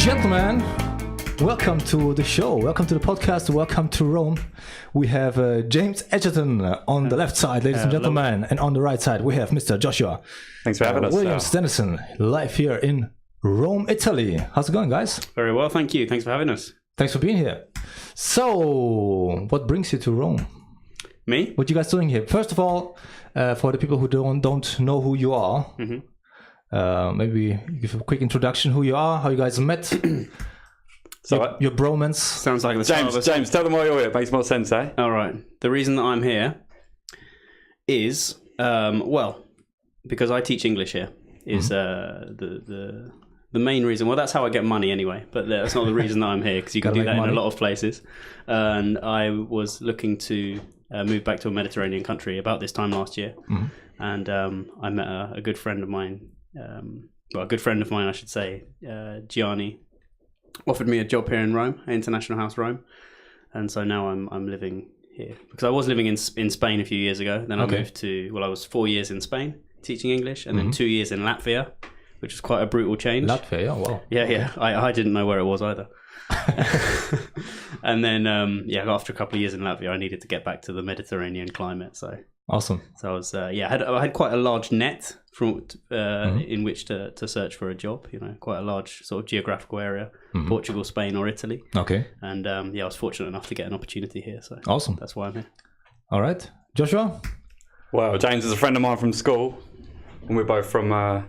gentlemen, welcome to the show. Welcome to the podcast. Welcome to Rome. We have James Edgerton on the left side, ladies and gentlemen, and on the right side we have Mr. Joshua. Thanks for having us. William Stenison, live here in Rome, Italy. How's it going, guys? Very well, thank you. Thanks for having us. Thanks for being here. So, what brings you to Rome? Me? What you guys doing here? First of all, for the people who don't know who you are, maybe give a quick introduction who you are, how you guys met, your bromance. Sounds like the James, tell them why you're here. Makes more sense, eh? All right. The reason that I'm here is, because I teach English here. Is the main reason. Well, that's how I get money anyway. But that's not the reason that I'm here, because you can do that in a lot of places. And I was looking to move back to a Mediterranean country about this time last year, and I met a good friend of mine. I should say, Gianni, offered me a job here in Rome, International House Rome, and so now I'm living here, because I was living in Spain a few years ago. Then I moved to, I was 4 years in Spain teaching English, and then 2 years in Latvia, which was quite a brutal change. Latvia, oh wow. Yeah. I didn't know where it was either. And then, after a couple of years in Latvia, I needed to get back to the Mediterranean climate. So awesome. So I was, I had quite a large net in which to search for a job. You know, quite a large sort of geographical area: Portugal, Spain, or Italy. Okay. And I was fortunate enough to get an opportunity here. So awesome. That's why I'm here. All right, Joshua. Well, James is a friend of mine from school, and we're both from a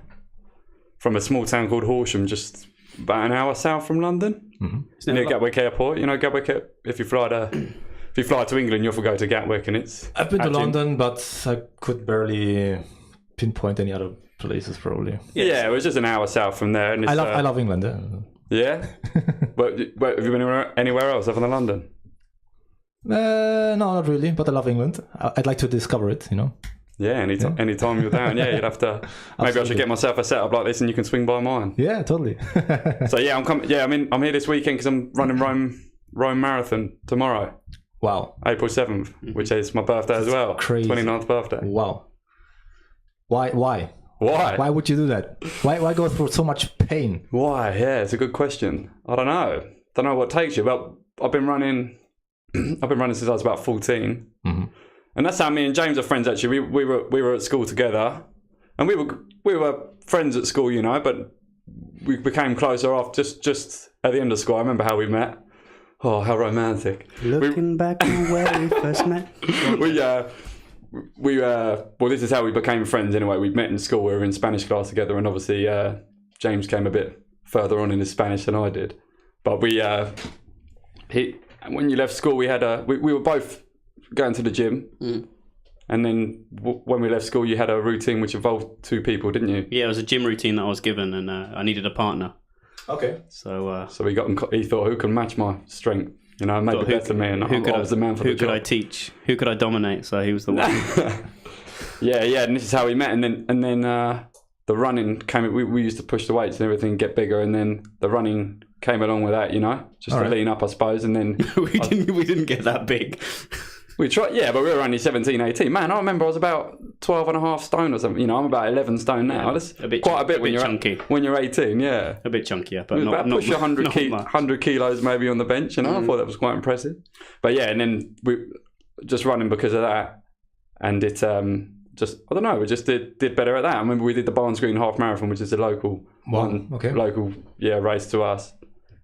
small town called Horsham, just about an hour south from London, near Gatwick Airport. You know, Gatwick. If you fly to England, you often go to Gatwick, and it's. I've been to London, but I could barely pinpoint any other places. Probably. Yeah, it was just an hour south from there. And it's, I love England. Yeah. But have you been anywhere else other than London? No, not really. But I love England. I'd like to discover it. You know. Yeah, anytime you're down, you'd have to. Maybe I should get myself a setup like this, and you can swing by mine. Yeah, totally. So yeah, I'm here this weekend because I'm running Rome Marathon tomorrow. Wow. April 7th, which is my birthday as well. Crazy. 29th birthday. Wow. Why? Why? Why would you do that? Why go through so much pain? Why? Yeah, it's a good question. I don't know. Don't know what takes you. Well, I've been running. I've been running since I was about 14. And that's how me and James are friends. Actually, we were at school together, and we were friends at school, you know. But we became closer after just at the end of school. I remember how we met. Oh, how romantic! Looking back on where we first met. Well, this is how we became friends. Anyway, we met in school. We were in Spanish class together, and obviously James came a bit further on in his Spanish than I did. But when you left school, we were both going to the gym, and then when we left school, you had a routine which involved two people, didn't you? Yeah, it was a gym routine that I was given, and I needed a partner. Okay. So we got. He thought, who can match my strength? You know, maybe better than me, and I was the man for the job. Who could I teach? Who could I dominate? So he was the one. yeah, and this is how we met, and then the running came. We used to push the weights and everything, get bigger, and then the running came along with that. You know, just to lean up, I suppose, and then we didn't get that big. We tried, yeah, but we were only 17, 18. Man, I remember I was about 12 and a half stone or something. You know, I'm about 11 stone now. That's quite a bit when you're chunky. When you're 18, yeah. A bit chunkier, but not push 100 kilos maybe on the bench, you know. I thought that was quite impressive. But yeah, and then we just running because of that. And it I don't know, we just did better at that. I remember we did the Barnes Green Half Marathon, which is a local race to us.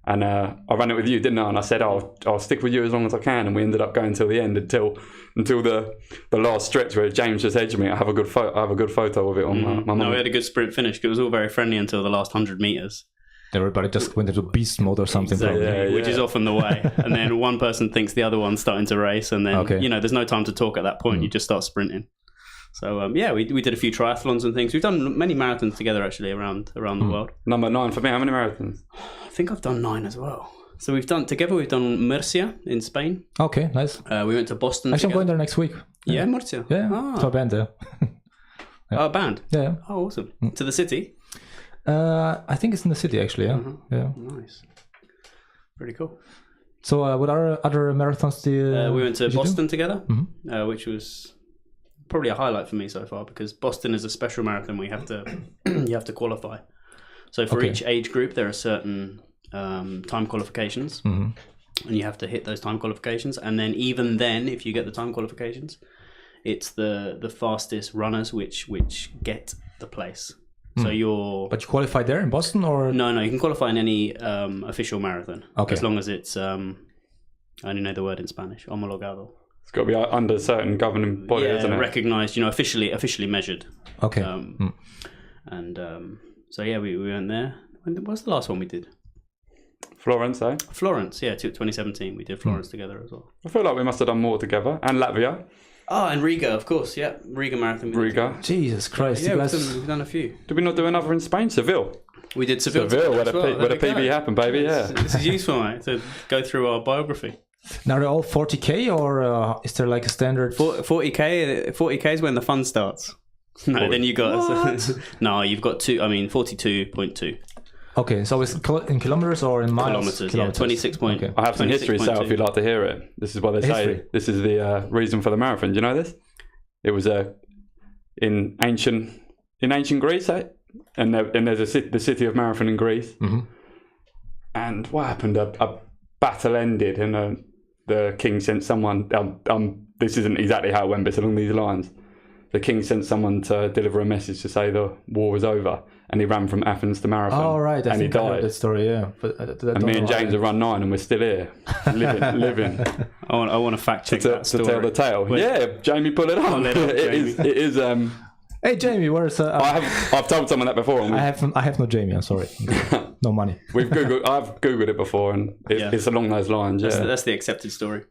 And I ran it with you, didn't I? And I said, I'll stick with you as long as I can. And we ended up going till the end, until the last stretch where James just edged me. I have a good photo of it on my mum. No, we had a good sprint finish. It was all very friendly until the last 100 meters. Everybody just went into beast mode or something. Exactly, which is often the way. And then one person thinks the other one's starting to race, and then there's no time to talk at that point. You just start sprinting. So we did a few triathlons and things. We've done many marathons together actually around the world. Number 9 for me. How many marathons? I think I've done 9 as well. So we've done Murcia in Spain. Okay, nice. We went to Boston. Actually, I'm going there next week. Yeah, Murcia. Yeah, to a band there. Oh, a band. Yeah. Oh, awesome. To the city. I think it's in the city actually. Yeah. Yeah. Nice. Pretty cool. So, what other marathons we went to Boston together, which was probably a highlight for me so far, because Boston is a special marathon where you have to qualify. So for each age group, there are certain time qualifications, and you have to hit those time qualifications. And then even then, if you get the time qualifications, it's the fastest runners which get the place. So you're. But you qualified there in Boston, or No, you can qualify in any official marathon, as long as it's. I only know the word in Spanish. Homologado. It's got to be under a certain governing body, isn't it? Recognized. officially measured. okay? And so yeah, we went there. When was the last one we did? Florence, eh? Florence, 2017. We did Florence together as well. I feel like we must have done more together. And Latvia. Oh, and Riga, of course. Yeah, Riga Marathon. Riga. Jesus Christ! Yeah, you guys... we've done a few. Did we not do another in Spain? Seville. We did Seville. Where as well. the PB happened, baby. Yeah. This is useful, mate, to go through our biography. Now they're all 40k, or is there like a standard? 40k is when the fun starts. No, then you got no, you've got 42.2. Okay, so it's in kilometers or in miles? Kilometers. Yeah, 26. Okay. I have some history, Sal, if you'd like to hear it. This is what they say. This is the reason for the marathon. Do you know this? It was in ancient Greece, eh? And there's the city of Marathon in Greece. And what happened? A battle ended, and the king sent someone. This isn't exactly how it went, but it's along these lines. The king sent someone to deliver a message to say the war was over, and he ran from Athens to Marathon. Oh, right. And he died. I heard that story, yeah. But and me and James have run 9, and we're still here, living. I want to fact check that story. To tell the tale. Yeah, Jamie, pull it up. It is. Hey, Jamie, where's... I've told someone that before. I have no Jamie, I'm sorry. No money. I've Googled it before, and it's along those lines. Yeah, that's the accepted story.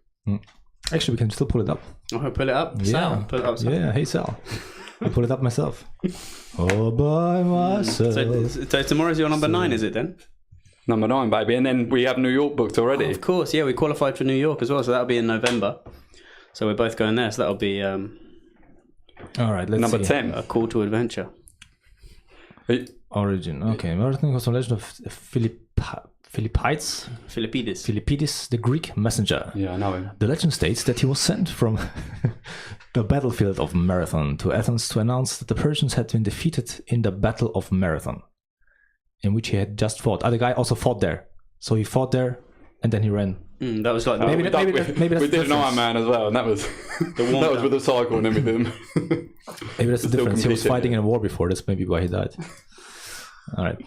Actually, we can still pull it up. Oh, pull it up. Sal, pull it up. Sal. Yeah, hey Sal. I pull it up myself. All by myself. So tomorrow's your number 9, is it then? Number 9, baby. And then we have New York booked already. Oh, of course, yeah. We qualified for New York as well, so that'll be in November. So we're both going there. So that'll be all right. Let's number see. 10. A call to adventure. Origin. Okay, Marathon was a legend of Philippides, the Greek messenger. Yeah, I know him. The legend states that he was sent from the battlefield of Marathon to Athens to announce that the Persians had been defeated in the Battle of Marathon, in which he had just fought. The guy also fought there. So he fought there, and then he ran. That was like maybe that's we did an Ironman as well, and that was that was with a cycle and everything. Maybe that's the difference. He was fighting in a war before. That's maybe why he died. All right.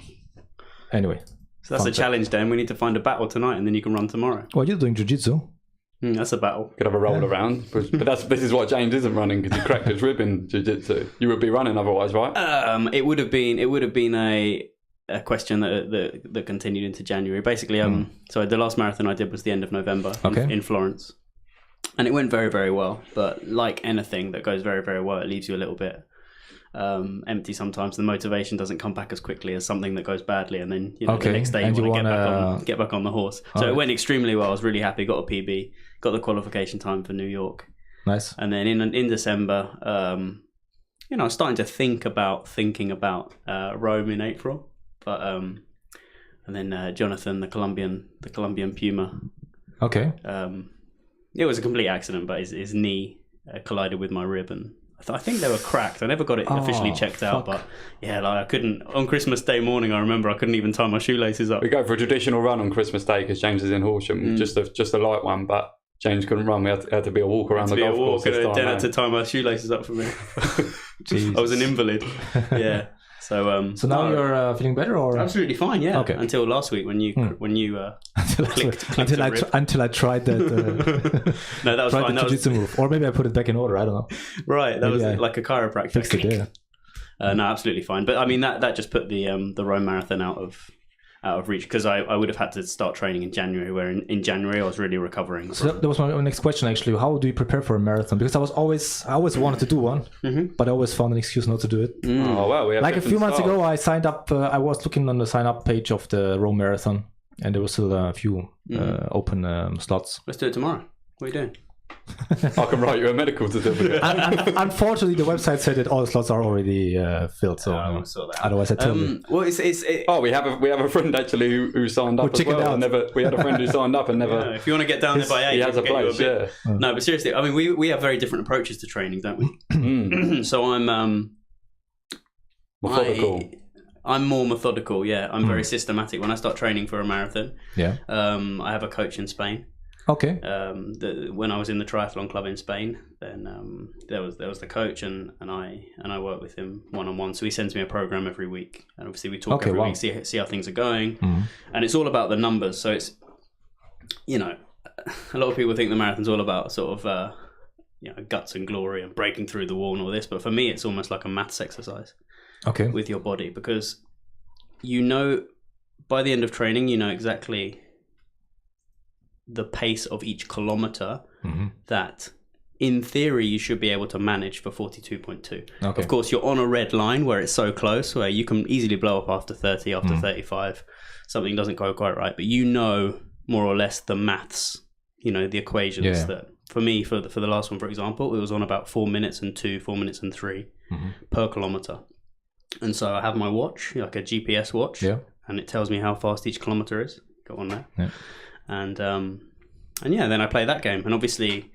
Anyway. So that's a challenge, Dan. We need to find a battle tonight, and then you can run tomorrow. Well, you're doing jiu-jitsu. That's a battle. Could have a roll around, but this is why James isn't running, because he cracked his rib in jiu-jitsu. You would be running otherwise, right? It would have been a question that continued into January. Basically, so the last marathon I did was the end of November in Florence, and it went very, very well. But like anything that goes very, very well, it leaves you a little bit empty sometimes. The motivation doesn't come back as quickly as something that goes badly, and then the next day you want to get back on the horse. So it went extremely well. I was really happy. Got a PB, got the qualification time for New York. Nice. And then in December, I was starting to thinking about Rome in April, but and then Jonathan, the Colombian Puma. Okay. It was a complete accident, but his knee collided with my rib, and I think they were cracked. I never got it officially checked out, but I couldn't. On Christmas Day morning, I remember I couldn't even tie my shoelaces up. We go for a traditional run on Christmas Day because James is in Horsham, just a light one, but James couldn't run. We had to be a walk around the golf course. Dan had to tie my shoelaces up for me. I was an invalid. Yeah. So now you're feeling better, or absolutely fine? Yeah. Okay. Until last week when you until I tried that. No, that was fine. The jiu-jitsu move, or maybe I put it back in order. I don't know. Right. That was like a chiropractor. Fixed it, yeah. No, absolutely fine. But I mean that just put the Rome Marathon out of reach, because I would have had to start training in January, where in January I was really recovering. So that was my next question, actually. How do you prepare for a marathon? Because I always wanted to do one, but I always found an excuse not to do it. Oh well, we have like a few months ago, I signed up. I was looking on the sign-up page of the Rome Marathon, and there was still a few open slots. Let's do it tomorrow. What are you doing? I can write you a medical certificate. Unfortunately, the website said that all the slots are already filled. So otherwise, I tell you. Well, we have a friend actually who signed up as well. We had a friend who signed up and never. Yeah, if you want to get down there by 8, he has a place. Yeah. No, but seriously, I mean, we have very different approaches to training, don't we? So I'm methodical. I'm more methodical. Yeah, I'm very systematic. When I start training for a marathon, I have a coach in Spain. Okay. When I was in the triathlon club in Spain, then there was the coach, and I work with him one-on-one. So he sends me a program every week, and obviously we talk every week, see how things are going, and it's all about the numbers. So it's, you know, a lot of people think the marathon's all about sort of guts and glory and breaking through the wall and all this, but for me it's almost like a maths exercise with your body, because you know by the end of training you know exactly the pace of each kilometer that in theory you should be able to manage for 42.2. Of course you're on a red line where it's so close where you can easily blow up after 30, after 35, something doesn't go quite right, but you know more or less the maths, you know, the equations that for me, for the last one, for example, it was on about 4 minutes and 2, 4 minutes and 3 per kilometer. And so I have my watch, like a GPS watch, and it tells me how fast each kilometer is. Got one there. Yeah. And then I play that game. And obviously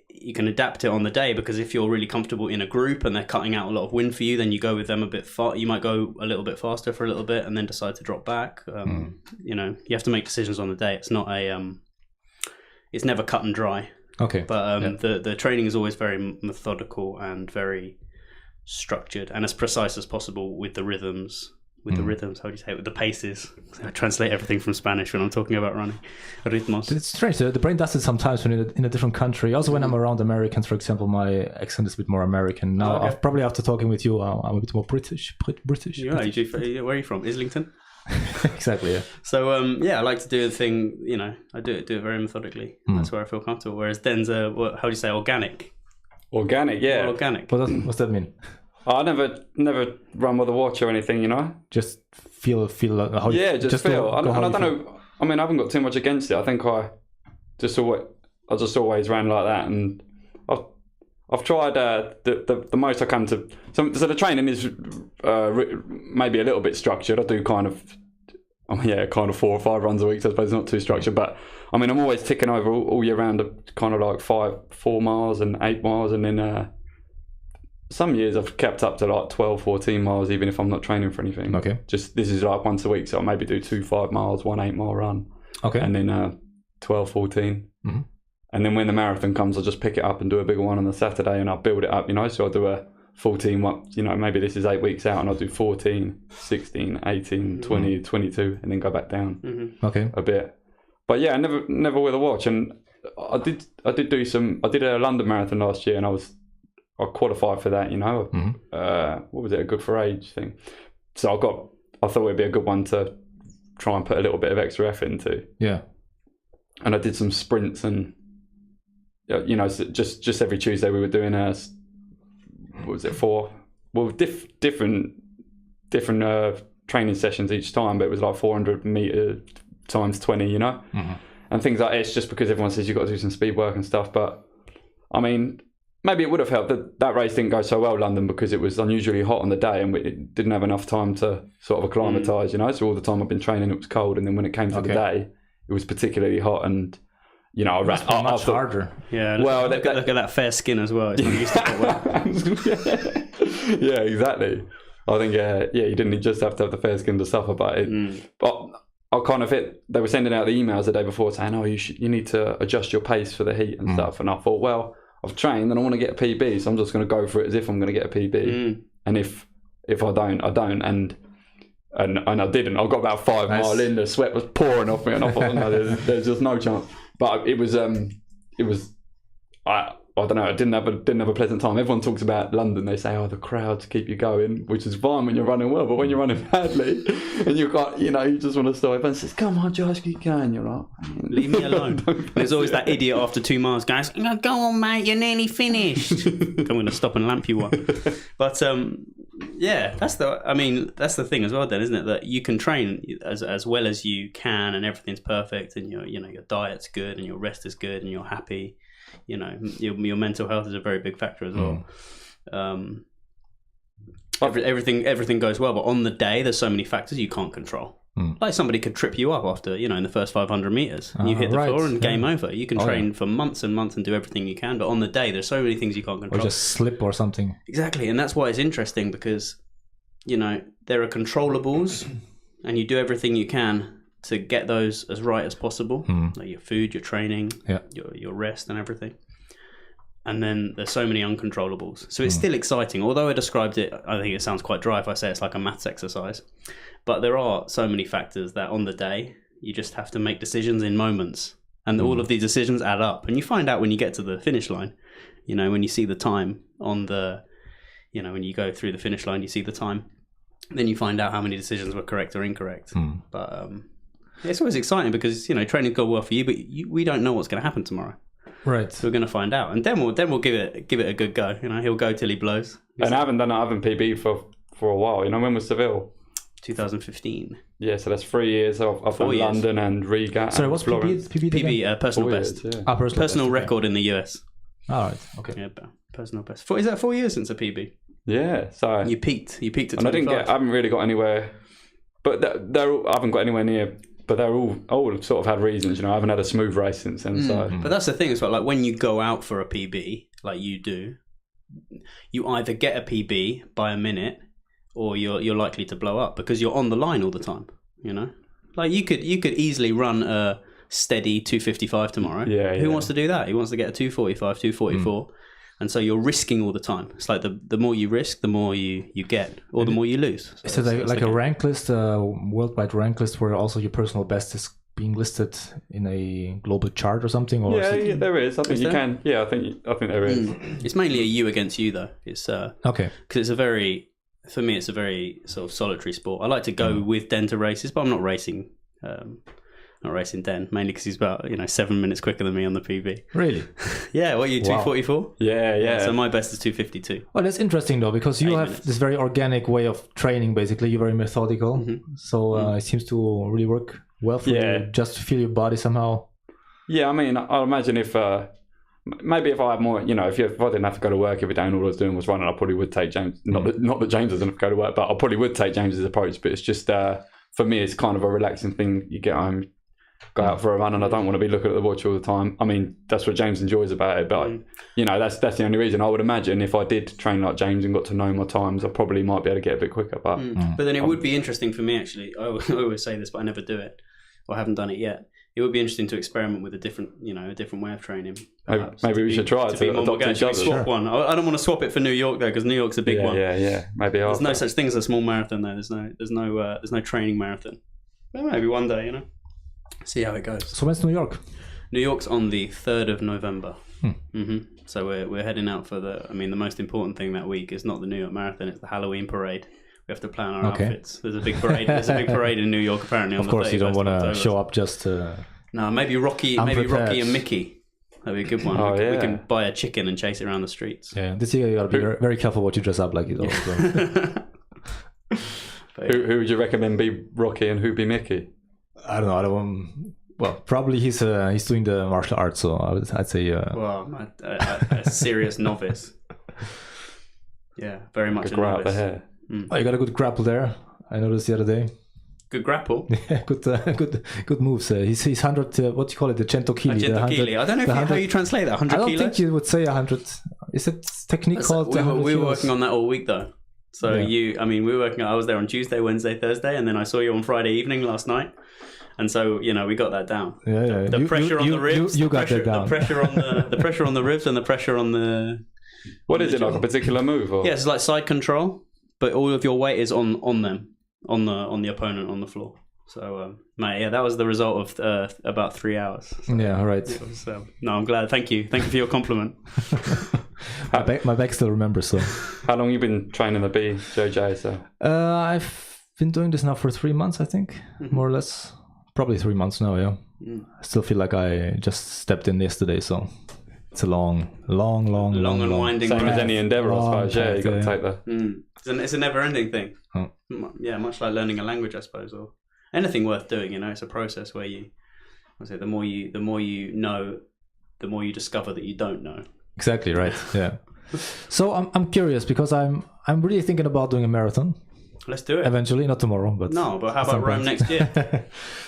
you can adapt it on the day, because if you're really comfortable in a group and they're cutting out a lot of wind for you, then you go with them a bit far. You might go a little bit faster for a little bit and then decide to drop back. You know, you have to make decisions on the day. It's not it's never cut and dry. Okay. But the training is always very methodical and very structured and as precise as possible with the rhythms. How do you say it? With the paces. I translate everything from Spanish when I'm talking about running. Ritmos. It's strange. The brain does it sometimes when in a different country. Also, when I'm around Americans, for example, my accent is a bit more American. Now, probably after talking with you, I'm a bit more British. Yeah, where are you from? Islington? Exactly, yeah. So, I like to do the thing, you know, I do it very methodically. That's where I feel comfortable. Whereas Den's how do you say, organic? Organic, yeah. Organic. What's that mean? I never run with a watch or anything, you know. Just feel how. Yeah, just feel. I don't know. I mean, I haven't got too much against it. I think I just always ran like that, and I've tried the most I can to. So the training is maybe a little bit structured. I do kind of 4 or 5 runs a week. So I suppose it's not too structured, but I mean, I'm always ticking over all year round, kind of like 4 miles and 8 miles, and then. Some years I've kept up to like 12, 14 miles, even if I'm not training for anything. Okay. Just this is like once a week, so I'll maybe do 2 5 miles, 1 8 mile run. Okay. And then 12, 14. Mm-hmm. And then when the marathon comes, I'll just pick it up and do a bigger one on the Saturday, and I'll build it up, you know. So I'll do a 14 one, you know, maybe this is 8 weeks out, and I'll do 14, 16, 18, 20, 22, and then go back down a bit. But yeah, never with a watch. And I did a London marathon last year, and I qualified for that, you know. What was it? A good for age thing. So I thought it'd be a good one to try and put a little bit of extra effort into. Yeah. And I did some sprints, and you know, just every Tuesday we were doing what was it, 4? Well, different training sessions each time, but it was like 400 meter times 20, you know, and things like this. Just because everyone says you've got to do some speed work and stuff, but I mean. Maybe it would have helped that race didn't go so well, London, because it was unusually hot on the day, and we didn't have enough time to sort of acclimatise, you know. So all the time I've been training, it was cold, and then when it came to the day, it was particularly hot, and you know, I ran much harder. Yeah. Well, look at that fair skin as well. It's not used to it. Yeah, exactly. I think you didn't just have to have the fair skin to suffer, but I kind of they were sending out the emails the day before saying, oh, you need to adjust your pace for the heat and stuff, and I thought, well. I've trained and I want to get a PB, so I'm just going to go for it as if I'm going to get a PB. And if I don't, I don't. And I didn't. I got about 5 mile in, the sweat was pouring off me, and I thought, no, there's just no chance. But it was I don't know. I didn't have a pleasant time. Everyone talks about London. They say, "Oh, the crowds keep you going," which is fine when you're running well. But when you're running badly, and you just want to stop. Everyone says, "Come on, Josh, keep going." You're like, "Leave me alone." There's always that idiot after 2 miles, guys. Go on, mate. You're nearly finished. I'm going to stop and lamp you one. But yeah, that's the thing as well, then, isn't it? That you can train as well as you can, and everything's perfect, and your diet's good, and your rest is good, and you're happy. You know, your mental health is a very big factor as well. Everything goes well, but on the day there's so many factors you can't control. Like somebody could trip you up after, in the first 500 meters, and you hit the floor and game over. You can train for months and months and do everything you can, but on the day there's so many things you can't control. Or just slip or something. Exactly, and that's why it's interesting, because there are controllables, and you do everything you can to get those as right as possible, like your food, your training, your rest, and everything. And then there's so many uncontrollables. So it's still exciting. Although I described it, I think it sounds quite dry if I say it's like a maths exercise. But there are so many factors that on the day, you just have to make decisions in moments. And all of these decisions add up. And you find out when you get to the finish line, when you see the time on the, when you go through the finish line, you see the time. Then you find out how many decisions were correct or incorrect. But it's always exciting because, training's gone well for you, but we don't know what's going to happen tomorrow. Right. So we're going to find out. And then we'll give it a good go. He'll go till he blows. And I haven't PB for a while. When was Seville? 2015. Yeah, so that's 3 years. I've done London and Riga. Sorry, what's Florence. PB personal best. Personal record in the US. All right. Okay. Yeah, personal best. Is that 4 years since a PB? Yeah. So you peaked at 25. And I haven't really got anywhere. But I haven't got anywhere near. But they're all sort of had reasons. I haven't had a smooth race since then. So. But that's the thing as well. Like when you go out for a PB, like you do, you either get a PB by a minute, or you're likely to blow up because you're on the line all the time. Like you could easily run a steady 255 tomorrow. Yeah. Who wants to do that? Who wants to get a 245, 244? And so you're risking all the time. It's like the more you risk, the more you get, or the more you lose. So it's like a rank list, worldwide rank list, where also your personal best is being listed in a global chart or something? Or yeah, there is. I think you can. Yeah, I think there is. It's mainly a you against you though. It's okay, because for me, it's a very sort of solitary sport. I like to go with Den to races, but I'm not racing. Not racing Den, mainly because he's about 7 minutes quicker than me on the PB. Really? Yeah. What are you, 244? Yeah. So my best is 252. Well, that's interesting though, because you have this very organic way of training. Basically, you're very methodical. So it seems to really work well for you. Just to feel your body somehow. Yeah, I mean, I'll imagine if maybe if I had more, if I didn't have to go to work every day and all I was doing was running, I probably would take James. Not that James doesn't have to go to work, but I probably would take James's approach. But it's just for me, it's kind of a relaxing thing. You get home, go out for a run, and I don't want to be looking at the watch all the time. I mean, that's what James enjoys about it, but that's the only reason. I would imagine if I did train like James and got to know my times, I probably might be able to get a bit quicker. But then it would be interesting for me actually. I always say this, but I never do it, or haven't done it yet. It would be interesting to experiment with a different way of training. Maybe we should try to adopt each other. Swap one. I don't want to swap it for New York though, because New York's a big one. Yeah. Maybe there's no such thing as a small marathon though. There's no training marathon. Well, maybe one day, see how it goes. So when's New York? New York's on the 3rd of November. So we're heading out for the most important thing that week is not the New York Marathon, it's the Halloween parade. We have to plan our outfits. There's a big parade. In New York apparently. Of course, you don't want to show up just. No, maybe Rocky and Mickey. That'd be a good one. Oh, we can buy a chicken and chase it around the streets. Yeah, this year you gotta be very careful what you dress up like. Who would you recommend be Rocky and who be Mickey? I don't know. Well, probably he's doing the martial arts, so I'd say. A serious novice. Yeah, very much a novice. The hair. Oh, you got a good grapple there. I noticed the other day. Good grapple. Yeah, good moves. He's 100. What do you call it? The centokili. Centokili. I don't know how you translate that. 100 kilos. I don't think you would say 100. Is it technique called? We were working on that all week though. So we were working. I was there on Tuesday, Wednesday, Thursday, and then I saw you on Friday evening last night. And so we got that down. Yeah. The pressure on the ribs. You got that down. The pressure on the ribs and the pressure on the. What is it, like a particular move? Or? Yeah, it's like side control, but all of your weight is on them, on the opponent on the floor. So, that was the result of about 3 hours. So, yeah, all right. No, I'm glad. Thank you for your compliment. my back still remembers. So, how long have you been training the B, JJ? So, I've been doing this now for 3 months, I think, more or less. Probably 3 months now. Yeah, I still feel like I just stepped in yesterday. So. It's a long and winding. Same as any endeavour, I suppose. Yeah, you got to take that. It's a never-ending thing. Oh. Yeah, much like learning a language, I suppose, or anything worth doing. It's a process where the more you know, the more you discover that you don't know. Exactly right. Yeah. So I'm curious because I'm really thinking about doing a marathon. Let's do it. Eventually, not tomorrow, but how about Rome next year?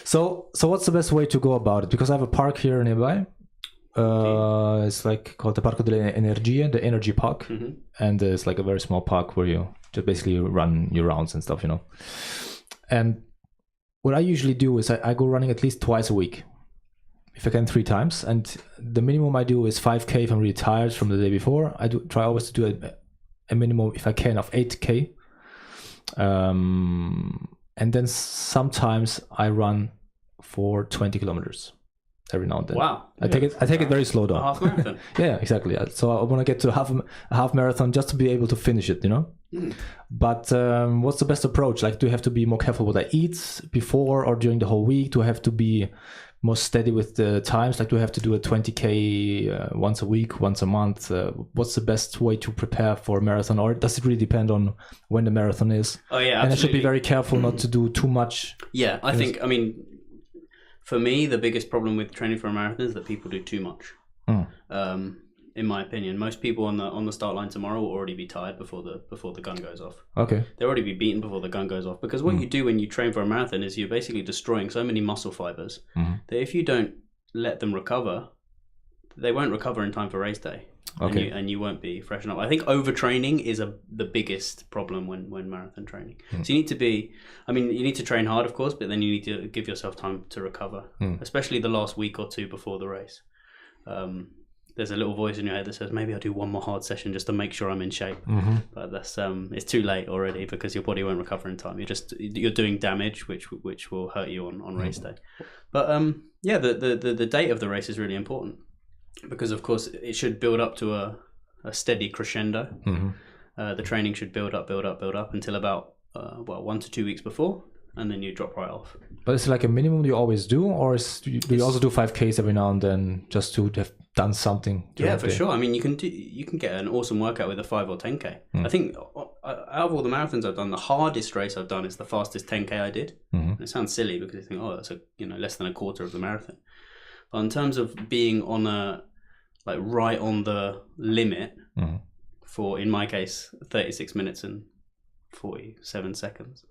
So what's the best way to go about it? Because I have a park here nearby. It's like called the Parco delle Energie, the Energy Park, and it's like a very small park where you just basically run your rounds and stuff, And what I usually do is I go running at least twice a week, if I can 3 times. And the minimum I do is 5K if I'm really tired from the day before. I try always to do a minimum, if I can, of 8K. And then sometimes I run for 20 kilometers every now and then. Wow. I take it very slow down. Half marathon. Yeah, exactly. So I want to get to a half marathon just to be able to finish it, But what's the best approach? Like, do you have to be more careful what I eat before or during the whole week? Do I have to be more steady with the times? Like, do I have to do a 20K once a week, once a month? What's the best way to prepare for a marathon? Or does it really depend on when the marathon is? Oh, yeah, absolutely. And I should be very careful not to do too much. Yeah, I mean, for me, the biggest problem with training for a marathon is that people do too much. In my opinion, most people on the start line tomorrow will already be tired before the gun goes off. Okay. They'll already be beaten before the gun goes off, because what you do when you train for a marathon is you're basically destroying so many muscle fibers that if you don't let them recover, they won't recover in time for race day. Okay. And you won't be fresh enough. I think overtraining is the biggest problem when marathon training. So you need to train hard, of course, but then you need to give yourself time to recover, especially the last week or two before the race. There's a little voice in your head that says, maybe I'll do one more hard session just to make sure I'm in shape. But that's it's too late already, because your body won't recover in time. You're doing damage, which will hurt you on race day. But the date of the race is really important, because of course it should build up to a steady crescendo. The training should build up until about 1 to 2 weeks before, and then you drop right off. But is it like a minimum you always do, or do you also do 5Ks every now and then just to have done something? Yeah, for sure. I mean, you can get an awesome workout with a 5 or 10K. I think out of all the marathons I've done, the hardest race I've done is the fastest 10K I did. It sounds silly because you think, that's less than a quarter of the marathon. But in terms of being on right on the limit for, in my case, 36 minutes and 47 seconds.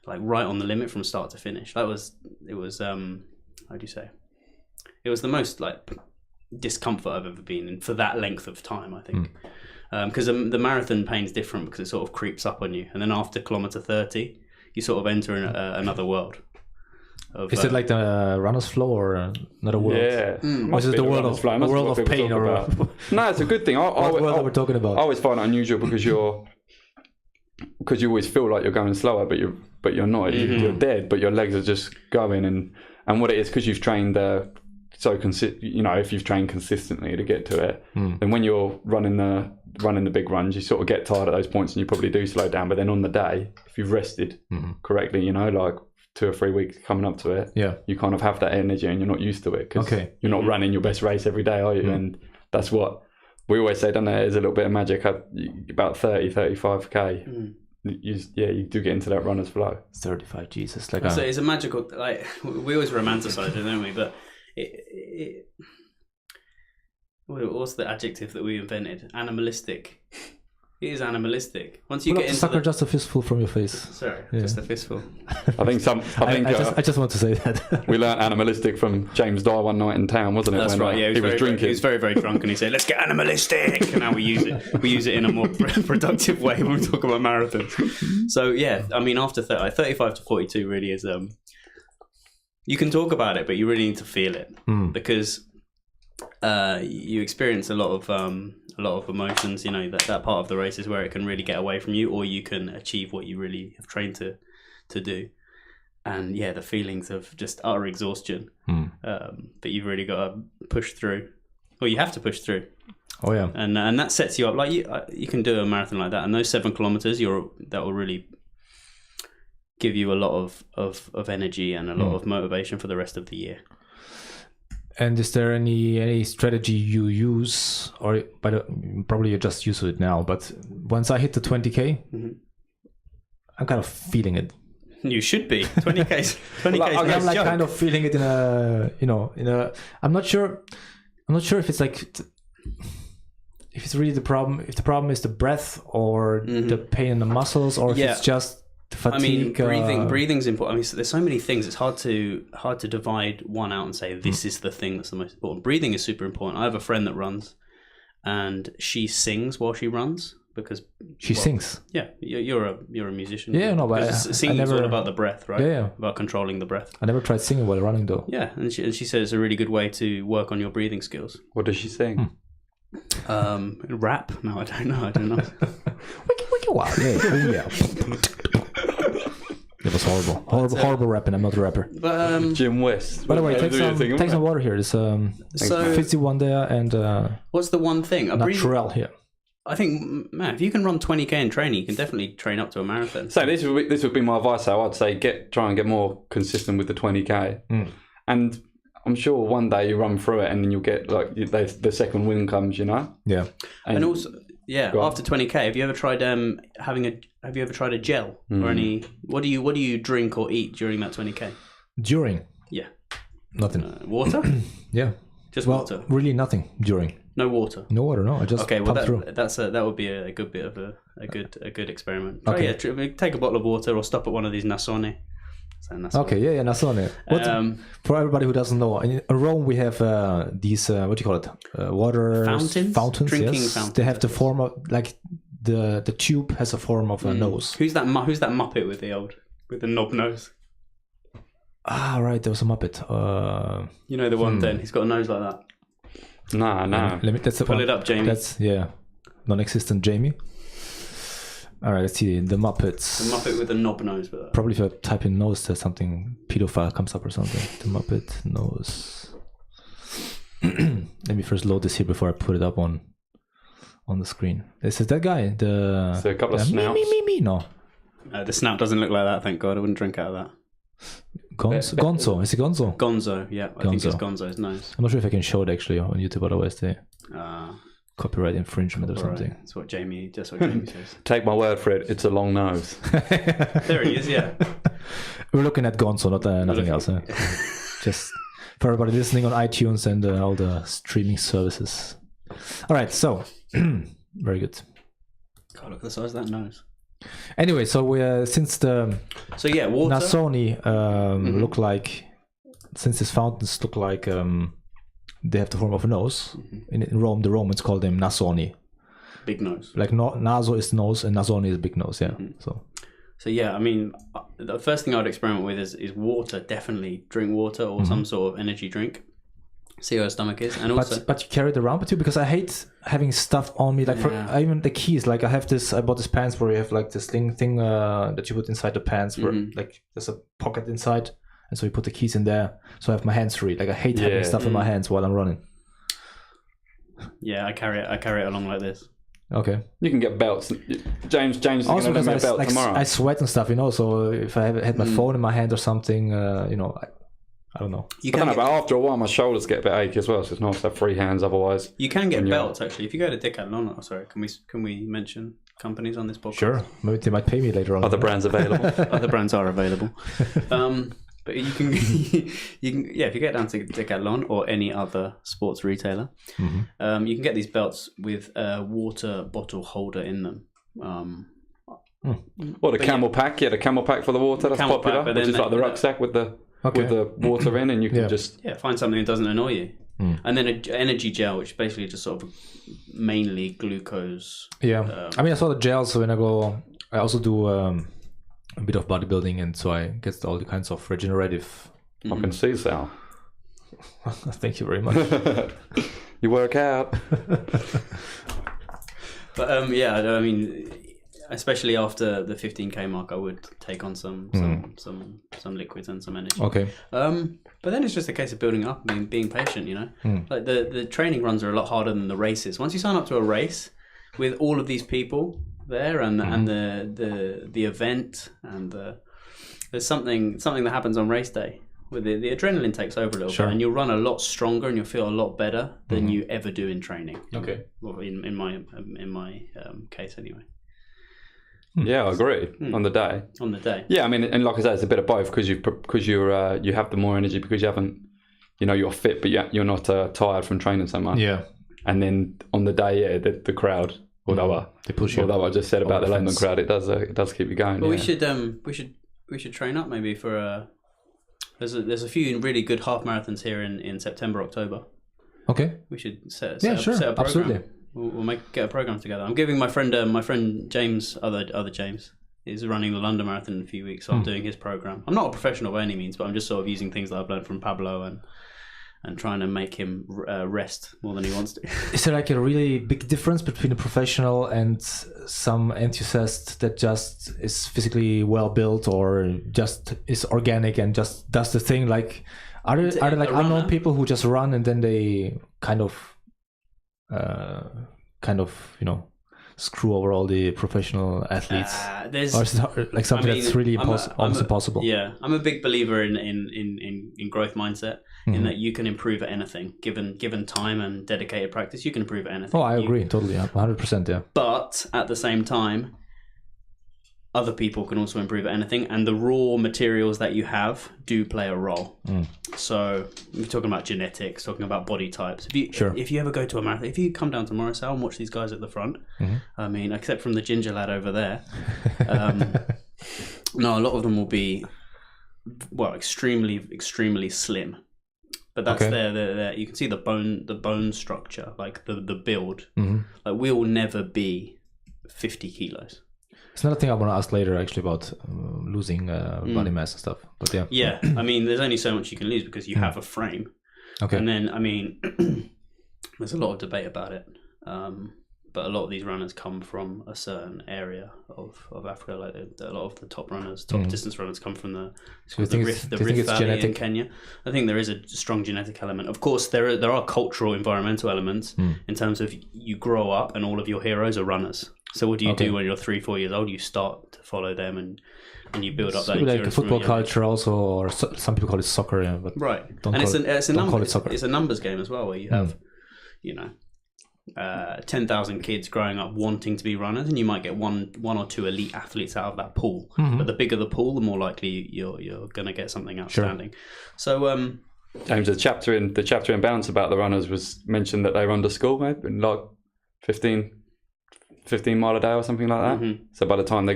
Like right on the limit from start to finish. It was how do you say? It was the most discomfort I've ever been in for that length of time, I think. Because the marathon pain's different, because it sort of creeps up on you. And then after kilometer 30, you sort of enter in another world. Is it like the runner's flow or another world? Yeah. Or is it the world of pain? Or No, it's a good thing. What world are we talking about? I always find it unusual because you always feel like you're going slower, but you're not. You're dead, but your legs are just going. And what it is, because you've trained if you've trained consistently to get to it, then when you're running the big runs, you sort of get tired at those points, and you probably do slow down. But then on the day, if you've rested correctly, like 2 or 3 weeks coming up to it, you kind of have that energy, and you're not used to it because you're not running your best race every day, are you? And that's what we always say, don't there? There's a little bit of magic about 35K. You do get into that runner's flow. 35, Jesus. So it's a magical, we always romanticize it, don't we? But what's the adjective that we invented? Animalistic. It is animalistic. Once you get into sucker, just a fistful from your face. Sorry, just a fistful. I just want to say that. We learned animalistic from James Dye one night in town, wasn't it? That's right. Yeah, he was drinking. He was very, very drunk, and he said, "Let's get animalistic." And now we use it. We use it in a more productive way when we talk about marathons. So yeah, I mean, after 35 to 42 really is. You can talk about it, but you really need to feel it because you experience a lot of emotions. That part of the race is where it can really get away from you, or you can achieve what you really have trained to do. And the feelings of just utter exhaustion, but you've really got to push through, or you have to push through. Oh yeah, and that sets you up. Like you can do a marathon like that, and those 7 kilometers, that will really give you a lot of energy and a lot of motivation for the rest of the year. And is there any strategy you use, or probably you're just used to it now, but once I hit the 20K, I'm kind of feeling it. You should be. 20K. I'm like kind of feeling it in a. I'm not sure if it's like, if it's really the problem. If the problem is the breath or the pain in the muscles, or if it's just fatigue. I mean, breathing's important. I mean, there's so many things. It's hard to divide one out and say this is the thing that's the most important. Breathing is super important. I have a friend that runs, and she sings while she runs because She sings. Yeah, you're a musician. Yeah, no, but singing's all about the breath, right? Yeah. About controlling the breath. I never tried singing while running though. Yeah, and she said it's a really good way to work on your breathing skills. What does she sing? Rap? No, I don't know. Wiki wow. Yeah. It was horrible. Horrible rapping. I'm not a rapper. But Jim West. By the way, take some water here. There's Fizzy one there and what's the one thing? Naturel here. I think, man, if you can run 20k in training, you can definitely train up to a marathon. So this would be my advice. Though. I'd say try and get more consistent with the 20k, and I'm sure one day you run through it, and then you'll get like the second win comes. Yeah. And also, after 20k, have you ever tried Have you ever tried a gel or any? What do you drink or eat during that 20k? During? Yeah. Nothing. Water? Yeah. Just water. Really nothing during. No water. No water. No. I just pump through. That would be a good bit of a good experiment. Okay. Take a bottle of water or stop at one of these Nasone. Okay, yeah, Nasone. For everybody who doesn't know, in Rome we have these what do you call it? Water fountains. Drinking yes. fountains. They have the form of like the tube has a form of a nose. Who's that Muppet with the knob nose? Ah, right. There was a Muppet. You know the one. Then he's got a nose like that. No. Let's pull it up, Jamie. That's non-existent Jamie. All right, let's see the Muppets. The Muppet with the knob nose. But probably if I type in nose, there's something pedophile comes up or something. The Muppet nose. Let me first load this here before I put it up on the screen. This is that guy. So a couple of snouts. Me. No. The snout doesn't look like that. Thank God, I wouldn't drink out of that. Gonzo. Is it Gonzo? Gonzo. Yeah, I think it's Gonzo's nose. I'm not sure if I can show it actually on YouTube. Otherwise, they copyright infringement or something. That's what Jamie says. Take my word for it. It's a long nose. There he is. Yeah. We're looking at Gonzo, not nothing else. Just for everybody listening on iTunes and all the streaming services. All right, so very good. God, look at the size of that nose. Anyway, so we since the water Nasoni look like, since these fountains look like they have the form of a nose. In Rome, the Romans called them Nasoni. Big nose. Like Naso is nose and Nasoni is big nose. Yeah. So yeah, I mean, the first thing I'd experiment with is water. Definitely drink water or some sort of energy drink. See how your stomach is, and also. But you carry it around with you because I hate having stuff on me. Like even the keys. Like I bought this pants where you have like this thing that you put inside the pants where like there's a pocket inside, and so you put the keys in there. So I have my hands free. Like I hate having stuff in my hands while I'm running. Yeah, I carry it along like this. Okay. You can get belts. James is going to lend me a belt tomorrow. I sweat and stuff, So if I had my phone in my hand or something, I don't know. But after a while, my shoulders get a bit achy as well, so it's nice to have free hands. Otherwise, you can get belts actually. If you go to Decathlon, can we mention companies on this podcast? Sure, maybe they might pay me later on. Other brands available. Other brands are available. But you can, if you get down to Decathlon or any other sports retailer, you can get these belts with a water bottle holder in them. Or the camel pack, the camel pack for the water. That's popular. Which is like the rucksack with the water in, and you can just find something that doesn't annoy you. And then an energy gel, which basically just sort of mainly glucose. I mean, I saw the gels. So when I also do a bit of bodybuilding, and so I get all the kinds of regenerative. I can see, Sal. Thank you very much. You work out. But I mean, especially after the 15k mark, I would take on some liquids and some energy. Okay. But then it's just a case of building up and being patient, Like the training runs are a lot harder than the races. Once you sign up to a race with all of these people there and the event and there's something that happens on race day where the adrenaline takes over a little bit, and you'll run a lot stronger and you'll feel a lot better than you ever do in training. Okay. Well, in my case anyway. Yeah, I agree. On the day. On the day. Yeah, I mean, and like I said, it's a bit of both because you have the more energy because you haven't, you're fit, but you're not tired from training so much. Yeah. And then on the day, the crowd, although they push you. Although I just said about the London crowd, it does keep you going. But we should train up maybe for there's a few really good half marathons here in September, October. Okay. We should set a program. Absolutely. We'll get a program together. I'm giving my friend James, other James, is running the London Marathon in a few weeks, so I'm doing his program. I'm not a professional by any means, but I'm just sort of using things that I've learned from Pablo and trying to make him rest more than he wants to. Is there like a really big difference between a professional and some enthusiast that just is physically well built or just is organic and just does the thing? Like, are there like unknown people who just run and then they kind of screw over all the professional athletes? Or is it like something that's really almost impossible? Yeah, I'm a big believer in growth mindset, in that you can improve at anything given time and dedicated practice. You can improve at anything. Oh, I agree totally. 100%. Yeah. But at the same time, other people can also improve at anything, and the raw materials that you have do play a role. So we're talking about genetics, talking about body types. If you ever go to a marathon, if you come down to Morrisell and watch these guys at the front, I mean, except from the ginger lad over there, no, a lot of them will be, well, extremely slim. But that's there. You can see the bone structure, like the build. Like we'll never be 50 kilos. It's another thing I want to ask later, actually, about losing body mass and stuff. But yeah. Yeah, I mean, there's only so much you can lose because you have a frame. Okay. And then, I mean, there's a lot of debate about it. But a lot of these runners come from a certain area of Africa. Like a lot of the top distance runners come from the Rift Valley in Kenya. I think there is a strong genetic element. Of course, there are cultural, environmental elements in terms of you grow up and all of your heroes are runners. So what do you do when you're 3-4 years old? You start to follow them and you build up that endurance. Like football culture also, or some people call it soccer. Yeah, but right. It's a numbers game as well, where you have, 10,000 kids growing up wanting to be runners, and you might get one or two elite athletes out of that pool. But the bigger the pool, the more likely you're going to get something outstanding. Sure. So, James, the chapter in Bounce about the runners was mentioned that they run to school, maybe like 15 mile a day or something like that. So by the time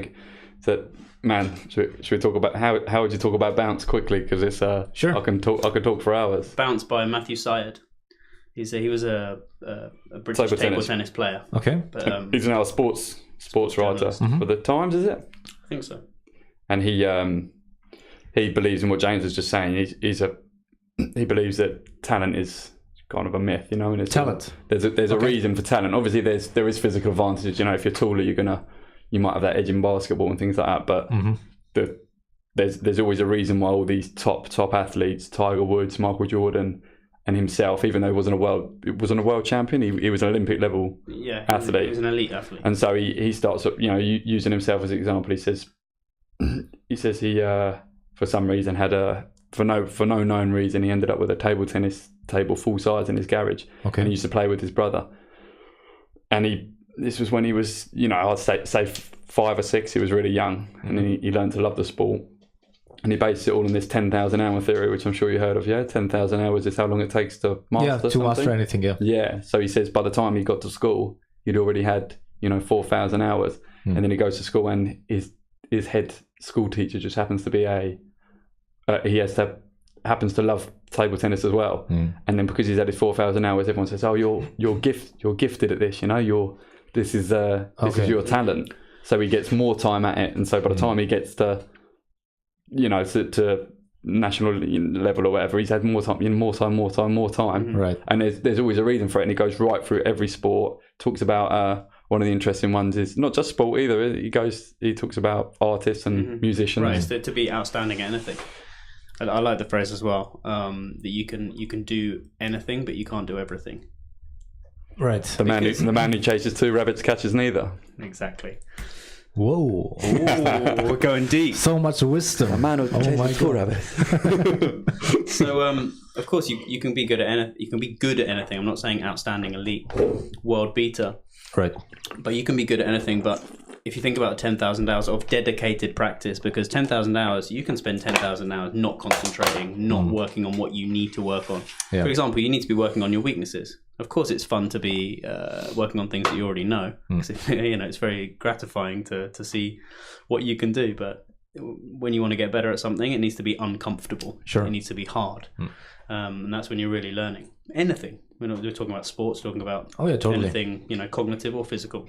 should we talk about how would you talk about Bounce quickly? Because it's sure. I could talk for hours. Bounce by Matthew Syed. He was a British table tennis player. Okay, but, he's now a sports writer for the Times, is it? I think so. And he believes in what James was just saying. He believes that talent is kind of a myth, and it's talent. There's a reason for talent. Obviously, there is physical advantage. If you're taller, you might have that edge in basketball and things like that. But there's always a reason why all these top athletes, Tiger Woods, Michael Jordan, and himself, even though he wasn't a world champion, he was an Olympic level athlete. He was an elite athlete. And so he starts, using himself as an example. He says he for some reason had for no known reason, he ended up with a table tennis table full size in his garage. Okay. And he used to play with his brother. And this was when he was, I'd say 5 or 6. He was really young, and then he learned to love the sport. And he based it all on this 10,000 hour theory, which I'm sure you heard of. Yeah, 10,000 hours is how long it takes to master something. Master anything. Yeah. Yeah. So he says by the time he got to school, he'd already had 4,000 hours, and then he goes to school, and his head school teacher just happens to be happens to love table tennis as well. And then because he's had his 4,000 hours, everyone says, "Oh, you're gifted at this. This is your talent." So he gets more time at it, and so by the time he gets to to national level or whatever, he's had more time. Right. And there's always a reason for it, and he goes right through every sport. Talks about one of the interesting ones is not just sport either. He talks about artists and musicians. Right, to be outstanding at anything. I like the phrase as well, that you can do anything, but you can't do everything. Right. The man who chases 2 rabbits catches neither. Exactly. Whoa! Ooh, we're going deep. So much wisdom. A man who chases 2 rabbits. So, of course, you can be good at anything. You can be good at anything. I'm not saying outstanding, elite, world beater. Right. But you can be good at anything. But if you think about 10,000 hours of dedicated practice, because 10,000 hours, you can spend 10,000 hours not concentrating, not working on what you need to work on. Yeah. For example, you need to be working on your weaknesses. Of course, it's fun to be working on things that you already know. It's very gratifying to see what you can do. But when you want to get better at something, it needs to be uncomfortable. Sure. It needs to be hard. And that's when you're really learning anything. We're talking about sports, talking about anything, cognitive or physical.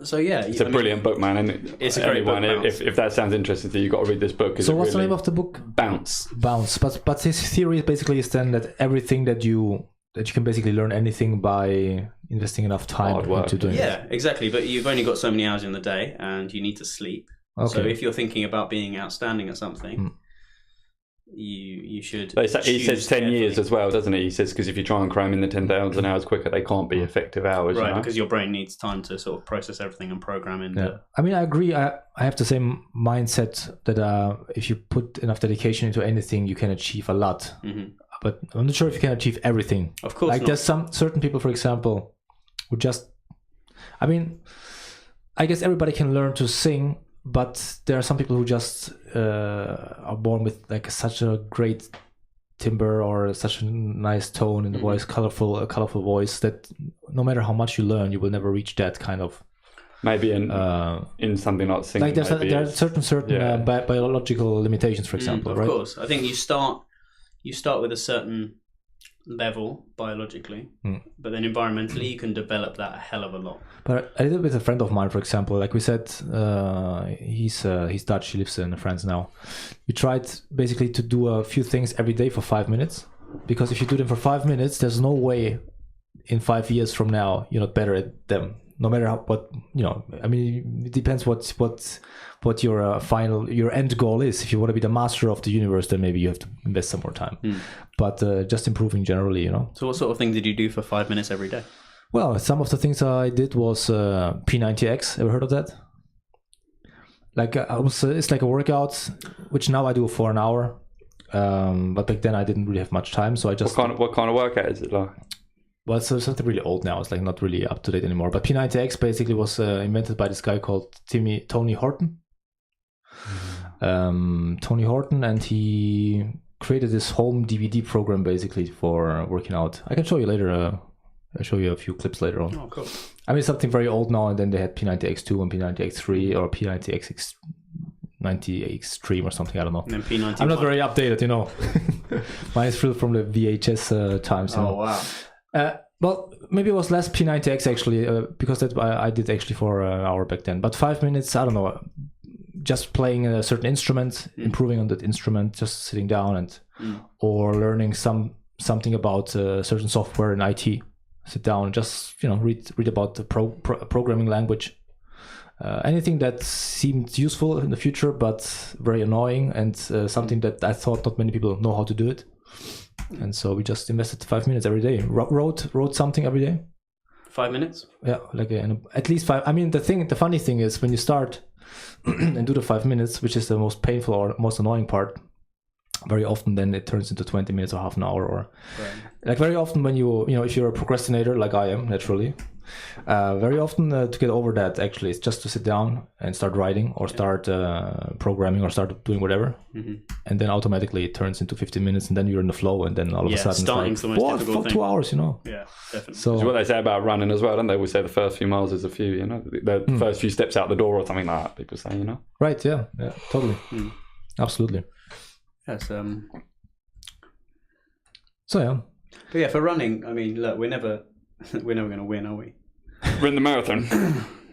So yeah, it's a brilliant book, man. And it's a great book. If that sounds interesting to you, you've got to read this book. So what's the name of the book? Bounce. But his theory basically is then that everything that you can basically learn anything by investing enough time into doing it. Yeah, exactly. But you've only got so many hours in the day, and you need to sleep. Okay. So if you're thinking about being outstanding at something, you should. He says 10 years as well, doesn't he? He says because if you try and cram in the 10,000 hours quicker, they can't be effective hours. Right, because your brain needs time to sort of process everything and program in. Yeah. I mean, I agree. I have the same mindset that if you put enough dedication into anything, you can achieve a lot. Mm-hmm. But I'm not sure if you can achieve everything. Of course not. There's some certain people, for example, who just... I mean, I guess everybody can learn to sing, but there are some people who just are born with such a great timbre or such a nice tone in the voice, colorful voice, that no matter how much you learn, you will never reach that kind of... Maybe in something like singing. There are certain biological limitations, for example, right? Of course. I think you start with a certain level biologically, but then environmentally you can develop that a hell of a lot. But I did it with a friend of mine, for example. Like we said, he's Dutch. He lives in France now. We tried basically to do a few things every day for 5 minutes, because if you do them for 5 minutes, there's no way in 5 years from now you're not better at them. No matter I mean, it depends what your end goal is. If you want to be the master of the universe, then maybe you have to invest some more time. But just improving generally, So what sort of thing did you do for 5 minutes every day? Well, some of the things I did was P90X. Ever heard of that? It's like a workout, which now I do for an hour. But back then I didn't really have much time, so I just... What kind of workout is it like? Well, it's something really old now. It's not really up to date anymore. But P90X basically was invented by this guy called Tony Horton. Tony Horton, and he created this home DVD program basically for working out. I can show you later. I'll show you a few clips later on. Oh, cool. I mean, something very old now, and then they had P90X2 and P90X3 or P90X90 Extreme or something. I don't know. And then P91. I'm not very updated, Mine is from the VHS times. Wow. Well, maybe it was less P90X actually, because that I did actually for an hour back then. But 5 minutes, I don't know, just playing a certain instrument, improving on that instrument, just sitting down and or learning something about certain software in IT. Sit down and just read about the programming language. Anything that seemed useful in the future, but very annoying, and something that I thought not many people know how to do it. And so we just invested 5 minutes every day. Wrote something every day. 5 minutes? Yeah, at least 5. I mean, the funny thing is when you start and do the 5 minutes, which is the most painful or most annoying part, very often then it turns into 20 minutes or half an hour, or very often when if you're a procrastinator like I am naturally, very often to get over that actually it's just to sit down and start writing or start programming or start doing whatever, and then automatically it turns into 15 minutes, and then you're in the flow, and then all of a sudden starting's the most difficult thing. 2 hours, Yeah, definitely. So it's what they say about running as well, don't they? Always say the first few miles is a few, the first few steps out the door or something like that, people say, Right, yeah, totally. Absolutely. Yes. So yeah. But yeah, for running, I mean, look, we're never going to win, are we? We're in the marathon.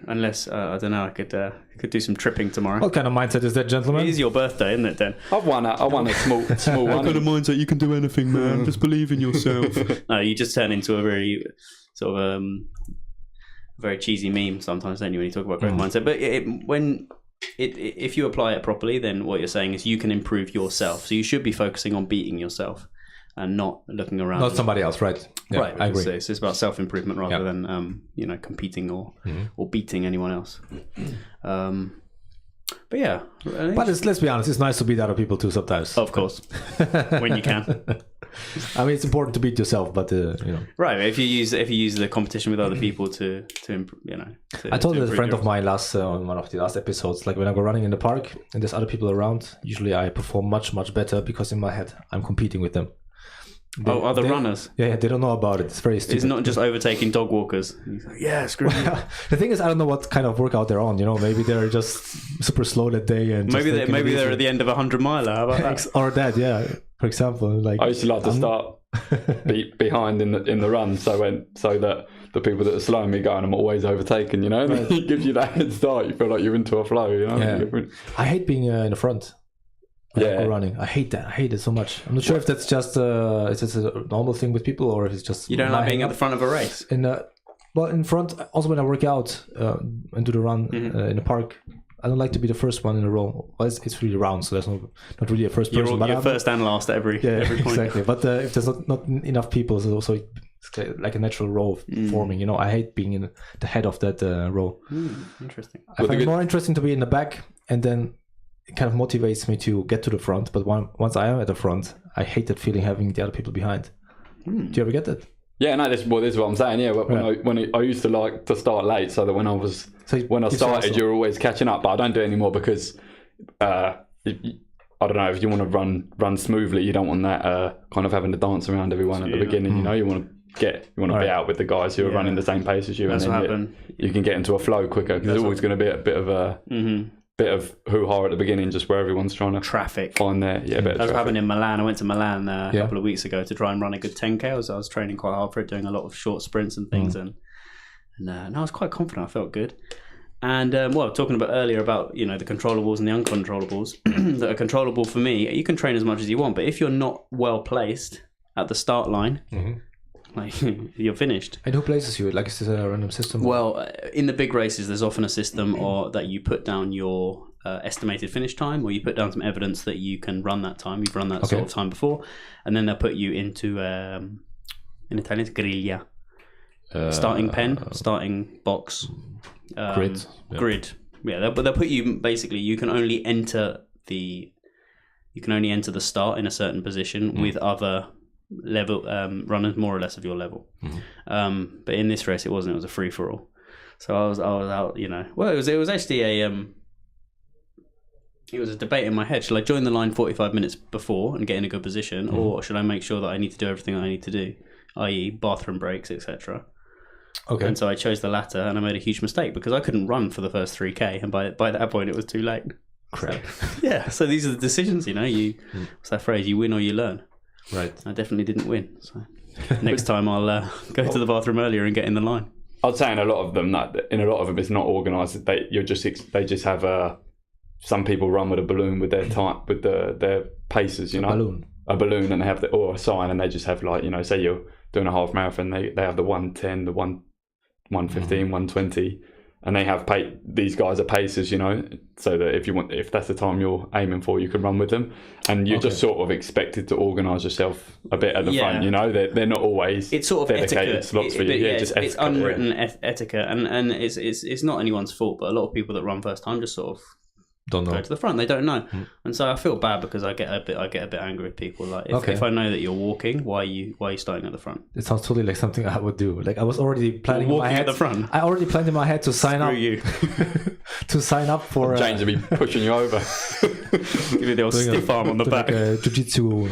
Unless I don't know, I could do some tripping tomorrow. What kind of mindset is that, gentlemen? It is your birthday, isn't it, Dan? I won a small one. What kind of mindset? You can do anything, man. Just believe in yourself. No, you just turn into a very sort of very cheesy meme sometimes, don't you, when you talk about growth mindset? But if you apply it properly, then what you're saying is you can improve yourself. So you should be focusing on beating yourself and not looking around. Not somebody else, right? Yeah, right. I agree. So it's about self-improvement rather than competing or beating anyone else. But yeah. But let's be honest, it's nice to beat other people too sometimes. Of course. When you can. I mean, it's important to beat yourself, but right. If you use the competition with other people to I told a friend of mine on one of the last episodes, like when I go running in the park and there's other people around, usually I perform much, much better because in my head I'm competing with them. Other runners. Yeah, they don't know about it. It's very stupid. It's not just overtaking dog walkers. He's like, yeah, screw you. The thing is, I don't know what kind of workout they're on. Maybe they're just super slow that day, and maybe they're at the end of 100 miler. How about that? Or that, yeah. For example, like I used to like to start behind in the run, so that the people that are slowing me going, I'm always overtaken. It gives you that head start. You feel like you're into a flow. Yeah. I hate being in the front. Running. I hate that. I hate it so much. I'm not sure if that's just it's just a normal thing with people, or if it's just you don't like being at the front of a race. In front. Also, when I work out and do the run in the park, I don't like to be the first one in a row. Well, it's really round, so there's not really a first person. You're first and last at every point. Exactly. But if there's not enough people, so also it's like a natural row forming. I hate being in the head of that row. Interesting. I find it more interesting to be in the back, and then it kind of motivates me to get to the front. But once I am at the front, I hate that feeling having the other people behind. Do you ever get that? Yeah, no, this is what I'm saying. Yeah, when I used to like to start late, so that when I started, you're always catching up. But I don't do it anymore because I don't know, if you want to run smoothly, you don't want that kind of having to dance around everyone at the beginning. You want to be out with the guys who are running the same pace as you, and then you can get into a flow quicker, because there's always going to be a bit of a bit of hoo-ha at the beginning, just where everyone's trying to traffic find their That's what happened in Milan. I went to Milan a couple of weeks ago to try and run a good 10k. I was training quite hard for it, doing a lot of short sprints and things, and I was quite confident. I felt good. And talking about earlier about the controllables and the uncontrollables that are controllable for me, you can train as much as you want, but if you're not well placed at the start line, like you're finished. And who places you? Like, is this a random system? Well, in the big races, there's often a system or that you put down your estimated finish time, or you put down some evidence that you can run that time. You've run that sort of time before, and then they'll put you into in Italian it's griglia, starting pen, starting box, grid. Yeah, but they'll put you basically. You can only enter the start in a certain position with other level runners more or less of your level. But in this race it wasn't. It was a free for all. So I was out. Well, it was actually it was a debate in my head. Should I join the line 45 minutes before and get in a good position, or should I make sure that I need to do everything I need to do, i.e. bathroom breaks, etc. Okay. And so I chose the latter, and I made a huge mistake because I couldn't run for the first 3k, and by that point it was too late. Crap. So these are the decisions. What's that phrase? You win or you learn. Right. I definitely didn't win. So next time I'll go to the bathroom earlier and get in the line. I'd say in a lot of them it's not organised. They just have some people run with a balloon with their type with their paces. A balloon, and they have or a sign, and they just have say you're doing a half marathon, they have the 110, the 115, 120. And they have these guys are pacers, so that if that's the time you're aiming for, you can run with them. And you're just sort of expected to organise yourself a bit at the front, They're not always it's sort of dedicated etiquette. slots for you. It's unwritten etiquette, and it's not anyone's fault, but a lot of people that run first time just sort of don't know. Go to the front. They don't know, and so I feel bad because I get a bit angry with people. Like if I know that you're walking, why are you starting at the front? It sounds totally like something I would do. Like I was already planning in my head. At the front. I already planned in my head to sign up. You. To sign up for. James would be pushing you over. Give you the old stiff arm on the back. Like jiu-jitsu.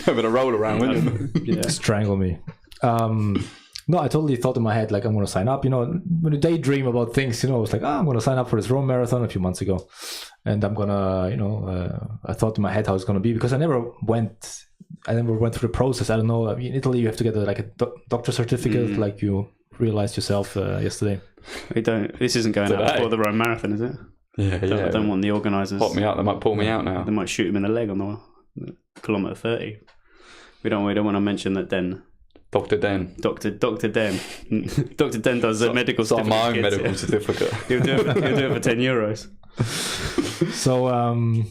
Having a roll around, wouldn't you? Strangle me. No, I totally thought in my head, like, I'm going to sign up. When you daydream about things, I was like, I'm going to sign up for this Rome Marathon a few months ago. And I'm going to, I thought in my head how it's going to be, because I never went through the process. I don't know. In Italy, you have to get a doctor certificate, like you realized yourself yesterday. This isn't going out before the Rome Marathon, is it? Yeah, I don't want the organisers. Pop me out. They might pull me out now. They might shoot him in the leg on the kilometre 30. We don't want to mention that Den. Dr. Den. Dr. Den. Dr. Den does a medical certificate. My own medical certificate. He'll do it for €10. So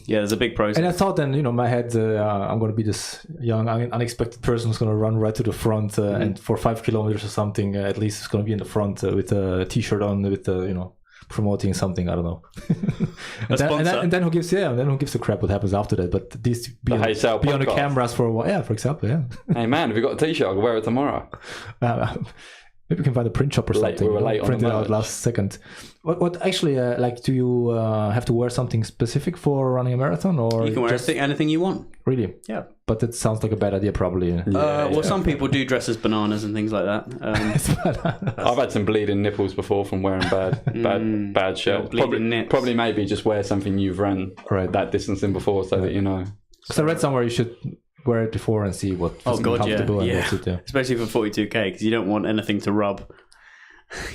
there's a big process. And I thought then, in my head, I'm going to be this young, unexpected person who's going to run right to the front, and for 5 kilometers or something, at least it's going to be in the front with a T-shirt on, with promoting something. I don't know. and then who gives a crap what happens after that? But at least be on the cameras for a while. Yeah, for example. Yeah. Hey man, have you got a T-shirt? I'll wear it tomorrow. Maybe we can find a print shop or Late- something. we were late on the Print it out merch. last second. What actually, like, do you have to wear something specific for running a marathon, or You can wear just anything you want. really? Yeah. But it sounds like a bad idea, probably. Well, some people do dress as bananas and things like that. I've had some bleeding nipples before from wearing bad shirts. bleeding nips. Probably maybe just wear something you've run Right. that distance in before, so that you know. So I read somewhere you should wear it before and see what Oh, feels God, comfortable and yeah. what's it. Yeah. Especially for 42k, because you don't want anything to rub.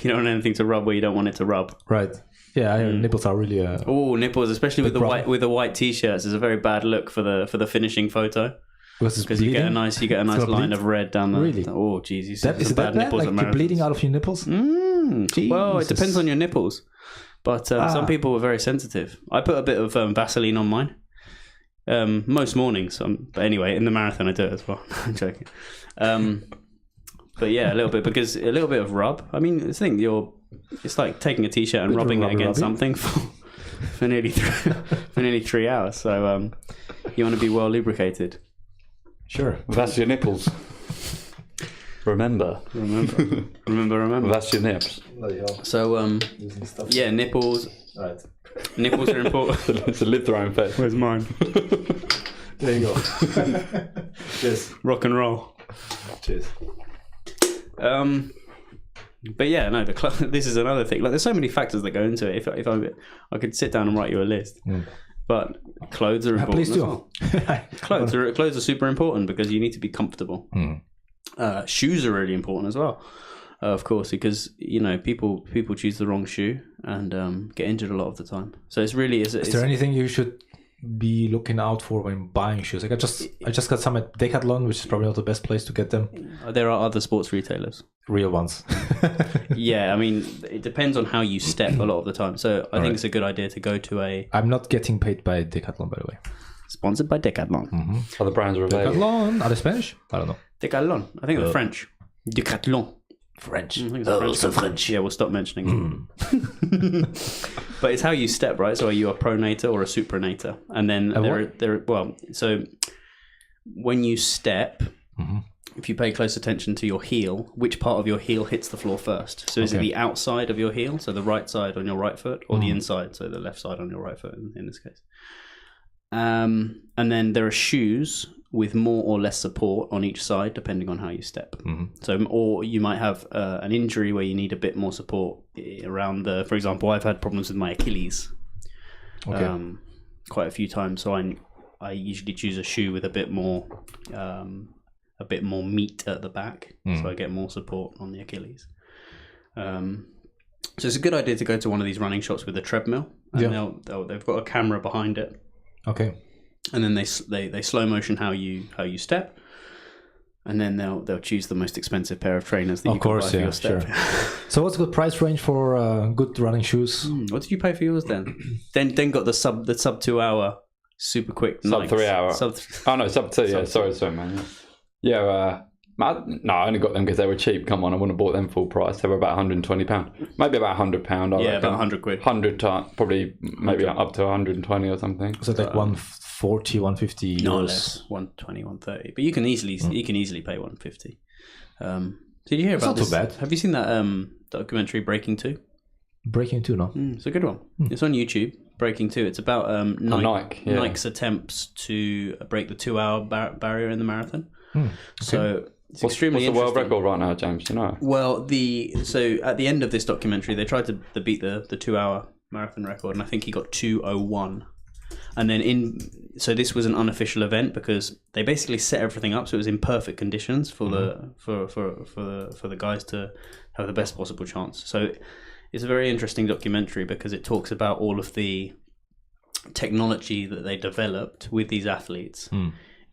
You don't want anything to rub where you don't want it to rub. Right. Yeah, I hear nipples are really. Oh, nipples, especially with the problem. white t-shirts, is a very bad look for the finishing photo. Because You get a nice gonna line bleed? of red down the. Really? Oh, jeez, you see That, is some it that bad bad? nipples Like at you're bleeding marathons. out of your nipples? Well, it Jesus. depends on your nipples, but some people are very sensitive. I put a bit of Vaseline on mine most mornings. But anyway, in the marathon I do it as well. I'm joking. But yeah, a little bit because a little bit of rub. I mean, the thing it's like taking a t-shirt and rubbing it against something for nearly 3 hours. So you want to be well lubricated. Sure. That's your nipples. Remember. Remember. That's your nips. So yeah, nipples. Right. Nipples are important. It's a lid throwing face. Where's mine? There you go. Yes. Rock and roll. Cheers. But yeah, no. This is another thing. Like, there's so many factors that go into it. If I could sit down and write you a list, but clothes are important. Please as do. well. Clothes are super important because you need to be comfortable. Shoes are really important as well, of course, because you know people choose the wrong shoe and get injured a lot of the time. So it's really Is there anything you should be looking out for when buying shoes? Like I just got some at Decathlon, which is probably not the best place to get them. There are other sports retailers. Real ones. Yeah, I mean, it depends on how you step a lot of the time. So I think it's a good idea to go to I'm not getting paid by Decathlon, by the way. sponsored by Decathlon. Other brands are available. Decathlon? Are they Spanish? I don't know. Decathlon. I think they're French. Decathlon. French. I think it's a French company. French. Yeah, we'll stop mentioning it. But it's how you step, right? So are you a pronator or a supranator? And then so when you step, if you pay close attention to your heel, which part of your heel hits the floor first? So is it the outside of your heel, so the right side on your right foot, or the inside, so the left side on your right foot in this case? And then there are shoes with more or less support on each side, depending on how you step. So, or you might have an injury where you need a bit more support around for example, I've had problems with my Achilles quite a few times. So I usually choose a shoe with a bit more meat at the back, so I get more support on the Achilles. So it's a good idea to go to one of these running shops with a treadmill, and they've got a camera behind it. Okay. And then they slow motion how you step, and then they'll choose the most expensive pair of trainers that you can buy for your step. Sure. So what's a good price range for good running shoes? What did you pay for yours then? then got the sub 2 hour super quick Sub Nikes. 3 hour. Sub 2. Yeah, sorry, man. Yeah, no, I only got them because they were cheap. Come on, I wouldn't have bought them full price. They were about £120, maybe about £100. Yeah, about 100 quid. 100 probably maybe up to 120 or something. So like 140, 150 euros. No less, 120, 130. But you can easily pay 150. Did you hear about this? Not too bad. Have you seen that documentary Breaking 2? Breaking 2, no? It's a good one. It's on YouTube. Breaking 2. It's about Nike, yeah. Nike's attempts to break the 2 hour barrier in the marathon. So it's extremely What's the world interesting. record right now, James? Do you know? Well, so at the end of this documentary, they tried to beat the 2 hour marathon record, and I think he got 2:01. And then so this was an unofficial event because they basically set everything up so it was in perfect conditions for the guys to have the best possible chance. So it's a very interesting documentary because it talks about all of the technology that they developed with these athletes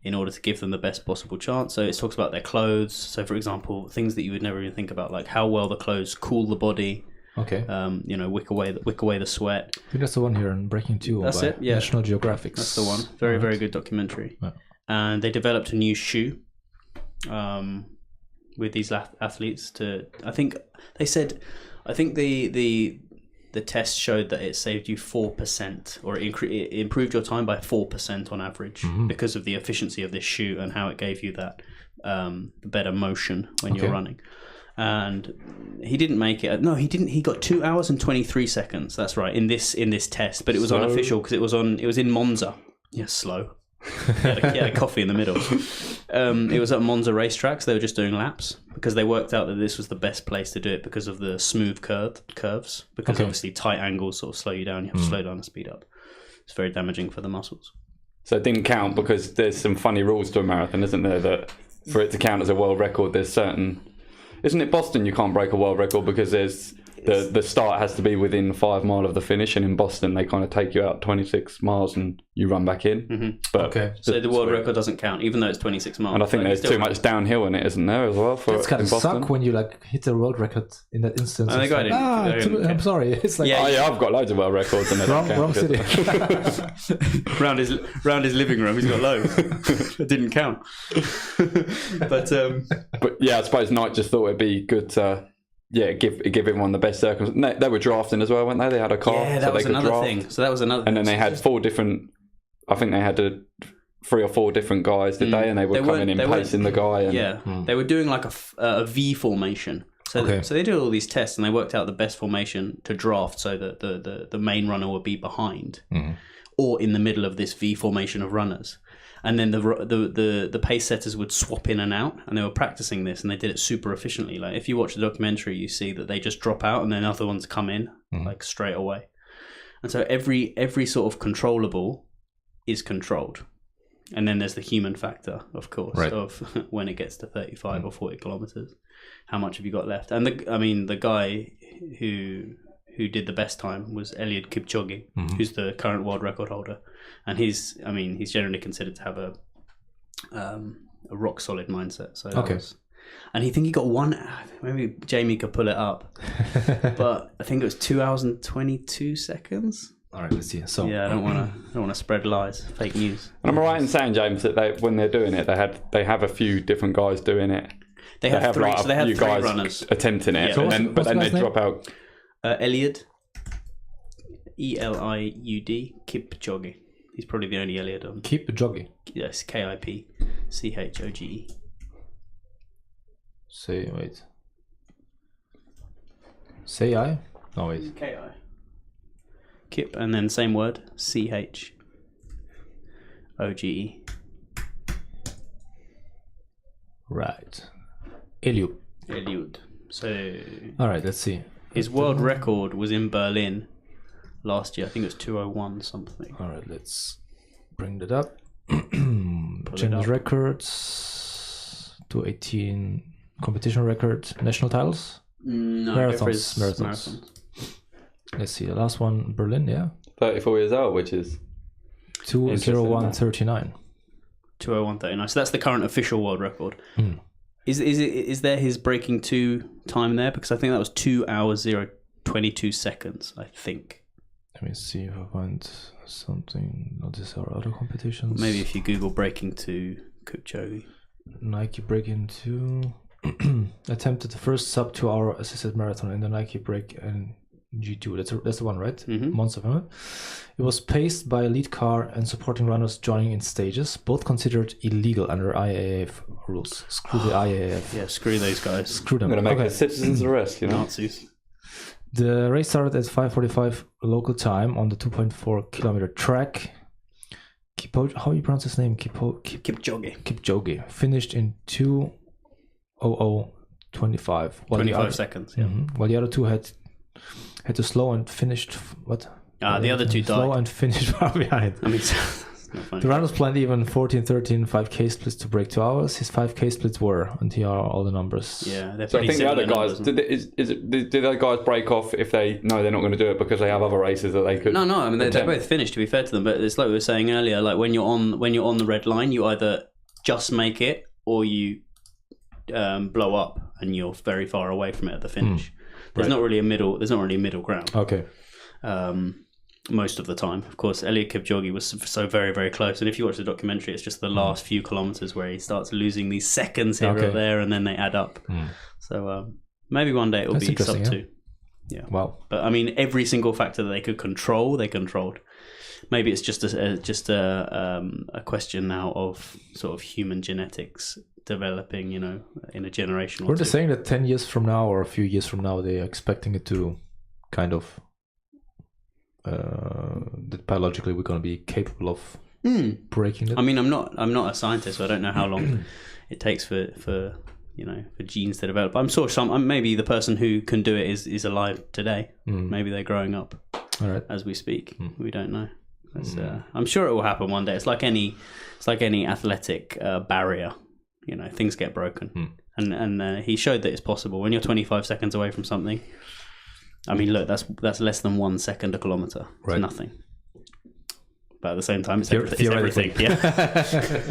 in order to give them the best possible chance. So it talks about their clothes. So for example, things that you would never even think about, like how well the clothes cool the body. Okay. Wick away the sweat. I think that's the one here in Breaking 2. That's by it, yeah. National Geographic. That's the one. Very, very good documentary. Yeah. And they developed a new shoe with these athletes I think the test showed that it saved you 4%, or it improved your time by 4% on average because of the efficiency of this shoe and how it gave you that better motion when you're running. and he didn't make it. No, he didn't. He got 2 hours and 23 seconds. That's right in this test, but it was unofficial because it was in Monza. Yeah, slow. He had a coffee in the middle. It was at Monza racetrack, so they were just doing laps because they worked out that this was the best place to do it because of the smooth curves. Because obviously tight angles sort of slow you down. You have to slow down and speed up. It's very damaging for the muscles. So it didn't count because there's some funny rules to a marathon, isn't there? That for it to count as a world record, there's certain. Isn't it Boston? You can't break a world record because there's the start has to be within 5 miles of the finish, and in Boston they kind of take you out 26 miles and you run back in. Mm-hmm. But so the world record doesn't count, even though it's 26 miles. And I think there's too much downhill in it, isn't there, as well? It's kind of suck when you like hit the world record in that instance. Oh, I'm sorry. It's like I've got loads of world records and wrong city. round his living room, he's got loads. It didn't count. But yeah, I suppose Knight just thought it'd be good to. Yeah, give everyone the best circumstances. They were drafting as well, weren't they? They had a car. Yeah, that was another thing. So that was another. And then they had 4 different. I think they had 3 or 4 different guys, did they? And they were coming in pacing the guy. And, they were doing like a V formation. So they did all these tests and they worked out the best formation to draft, so that the main runner would be behind or in the middle of this V formation of runners. And then the pace setters would swap in and out, and they were practicing this, and they did it super efficiently. Like if you watch the documentary, you see that they just drop out, and then other ones come in like straight away. And so every sort of controllable is controlled, and then there's the human factor, of course, of when it gets to 35 or 40 kilometers, how much have you got left? And the guy who did the best time was Eliud Kipchoge, who's the current world record holder. And he's generally considered to have a rock solid mindset. So and he think he got one. Maybe Jamie could pull it up, but I think it was 2 hours and 22 seconds. All right, let's see. So yeah, I don't want to spread lies, fake news. And I'm right in saying, James, that when they're doing it, they have a few different guys doing it. They have 3. Like so they had 3 guys runners attempting it, but then they drop out. Eliud, Eliud Kipchoge. He's probably the only Eliud on. Kipchoge. Yes, Kipchoge. Say I? No, wait. Ki. Kip, and then same word. Choge. Right. Eliud. So. All right, let's see. His world record was in Berlin last year. I think it was 2:01 something. All right, let's bring that up. Champions records, 2:18 competition record, national titles. No, marathons. Let's see, the last one, Berlin, 34 years old, which is 2:01:39. 2:01:39. So that's the current official world record. Is there his breaking 2 time there? Because I think that was 2 hours 22 seconds. I think. Let me see if I find something. Notice our other competitions. Maybe if you Google breaking 2 Kipchoge. Nike breaking 2 attempted the first sub 2 hour assisted marathon in the Nike break and G2. That's the one, right? Months of it. It was paced by a lead car and supporting runners joining in stages, both considered illegal under IAAF rules. Screw the IAAF. Yeah, screw those guys. Screw them. I'm going to make a citizen's arrest, Nazis. The race started at 5:45 local time on the 2.4 kilometer track. How you pronounce his name? Kipchoge. Finished in 2:00:25. 25 seconds. Yeah. While the other 2 had to slow and finished what? The other 2 died. Slow and finished far behind. I mean, the runners planned even 14-13 5K splits to break 2 hours. His 5K splits were, and here are all the numbers. Yeah, they're so I pretty think the other guys numbers, did the other guys break off if they know they're not going to do it because they have other races that they could? No. I mean, they're both finished. To be fair to them, but it's like we were saying earlier. Like when you're on the red line, you either just make it or you blow up, and you're very far away from it at the finish. There's not really a middle. There's not really a middle ground. Okay. Most of the time, of course, Eliud Kipchoge was so very, very close. And if you watch the documentary, it's just the last few kilometers where he starts losing these seconds here or there, and then they add up. So maybe one day it will be sub 2. Yeah. Wow. But I mean, every single factor that they could control, they controlled. maybe it's just a question now of sort of human genetics developing, in a generation or Weren't two. they saying that 10 years from now or a few years from now they're expecting it to kind of that biologically we're going to be capable of breaking it? I mean, I'm not a scientist, so I don't know how long it takes for genes to develop. I'm sure maybe the person who can do it is alive today. Maybe they're growing up as we speak. We don't know. I'm sure it will happen one day. It's like any athletic barrier. Things get broken, and he showed that it's possible when you're 25 seconds away from something. I mean, look, that's less than 1 second a kilometer. It's nothing. But at the same time, it's everything. Yeah.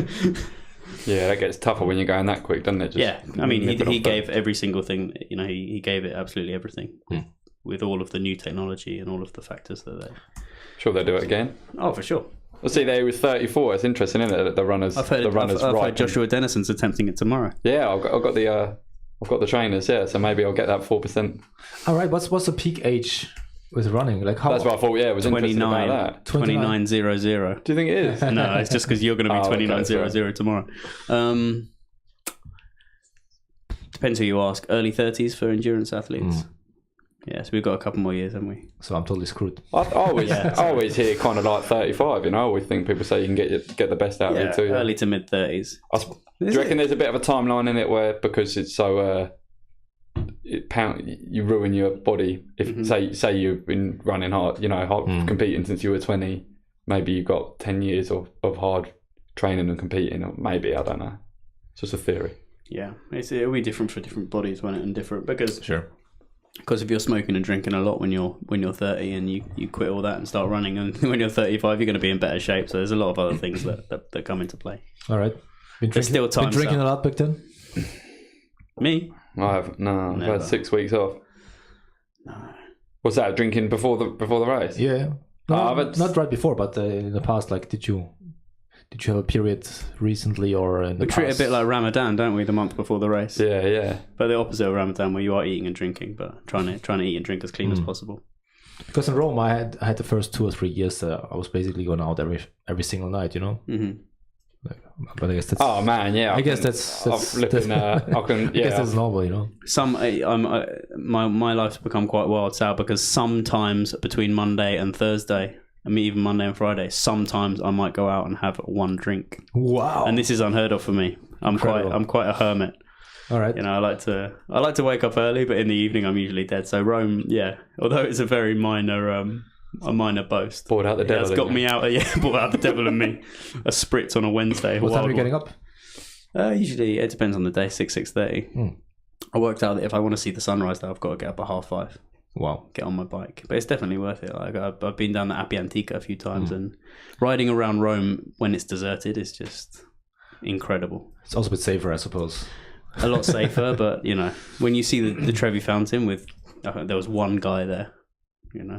Yeah, that gets tougher when you're going that quick, doesn't it? I mean, he gave every single thing. He gave it absolutely everything with all of the new technology and all of the factors that they. Sure, they'll do it again. Oh, for sure. Well, see, they was 34. It's interesting, isn't it? That the runners. I've heard Joshua Dennison's attempting it tomorrow. Yeah, I've got the trainers. Yeah, so maybe I'll get that 4%. All right, what's the peak age with running? Like how? That's what I thought. Yeah, it was 29. About that. 29.00. Do you think it is? No, it's just because you're going to be 29.00 tomorrow. Depends who you ask. Early 30s for endurance athletes. Yes, we've got a couple more years, haven't we? So I'm totally screwed. I always hear kind of like 35. I always think people say you can get the best out of it too. Early to mid 30s. Do you reckon there's a bit of a timeline in it where because it's so you ruin your body if say you've been running hard, competing since you were 20, maybe you've got 10 years of hard training and competing, or maybe I don't know. It's just a theory. Yeah, it'll be different for different bodies, won't it? And different because Because if you're smoking and drinking a lot when you're 30 and you quit all that and start running, and when you're 35 you're going to be in better shape. So there's a lot of other things that come into play. All right. Been drinking a lot back then? Me? I have I've had 6 weeks off. No. What's that? Drinking before the race? Yeah. No, not right before, but in the past. Like, did you have a period recently or in the past? We treat it a bit like Ramadan, don't we? The month before the race. Yeah. But the opposite of Ramadan, where you are eating and drinking, but trying to eat and drink as clean as possible. Because in Rome, I had the first 2 or 3 years. I was basically going out every single night. Mm-hmm. But I guess that's. Oh man, yeah. I guess that's I can. Yeah. I guess that's normal, My life's become quite wild, Sal, because sometimes between Monday and Thursday, I mean even Monday and Friday, sometimes I might go out and have one drink. Wow! And this is unheard of for me. I'm quite a hermit. All right. I like to wake up early, but in the evening I'm usually dead. So Rome, although it's a very minor boast. Brought out the devil. It's got me out. Brought out the devil in me. A spritz on a Wednesday. What time are you getting up? Usually it depends on the day. 6:30. I worked out that if I want to see the sunrise, though, I've got to get up at 5:30. Wow. Get on my bike, but it's definitely worth it. Like I've been down the Appia Antica a few times, and riding around Rome when it's deserted is just incredible. It's also a bit safer, I suppose. A lot safer, but when you see the Trevi Fountain with, there was one guy there.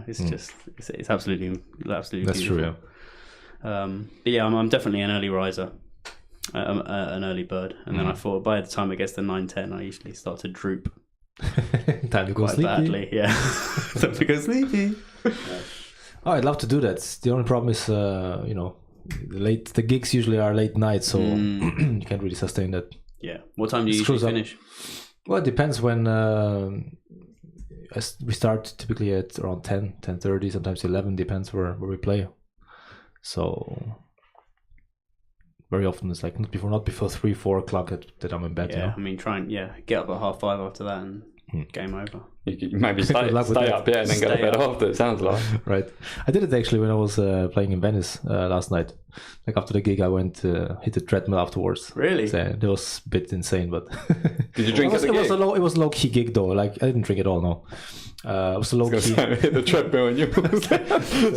It's just it's absolutely That's beautiful. true. But I'm definitely an early riser, an early bird, and then I thought by the time it gets to 9:10, I usually start to droop. Time to go quite sleepy. Badly, yeah. Time to go sleepy. Oh, I'd love to do that. The only problem is, the gigs usually are late night, so you can't really sustain that. Yeah. What time do you usually finish? Well, it depends when. We start typically at around 10:30, sometimes 11, depends where we play. So very often it's like not before 3-4 o'clock that I'm in bed. Yeah, I mean, try and get up at 5:30 after that and game over. You maybe stay up, and then go to bed after. It sounds like right. I did it actually when I was playing in Venice last night. Like after the gig, I went hit the treadmill afterwards. Really? So it was a bit insane, but did you drink at the gig? It was a low key gig though. Like I didn't drink at all. No, it was a low key. Hit the treadmill and you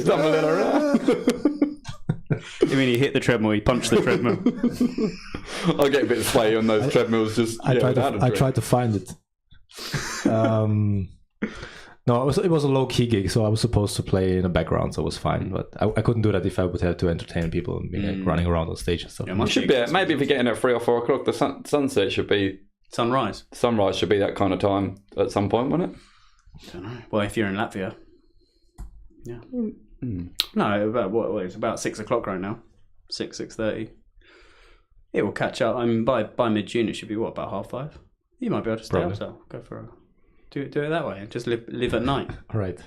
stumbling around. You mean he hit the treadmill? He punched the treadmill. I'll get a bit of sway on those treadmills. I tried to find it. No, it was a low key gig, so I was supposed to play in the background, so it was fine. But I couldn't do that if I would have to entertain people and be like running around on stage and stuff. Yeah, should be maybe if you're getting at 3 or 4 o'clock, the sunset should be sunrise. Sunrise should be that kind of time at some point, wouldn't it? I don't know. Well, if you're in Latvia, yeah. No, about what? It's about 6 o'clock right now. 6:30. It will catch up. I mean, by mid-June it should be what, about 5:30. You might be able to stay up, so go for a do it that way and just live at night. Right.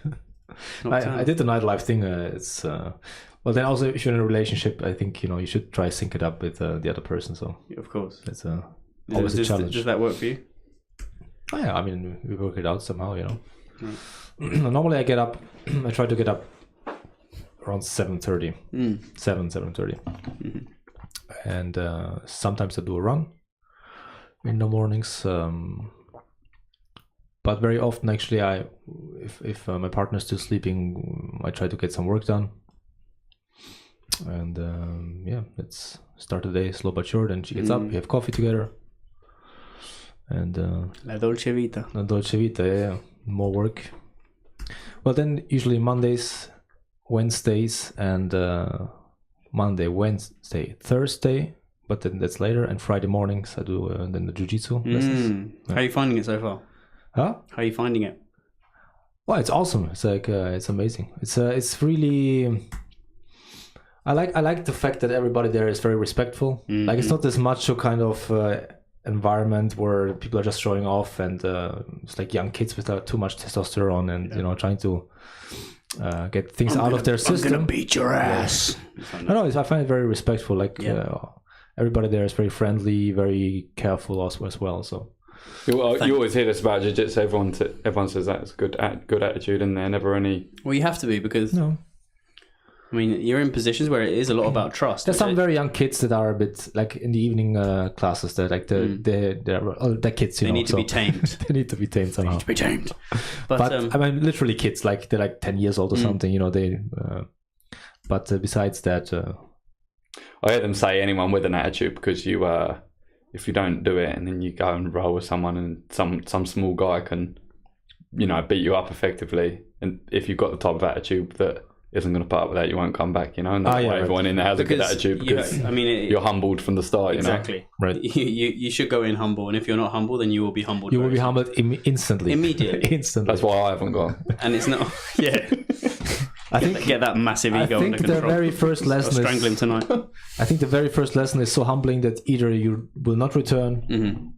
I did the nightlife thing. It's well, then also if you're in a relationship, I think you should try sync it up with the other person. So Of course. it's always a challenge. Does that work for you? Oh, yeah, I mean we work it out somehow. Normally I get up. I try to get up around 7:30, 7:30, and sometimes I do a run in the mornings. But very often, actually, if my partner's still sleeping, I try to get some work done. And let's start the day slow but sure. Then she gets up, we have coffee together, and La dolce vita. La dolce vita, yeah, more work. Well, then usually Mondays, Wednesdays, and Monday, Wednesday, Thursday. But then that's later, and Friday mornings I do then the jiu-jitsu lessons. How are you finding it so far? Huh? How are you finding it? Well, it's awesome. It's like it's amazing. It's really. I like the fact that everybody there is very respectful. Like it's not this macho kind of environment where people are just showing off and it's like young kids without too much testosterone and trying to get things out of their system. I'm gonna beat your ass. No, I find it very respectful. Like everybody there is very friendly, very careful also as well. So. You always hear this about jiu-jitsu. Everyone says that's good attitude, and there never any. Well, you have to be because I mean you're in positions where it is a lot about trust. There's some very young kids that are a bit like in the evening classes. That like they're kids. They need to be tamed. They need to be tamed somehow. They need to be tamed. But I mean, literally kids. Like they're like 10 years old or something. They. But besides that, I hear them say anyone with an attitude because you. If you don't do it and then you go and roll with someone and some small guy can, beat you up effectively. And if you've got the type of attitude that isn't going to put up with that, you won't come back, And that's why everyone in there has a good attitude because you're humbled from the start, Exactly. Right. You should go in humble. And if you're not humble, then you will be humbled. You will be humbled instantly. Immediately. Instantly. That's why I haven't gone. And it's not... Yeah. I think get that massive ego. I think the very first lesson I'll strangle him tonight. I think the very first lesson is so humbling that either you will not return,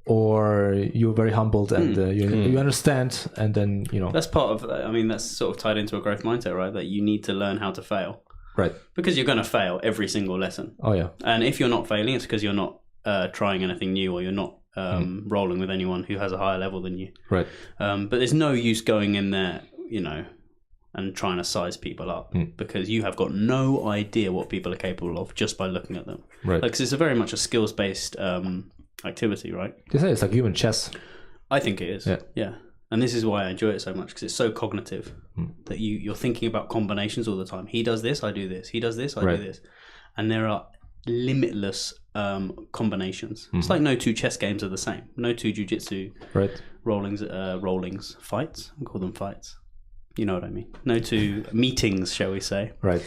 or you're very humbled and you understand, and then That's part of. I mean, that's sort of tied into a growth mindset, right? That you need to learn how to fail, right? Because you're going to fail every single lesson. Oh yeah. And if you're not failing, it's because you're not trying anything new, or you're not rolling with anyone who has a higher level than you. Right. But there's no use going in there, and trying to size people up because you have got no idea what people are capable of just by looking at them. Right. Like, 'cause it's a very much a skills-based activity, right? They say it's like human chess. I think it is. Yeah. And this is why I enjoy it so much because it's so cognitive that you're thinking about combinations all the time. He does this, I do this. He does this, I do this. And there are limitless combinations. It's like no two chess games are the same. No two jiu-jitsu rollings, fights. I call them fights. You know what I mean? No two meetings, shall we say. Right.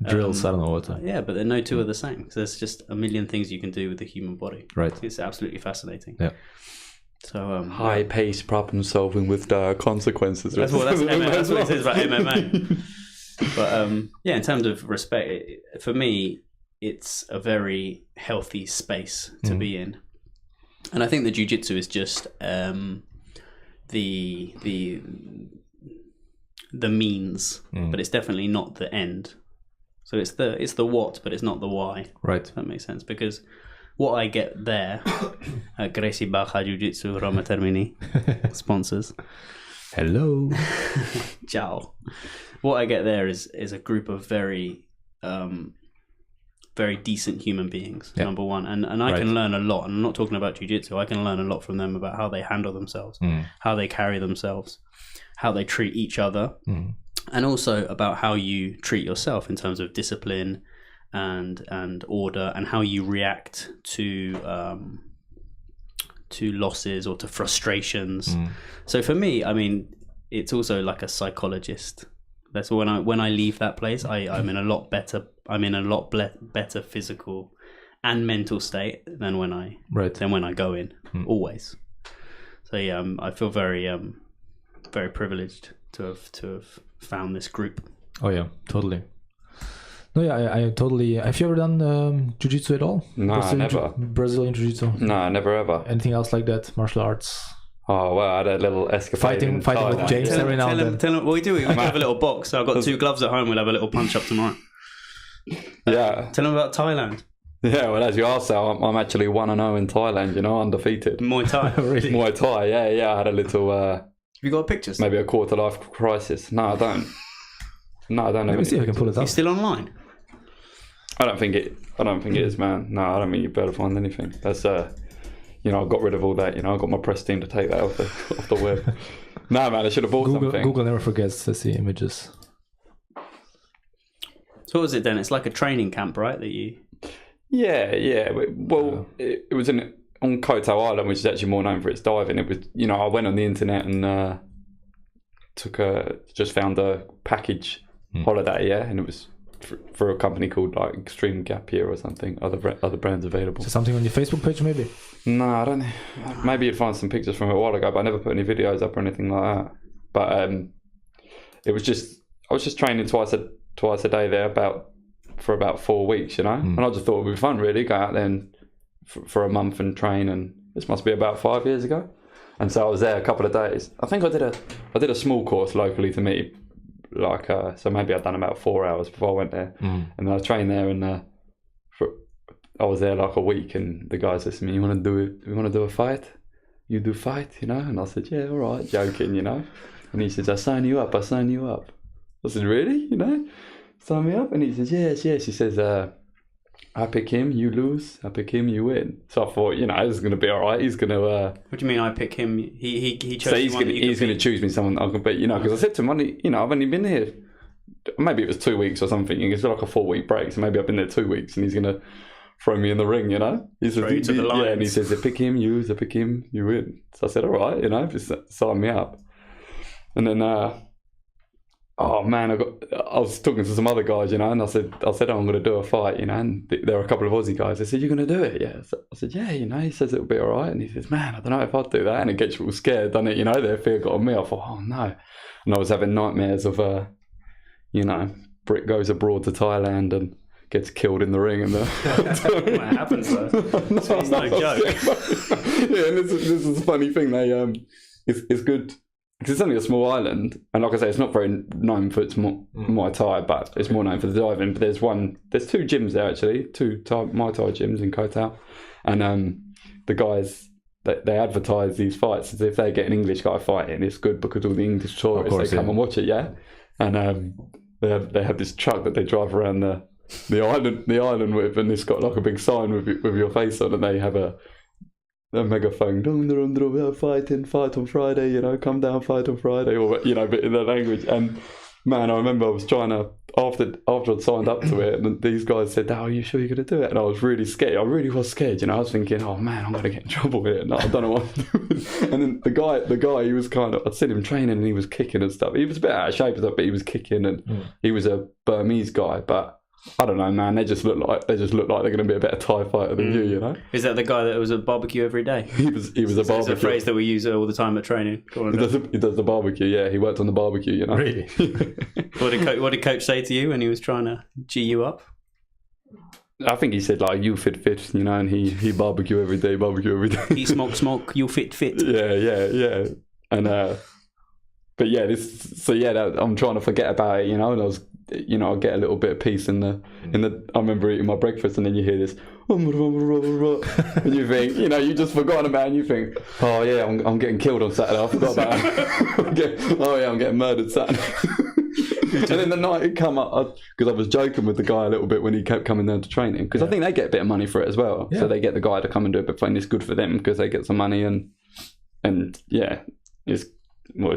Drills, I don't know what. Yeah, but no two are the same. Because there's just a million things you can do with the human body. Right. It's absolutely fascinating. Yeah. So high-paced problem solving with consequences. That's what it says about MMA. But in terms of respect, for me, it's a very healthy space to be in. And I think the jiu-jitsu is just the means, but it's definitely not the end. So it's the what, but it's not the why. Right. If that makes sense. Because what I get there at Gracie Baja Jiu-Jitsu Roma Termini sponsors. Hello. Ciao. What I get there is a group of very very decent human beings, number one. And I can learn a lot. And I'm not talking about jiu-jitsu. I can learn a lot from them about how they handle themselves, how they carry themselves, how they treat each other, and also about how you treat yourself in terms of discipline and order, and how you react to losses or to frustrations. So for me, I mean, it's also like a psychologist. That's when I leave that place, I'm in a lot better. I'm in a lot better physical and mental state than when I go in. Always. So I feel very very privileged to have found this group Oh yeah, totally. No, yeah, I totally. Have you ever done jiu-jitsu at all? No, never. Brazilian jiu-jitsu. No, never ever. Anything else like that? Martial arts. Oh well, I had a little escapade. Fighting with James every now and then. Tell him what we do. We have a little box. So I've got 2 gloves at home. We'll have a little punch up tomorrow. Yeah. Tell him about Thailand. Yeah, well, as you asked, I'm actually 1-0 in Thailand. You know, undefeated. Muay Thai. Really? Muay Thai. Yeah. I had a little. Have you got pictures? Maybe a quarter-life crisis. No, I don't. No, I don't. Let me see if I can pull it Are up. you still online? I don't think it is, man. No, I don't think you'd be able to find anything. That's you know, I got rid of all that. You know, I got my press team to take that off the web. No, man, I should have bought something. Google never forgets to see images. So what was it then? It's like a training camp, right? That you. Yeah. Well, it was on Koh Tao Island, which is actually more known for its diving. It was, you know, I went on the internet and just found a package holiday, and it was for a company called like Extreme Gap Year or something. Other brands available. So something on your Facebook page, maybe? No, I don't. Maybe you'd find some pictures from it a while ago, but I never put any videos up or anything like that. But it was just I was just training twice a day there for about 4 weeks, you know. And I just thought it would be fun, really, go out there and for a month and train. And this must be about 5 years ago. And so I was there a couple of days. I think I did a small course locally to me, like so maybe I'd done about 4 hours before I went there. And I trained there, and I was there like a week. And the guy says to me, "You want to do a fight? You do fight, you know?" And I said, "Yeah, all right," joking, you know. And he says, "I sign you up. I said, "Really? You know, sign me up?" And he says, "Yes." He says, "I pick him, you lose. I pick him, you win." So I thought, you know, this is going to be all right. He's going to. What do you mean? I pick him? He chose. So he's going to choose me someone I can beat, you know, because I said to him, you know, I've only been here. Maybe it was 2 weeks or something. It's like a 4-week break, so maybe I've been there 2 weeks, and he's going to throw me in the ring, you know. He says, yeah, and he says, "I pick him, you pick him, you win." So I said, "All right, you know, just sign me up." And then. Oh man, I was talking to some other guys, you know, and I said, "Oh, I'm going to do a fight," you know, and there were a couple of Aussie guys. They said, "You're going to do it?" Yeah. So I said, "Yeah, you know." He says it'll be all right, and he says, "Man, I don't know if I'd do that," and it gets you all scared, doesn't it? You know, their fear got on me. I thought, "Oh no," and I was having nightmares of, you know, Britt goes abroad to Thailand and gets killed in the ring, and what happens though? It's no joke. Yeah, and this is a funny thing. They it's good. Because it's only a small island, and like I say, it's not very known for its Muay Thai, but it's more known for the diving. But there's 2 gyms there actually, 2 Muay Thai gyms in Koh Tao, and the guys they advertise these fights as if they get an English guy fighting. It's good because all the English tourists they come and watch it, yeah. And they have this truck that they drive around the island with, and it's got like a big sign with your face on, and they have a megaphone, fight on Friday, you know, come down, fight on Friday, or, you know, but in their language. And man, I remember I was trying to, after I'd signed up to it, and these guys said, "Oh, are you sure you're going to do it?" And I was really scared. I really was scared, you know. I was thinking, "Oh man, I'm going to get in trouble here. No, I don't know what I'm doing." And then the guy, he was kind of, I'd seen him training, and he was kicking and stuff. He was a bit out of shape and stuff, but he was kicking, and he was a Burmese guy, but I don't know, man. They just look like they're going to be a better Thai fighter than you know. Is that the guy that was at barbecue every day? He was a barbecue. It's a phrase that we use all the time at training. He does the barbecue. Yeah, he worked on the barbecue. You know. Really? What did Coach say to you when he was trying to G you up? I think he said like, "You fit," you know, and he barbecue every day. He smoke. You fit. Yeah. And but yeah, I'm trying to forget about it, you know, and I was, you know, I get a little bit of peace in the. I remember eating my breakfast, and then you hear this, and you think, you know, you just forgotten about it, and you think, "Oh yeah, I'm getting killed on Saturday. I forgot about it." I'm getting murdered Saturday. And then the night it come up, because I was joking with the guy a little bit when he kept coming down to training, because I think they get a bit of money for it as well. Yeah. So they get the guy to come and do a bit of training. It's good for them because they get some money, and yeah, it's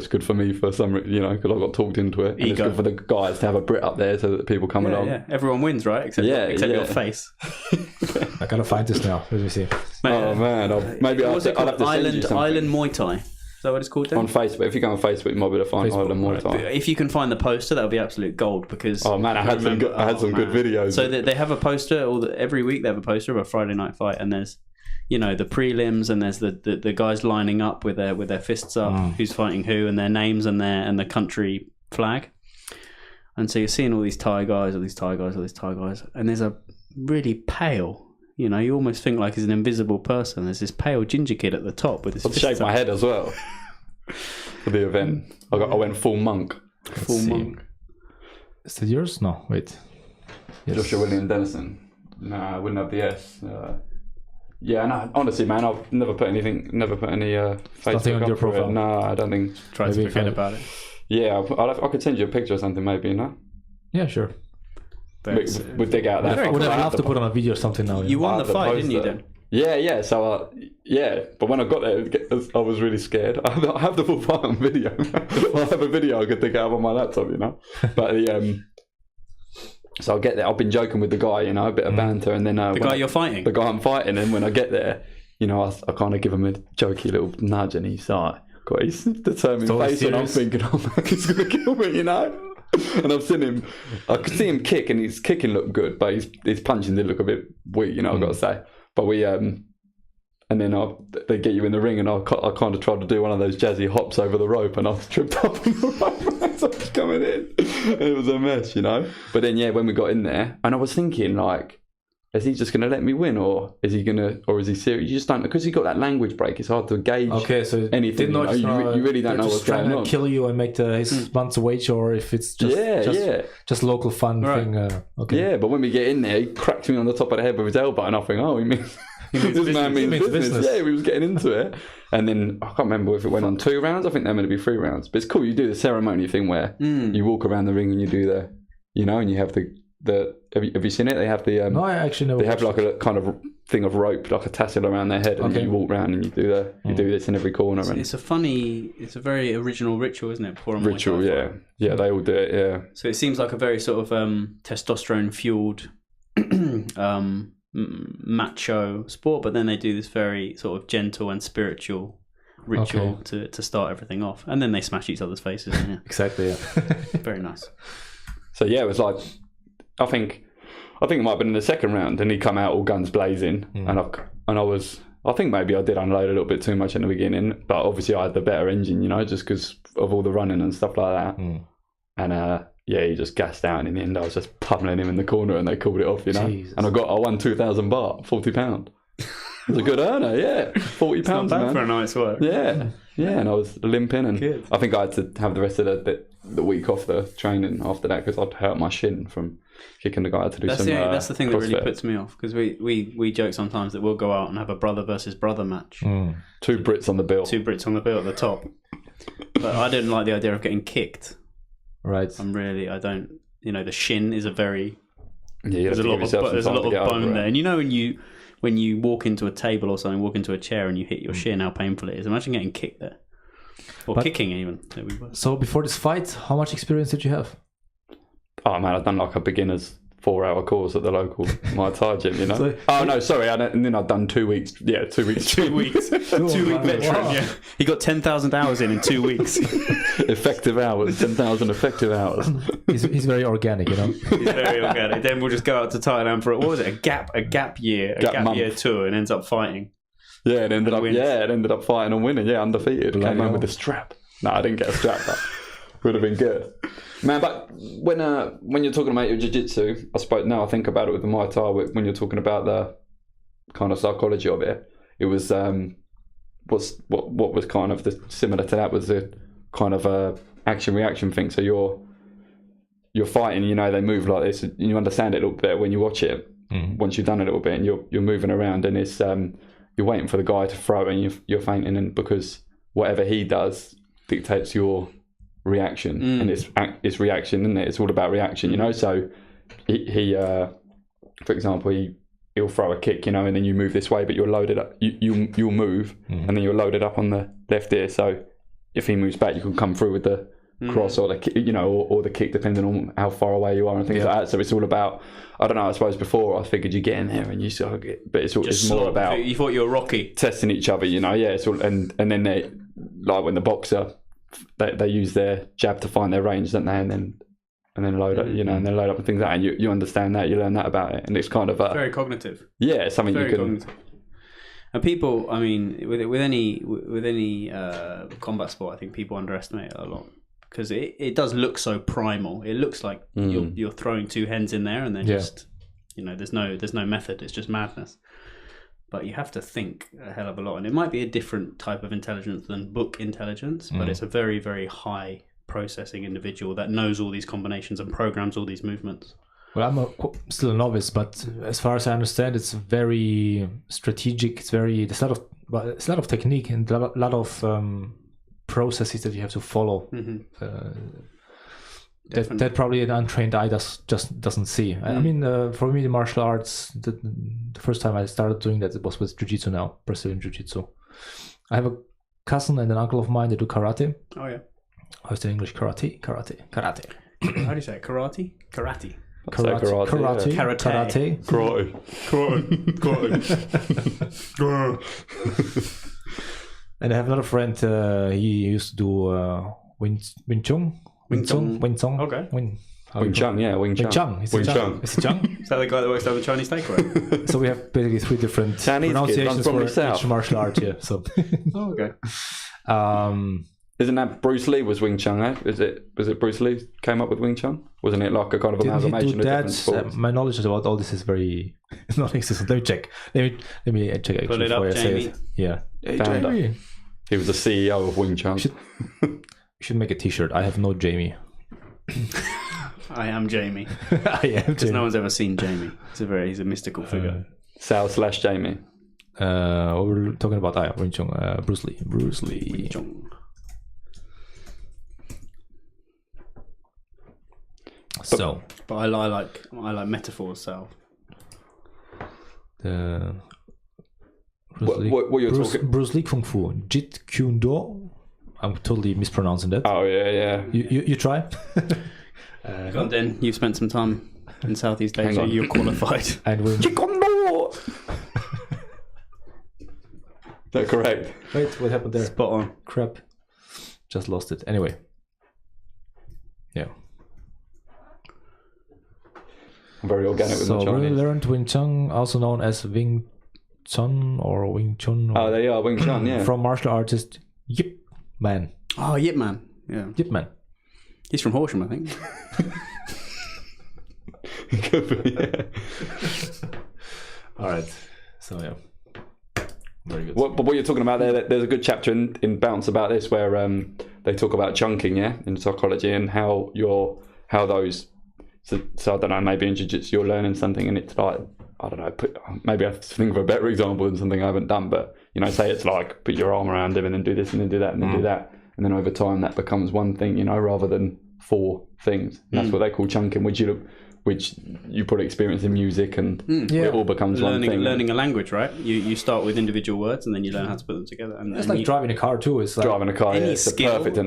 good for me for some, you know, because I got talked into it. And it's good for the guys to have a Brit up there so that people come along. Yeah, everyone wins, right? Except your face. I gotta find this now. Let me see. Oh man, I'll have to Island send you Island Muay Thai. Is that what it's called then? On Facebook. If you go on Facebook, you might be able to find Island Muay Thai. If you can find the poster, that would be absolute gold because... Oh man, I had some good videos. So they have a poster, every week they have a poster of a Friday night fight, and there's, you know, the prelims, and there's the guys lining up with their fists up, who's fighting who, and their names and the country flag. And so you're seeing all these Thai guys, and there's a really pale, you almost think like he's an invisible person. There's this pale ginger kid at the top with his I've shaved my head as well for the event. I went full monk. Full monk. Is that yours? No, wait. Yes. Joshua William Dennison. No, I wouldn't have the S. Yeah, no, honestly, man, I've never put any Facebook Nothing on your profile? No, I don't think. Try to forget about it. Yeah, I could send you a picture or something, maybe, no? Yeah, sure. We'll dig out that. Would I have to put on a video or something now? You won the fight, didn't you, then? Yeah. So, but when I got there, I was really scared. I have the full fight on video. I have a video I could dig out on my laptop, But so I get there. I've been joking with the guy, a bit of banter, and then the guy you're fighting. The guy I'm fighting, and when I get there, I kind of give him a jokey little nudge, and he's like, got his determined face, and I'm thinking, oh man, he's gonna kill me, And I've seen him. I could see him kick, and his kicking looked good, but his punching did look a bit weak, I've got to say. But we and then they get you in the ring, and I kind of tried to do one of those jazzy hops over the rope, and I tripped up on the rope as I was coming in. It was a mess, But then, when we got in there, and I was thinking, like, is he just going to let me win, or is he serious? You just don't, because he got that language break. It's hard to gauge. Okay, so anything. You really don't know what's going on. Trying to kill you and make his month's wage, or if it's just local fun thing. Okay. Yeah, but when we get in there, he cracked me on the top of the head with his elbow, and I think, oh, he means this man means business. Yeah, we was getting into it, and then I can't remember if it went on 2 rounds. I think they're meant to be 3 rounds, but it's cool. You do the ceremony thing where you walk around the ring and you do and you have the. Have you seen it? They have the no, I actually never. They have like a kind of thing of rope, like a tassel around their head, and you walk around and you do this in every corner. It's a very original ritual, isn't it? Ritual, yeah. They all do it, yeah. So it seems like a very sort of testosterone fueled, macho sport, but then they do this very sort of gentle and spiritual ritual to start everything off, and then they smash each other's faces. Exactly, yeah. Very nice. So it was like. I think it might have been in the second round, and he come out all guns blazing, and I think maybe I did unload a little bit too much in the beginning, but obviously I had the better engine, just because of all the running and stuff like that. And he just gassed out, and in the end I was just pummeling him in the corner, and they called it off, Jesus. And I won 2,000 baht, £40. It was a good earner, yeah. £40, not bad, man. For a night's work. Yeah, and I was limping, and good. I think I had to have the rest of the week off the training after that, because I'd hurt my shin from kicking the guy to do that's some that's the thing CrossFit. That really puts me off, because we joke sometimes that we'll go out and have a brother versus brother match. 2 Brits on the bill. 2 Brits on the bill at the top. But I don't like the idea of getting kicked. Right. I don't. The shin is a very. Yeah, there's a lot of bone there, and when you walk into a table or something, walk into a chair, and you hit your shin, how painful it is. Imagine getting kicked there, or kicking even. So before this fight, how much experience did you have? Oh man, I've done like a beginner's 4-hour course at the local Muay Thai gym, and then I've done 2 weeks. Yeah, 2 weeks. 2 weeks. 2 week veteran. Wow. Yeah, he got 10,000 hours in 2 weeks. Effective hours, 10,000 effective hours. He's very organic, He's very organic. Then we'll just go out to Thailand for a gap year, a gap year tour, and ends up fighting. Yeah, it ended up fighting and winning. Yeah, undefeated. Came home with a strap. No, I didn't get a strap. But would have been good, man. But when you're talking about your jiu-jitsu, I think about it with the Muay Thai. When you're talking about the kind of psychology of it, it was what was kind of similar to that was the kind of action reaction thing. So you're fighting, they move like this, and you understand it a little bit when you watch it. Once you've done it a little bit, and you're moving around, and it's you're waiting for the guy to throw, and you're fainting, and because whatever he does dictates your reaction, and it's reaction, isn't it? It's all about reaction, So he for example, he'll throw a kick, and then you move this way, but you're loaded up. You'll move, and then you're loaded up on the left ear. So if he moves back, you can come through with the cross or the kick, or the kick, depending on how far away you are and things like that. So it's all about. I don't know. I suppose before I figured you get in there and you sort of get, but it's more about. You thought you were Rocky, testing each other, Yeah, it's all, and then they, like when the boxer, they use their jab to find their range, don't they? And then load up, and then load up and things like that. And you understand that, you learn that about it, and it's kind of very cognitive. Yeah, it's something very you can. Cognitive. And people, I mean, with any combat sport, I think people underestimate it a lot. because it does look so primal. It looks like you're throwing two hens in there and then just, there's no method. It's just madness. But you have to think a hell of a lot, and it might be a different type of intelligence than book intelligence, but it's a very, very high processing individual that knows all these combinations and programs all these movements. Well, I'm still a novice, but as far as I understand, it's very strategic. There's a lot of technique and a lot of processes that you have to follow. That probably an untrained eye just doesn't see. I mean, for me, the martial arts, the first time I started doing that, it was with jiu-jitsu now, Brazilian jiu-jitsu. I have a cousin and an uncle of mine that do karate. Oh, yeah. How's the English? Karate. How do you say it? Karate? Karate. Karate. And I have another friend, he used to do Wing Chun. Okay. Wing Chun. Wing Chun. It's Wing Chun. Chun. Is it Chun? Is that the guy that works down the Chinese takeaway? So we have basically three different Chinese pronunciations from for yourself. each martial art here. So, Oh, okay. Isn't that Bruce Lee was Wing Chun? Was it Bruce Lee came up with Wing Chun? Wasn't it like a kind of didn't he amalgamation do of that? different sports? My knowledge about all this is very non-existent. Let me check. Let me check actually Pull it up, before I say Jamie. it. Yeah. Hey, Found Jamie. He was the CEO of Wing Chun. You should make a T-shirt. I have no Jamie. I am Jamie. I am Because Jamie. no one's ever seen Jamie. He's a mystical figure. Sal/Jamie. What were we talking about? Wing Chun. Bruce Lee. So But I like metaphors, Sal. the What you're talking? Bruce Lee Kung Fu Jeet Kune Do. I'm totally mispronouncing that. Oh yeah. You try? Go on, then. You've spent some time in Southeast Asia. on. You're qualified. And we Is that correct? wait, what happened there? Spot on. Crap, just lost it. Anyway, yeah. I'm very organic with So my we Chinese. learned Wing Chun, also known as Wing Chun or Wing Chun, Oh, there you are, Wing Chun. Yeah. from martial artist Yip Man. Oh, Yip Man. Yeah. Yip Man. He's from Horsham, I think. Could be, yeah. All right. So yeah, very good. But what you're talking about there's a good chapter in Bounce about this where they talk about chunking, in psychology, and how those. So I don't know, maybe in jiu-jitsu you're learning something and it's like, I don't know, maybe I have to think of a better example than something I haven't done, but say it's like put your arm around him and then do this and then do that and then do that, and then over time that becomes one thing, rather than four things. And that's what they call chunking, which you put experience in music and it all becomes one thing. Learning a language, right? You start with individual words and then you learn how to put them together. And It's like driving a car too. It's like Driving a car, any it's a skill, perfect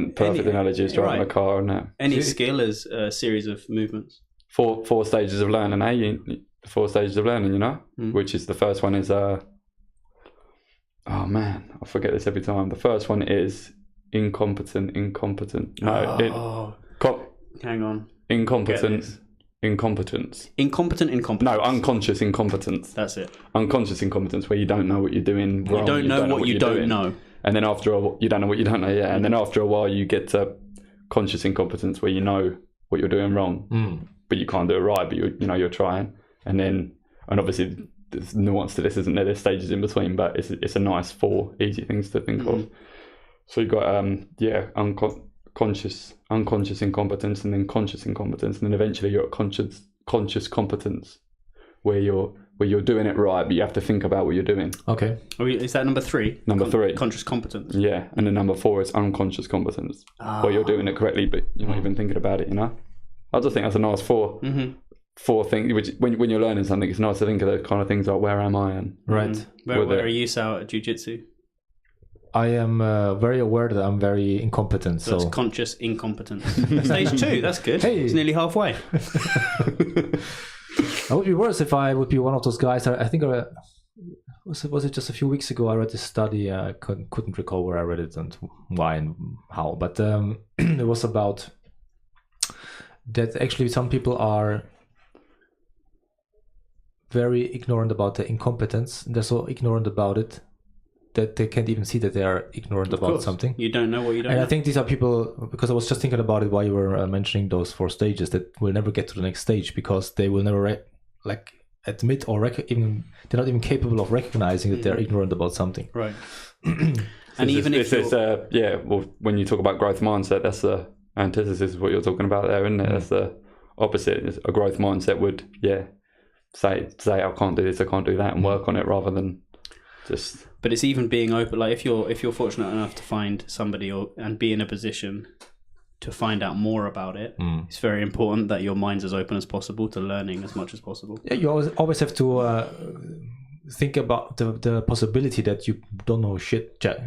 analogy is driving a car, isn't it? Any skill is a series of movements. Four stages of learning, 4 stages of learning, which is the first one is oh man, I forget this every time. The first one is incompetent. Hang on. Incompetence. No, unconscious incompetence. That's it. Unconscious incompetence, where you don't know what you're doing wrong. You don't know what you don't know. And then after a while, you don't know what you don't know, yeah. And then after a while, you get to conscious incompetence, where you know what you're doing wrong, but you can't do it right, but you're trying. And obviously there's nuance to this, isn't there? There's stages in between, but it's a nice 4 easy things to think of. So you've got unconscious incompetence, and then conscious incompetence, and then eventually you're at conscious competence, where you're doing it right, but you have to think about what you're doing. okay. Is that number 3? Number 3. Conscious competence. Yeah, and then number 4 is unconscious competence, where you're doing it correctly, but you're not even thinking about it. I just think that's a nice 4 thing. Which when you're learning something, it's nice to think of those kind of things like where am I and Right. Where are you, Sal, at jiu-jitsu? I am very aware that I'm very incompetent. So that's So conscious incompetence. Stage 2, that's good. Hey. It's nearly halfway. I would be worse if I would be one of those guys. I think was it just a few weeks ago? I read this study. I couldn't recall where I read it and why and how, but it was about that actually some people are very ignorant about the incompetence. They're so ignorant about it that they can't even see that they are ignorant Of about course. something. You don't know what you don't And know. I think these are people, because I was just thinking about it while you were mentioning those 4 stages, that will never get to the next stage because they will never admit or even they're not even capable of recognizing that they're ignorant about something. Right. And even if well, when you talk about growth mindset, that's the antithesis of what you're talking about there, isn't it? That's the opposite. A growth mindset would, say I can't do this, I can't do that, and work on it rather than just. But it's even being open. Like if you're fortunate enough to find somebody and be in a position to find out more about it, it's very important that your mind's as open as possible to learning as much as possible. Yeah, you always have to think about the possibility that you don't know shit. Jack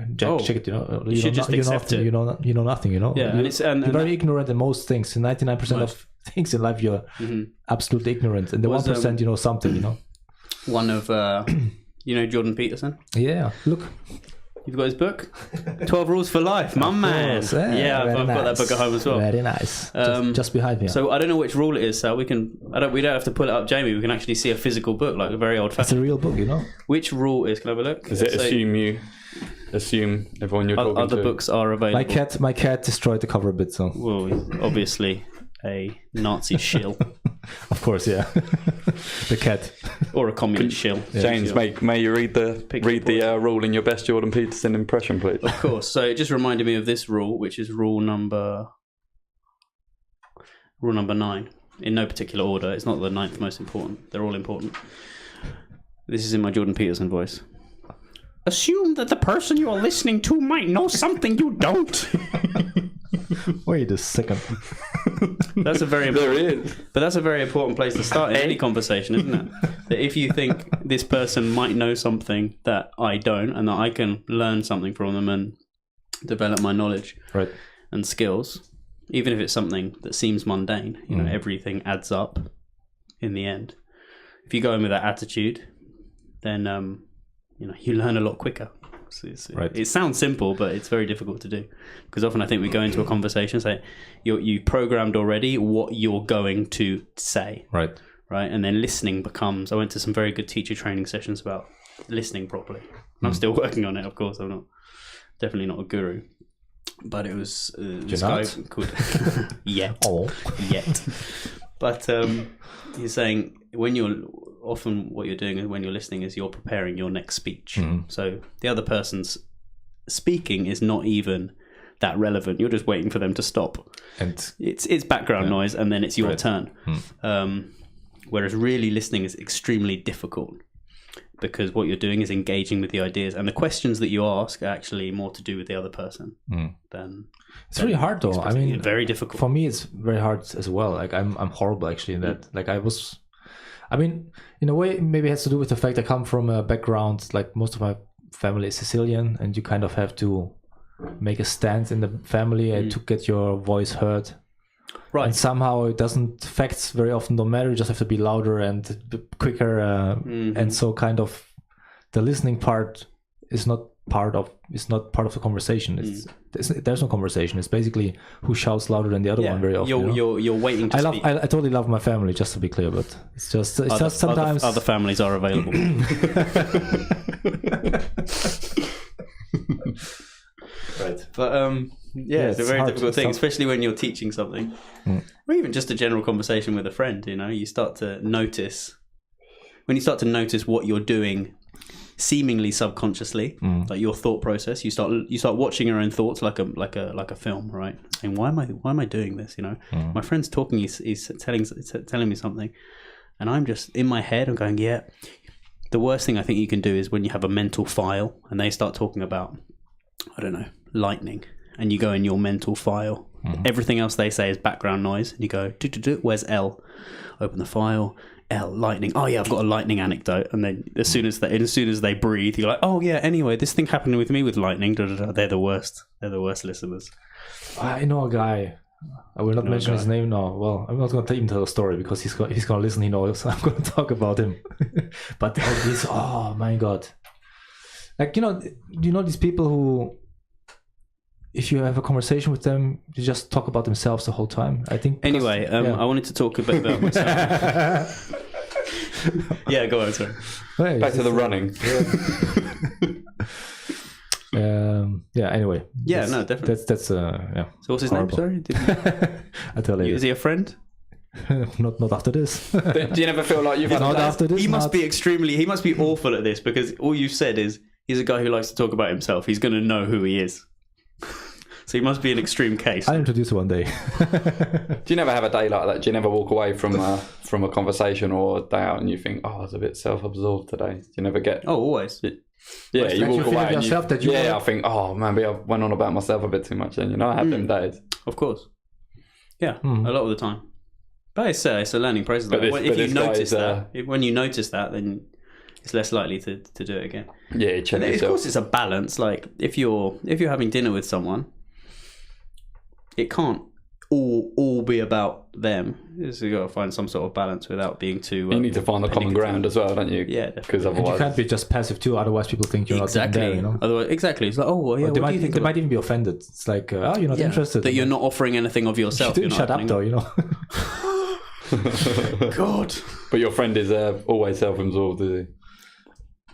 shit, you know. You should just accept it. You know nothing. You know. Yeah, you're very ignorant in most things. 99% of things in life, you're absolutely ignorant, and the 1% you know something. You know. One of Jordan Peterson. Yeah. Look. You've got his book, 12 Rules for Life, my man. Yeah, I've got that book at home as well. Very nice. Just behind me. So I don't know which rule it is. So we don't have to pull it up, Jamie. We can actually see a physical book, like a very old fashioned. It's a real book, you know. Which rule is? Can I have a look? Does it assume everyone you're talking to? Other books are available. My cat destroyed the cover a bit, so. Well, obviously a Nazi shill. Of course, yeah. The cat. Or a communist shill. James, may you read the rule in your best Jordan Peterson impression, please? Of course. So it just reminded me of this rule, which is rule number 9. In no particular order. It's not the 9th most important. They're all important. This is in my Jordan Peterson voice. Assume that the person you are listening to might know something you don't. Wait a second. That's a very there it is. But that's a very important place to start in any conversation, isn't it? That if you think this person might know something that I don't, and that I can learn something from them and develop my knowledge and skills, even if it's something that seems mundane, you know, everything adds up in the end. If you go in with that attitude, then you learn a lot quicker. It sounds simple, but it's very difficult to do, because often I think we go into a conversation, say you programmed already what you're going to say, right, and then listening becomes. I went to some very good teacher training sessions about listening properly. I'm still working on it, of course. I'm definitely not a guru, but it was this guy called yet. But he's saying often what you're doing when you're listening is you're preparing your next speech. So the other person's speaking is not even that relevant. You're just waiting for them to stop. And it's background noise, and then it's your turn. Whereas really listening is extremely difficult, because what you're doing is engaging with the ideas, and the questions that you ask are actually more to do with the other person than. It's really hard though. I mean, very difficult. For me, it's very hard as well. Like I'm horrible actually in that. Like I mean, in a way, maybe it has to do with the fact I come from a background, like most of my family is Sicilian, and you kind of have to make a stand in the family and to get your voice heard. Right. And somehow it doesn't, facts very often don't matter, you just have to be louder and quicker. And so kind of the listening part is not part of the conversation. There's no conversation. It's basically who shouts louder than the other one very often. You're waiting to speak. I totally love my family, just to be clear, but it's just sometimes other families are available. Right. But it's a very difficult thing, especially when you're teaching something, or even just a general conversation with a friend. You start to notice what you're doing seemingly subconsciously, like your thought process. You start watching your own thoughts like a film, right? And why am I doing this? My friend's talking, he's telling me something, and I'm just in my head. I'm going, yeah. The worst thing I think you can do is when you have a mental file and they start talking about, I don't know, lightning, and you go in your mental file. Everything else they say is background noise, and you go, where's L? Open the file. L, lightning. Oh yeah, I've got a lightning anecdote. And then as soon as they breathe, you're like, oh yeah, anyway, this thing happened with me with lightning. They're the worst. They're the worst listeners. I know a guy. I will not mention his name now. Well, I'm not going to even tell the story because he's going to listen. He knows I'm going to talk about him. But oh my God. Like, these people who, if you have a conversation with them, you just talk about themselves the whole time. I think. Anyway, I wanted to talk a bit about myself. Yeah, go on, sorry. Back to the running. Yeah. Anyway. Yeah, no, definitely. That's yeah. So what's his horrible. name? Sorry, I tell you. is he a friend? not after this. Do you never feel like you've had Not after this. He must not- be he must be awful at this, because all you've said is he's a guy who likes to talk about himself. He's going to know who he is. So he must be an extreme case. I'll introduce you one day. Do you never have a day like that? Do you never walk away from a conversation or a day out and you think, oh, I was a bit self-absorbed today? Do you never get... Oh, always. Yeah, you Like you walk feel away of and yourself that you yeah, were- I think, oh, maybe I went on about myself a bit too much then. I have them days. Of course. Yeah, a lot of the time. But it's a learning process. But If you this guy notice is, that, when you notice that, then it's less likely to do it again. Yeah, check And of yourself. course, it's a balance. Like if you're having dinner with someone, it can't all be about them. You got to find some sort of balance without being too. You need to find the common ground as well, don't you? Yeah, definitely. Because And you otherwise... can't be just passive too, otherwise people think you're Exactly. not even there, you know? Otherwise, exactly. It's like, oh, well, yeah. Or What do you think? they about- might even be offended. It's like, oh, you're not interested. that you're not offering anything of You yourself. didn't You're not shut up opening though, you know? God. But your friend is always self-absorbed, is he?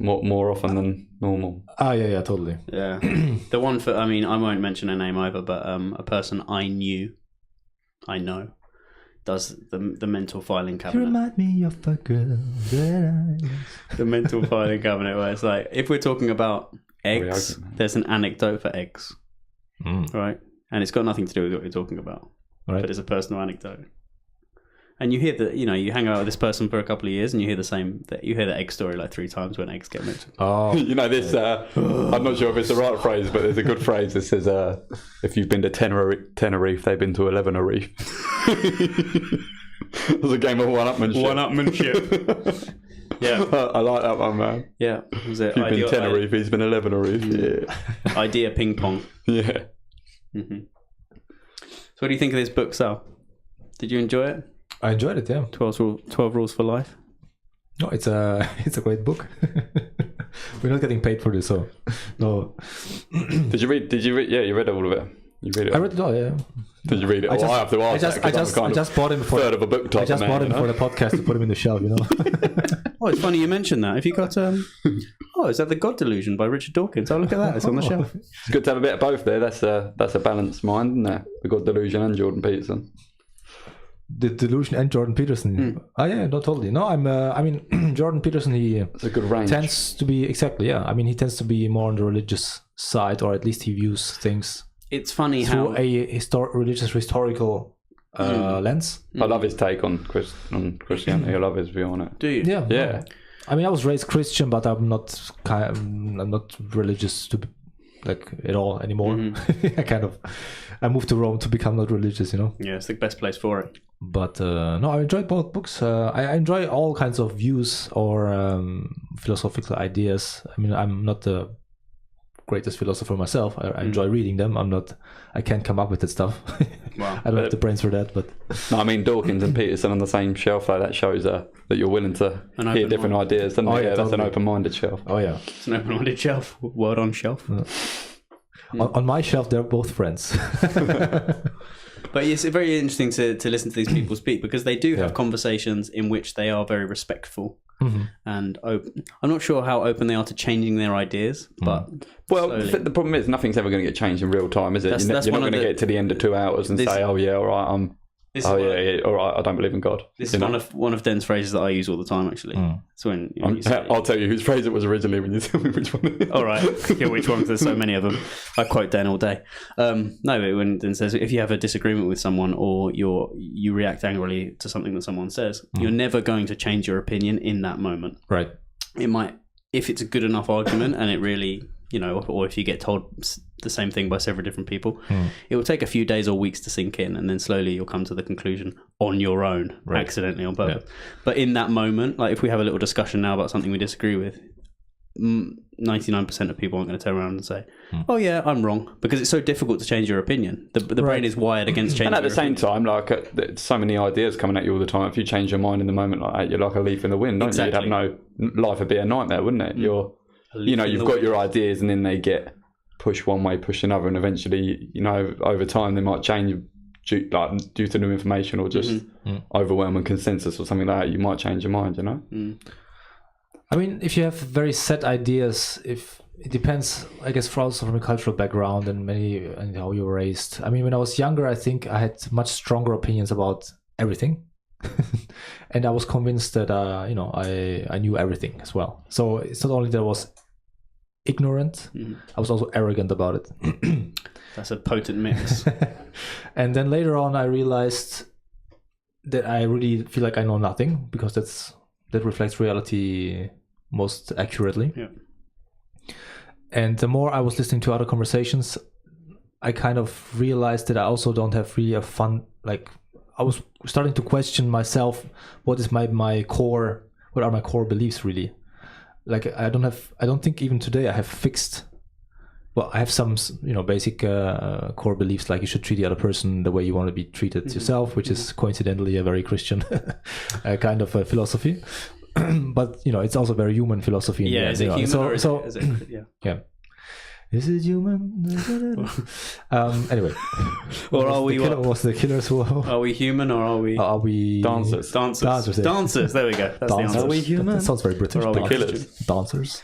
More often than normal. Ah, yeah, totally. Yeah. The one for, I mean, I won't mention a name either, but a person I know, does the mental filing You cabinet. remind me of a girl that I... The mental filing cabinet, where it's like, if we're talking about eggs, Reopen. there's an anecdote for eggs, right? And it's got nothing to do with what you're talking about, Right. but it's a personal anecdote. And you hear that, you hang out with this person for a couple of years, and you hear the egg story like 3 times when eggs get mentioned. Oh, You know, this, I'm not sure if it's the right phrase, but there's a good phrase that says, if you've been to Tenerife, they've been to 11 Reef. There's a game of one-upmanship. One-upmanship. Yeah. I like that one, man. Yeah. Was it If you've been Tenerife, he's been 11 Reef. Yeah. Idea ping pong. Yeah. So what do you think of this book, Sal? Did you enjoy it? I enjoyed it, yeah. 12 Rules for Life. No, it's a great book. We're not getting paid for this, so no. Did you read? Yeah, you read all of it. You read it. I read it all, yeah. Did you read it? I I have to ask. I just bought him for third of a book type I just man, bought him you know? for the podcast to put him in the shelf, you know. Oh, it's funny you mentioned that. Have you got oh, is that The God Delusion by Richard Dawkins? Oh, look at that. It's on the shelf. It's good to have a bit of both there. That's a balanced mind, isn't it? We've got Delusion and Jordan Peterson. The Delusion and Jordan Peterson. Oh yeah, no, totally. No, I mean, Jordan Peterson, he It's a good range. tends to be exactly, yeah. I mean, he tends to be more on the religious side, or at least he views things It's funny through how a historical lens. I love his take on Christianity. I love his view on it. do you? Yeah, Yeah. no. I mean, I was raised Christian, but I'm not religious at all anymore. I moved to Rome to become not religious, you know. Yeah, it's the best place for it. But no, I enjoyed both books. I enjoy all kinds of views or philosophical ideas. I mean, I'm not the greatest philosopher myself. I enjoy reading them. I can't come up with that stuff. Wow. I don't have the brains for that. But No, I mean Dawkins and Peterson on the same shelf. Like that shows that you're willing to An hear open different mind. ideas. Doesn't Oh, it? yeah, Yeah, that's an totally. open-minded shelf. oh yeah, It's an open-minded shelf. Word on shelf. on my shelf they're both friends. But it's very interesting to listen to these people speak, because they do have Yeah. conversations in which they are very respectful and open. I'm not sure how open they are to changing their ideas, but Well, slowly. the problem is nothing's ever going to get changed in real time, is it? That's- You're that's not one of going to the- get to the end of 2 hours and This- say, "Oh yeah, all right, this oh is yeah, all right, I don't believe in God." This You is know? one of Den's phrases that I use all the time, actually. So when you say, I'll tell you whose phrase it was originally when you tell me which one. It is. all right, yeah, which ones? There's so many of them. I quote Den all day. No, but when Den says, if you have a disagreement with someone or you react angrily to something that someone says, you're never going to change your opinion in that moment. Right. It might, if it's a good enough argument and it really, or if you get told the same thing by several different people, it will take a few days or weeks to sink in, and then slowly you'll come to the conclusion on your own, accidentally on purpose. But in that moment, like if we have a little discussion now about something we disagree with, 99% of people aren't going to turn around and say, "Oh yeah, I'm wrong," because it's so difficult to change your opinion. The brain is wired against changing. And at the your same opinion. time, like there's so many ideas coming at you all the time. If you change your mind in the moment like that, you're like a leaf in the wind, don't Exactly. you? You'd have life would be a nightmare, wouldn't it? You've got your ideas, and then they get pushed one way, pushed another, and eventually, over time they might change due to new information or just overwhelming consensus or something like that. You might change your mind, I mean, if you have very set ideas, if it depends, I guess, also from a cultural background and how you were raised. I mean, when I was younger, I think I had much stronger opinions about everything. And I was convinced that, I knew everything as well. So it's not only that I was ignorant, I was also arrogant about it. That's a potent mix. And then later on, I realized that I really feel like I know nothing, because that reflects reality most accurately. Yeah. And the more I was listening to other conversations, I kind of realized that I also don't have really a fun, like, I was starting to question myself, what are my core beliefs really? Like, I don't think even today I have fixed, well, I have some, basic core beliefs, like you should treat the other person the way you want to be treated yourself, which is coincidentally a very Christian kind of a philosophy. But, it's also very human philosophy. Yeah, is it human is it, yeah. Yeah. Is it human? Anyway, or are we? Was the killers who? Are we human or are we? Are we dancers? Dancers. There we go. That's the answer. Are we human? That sounds very British. Or are we killers? Dancers.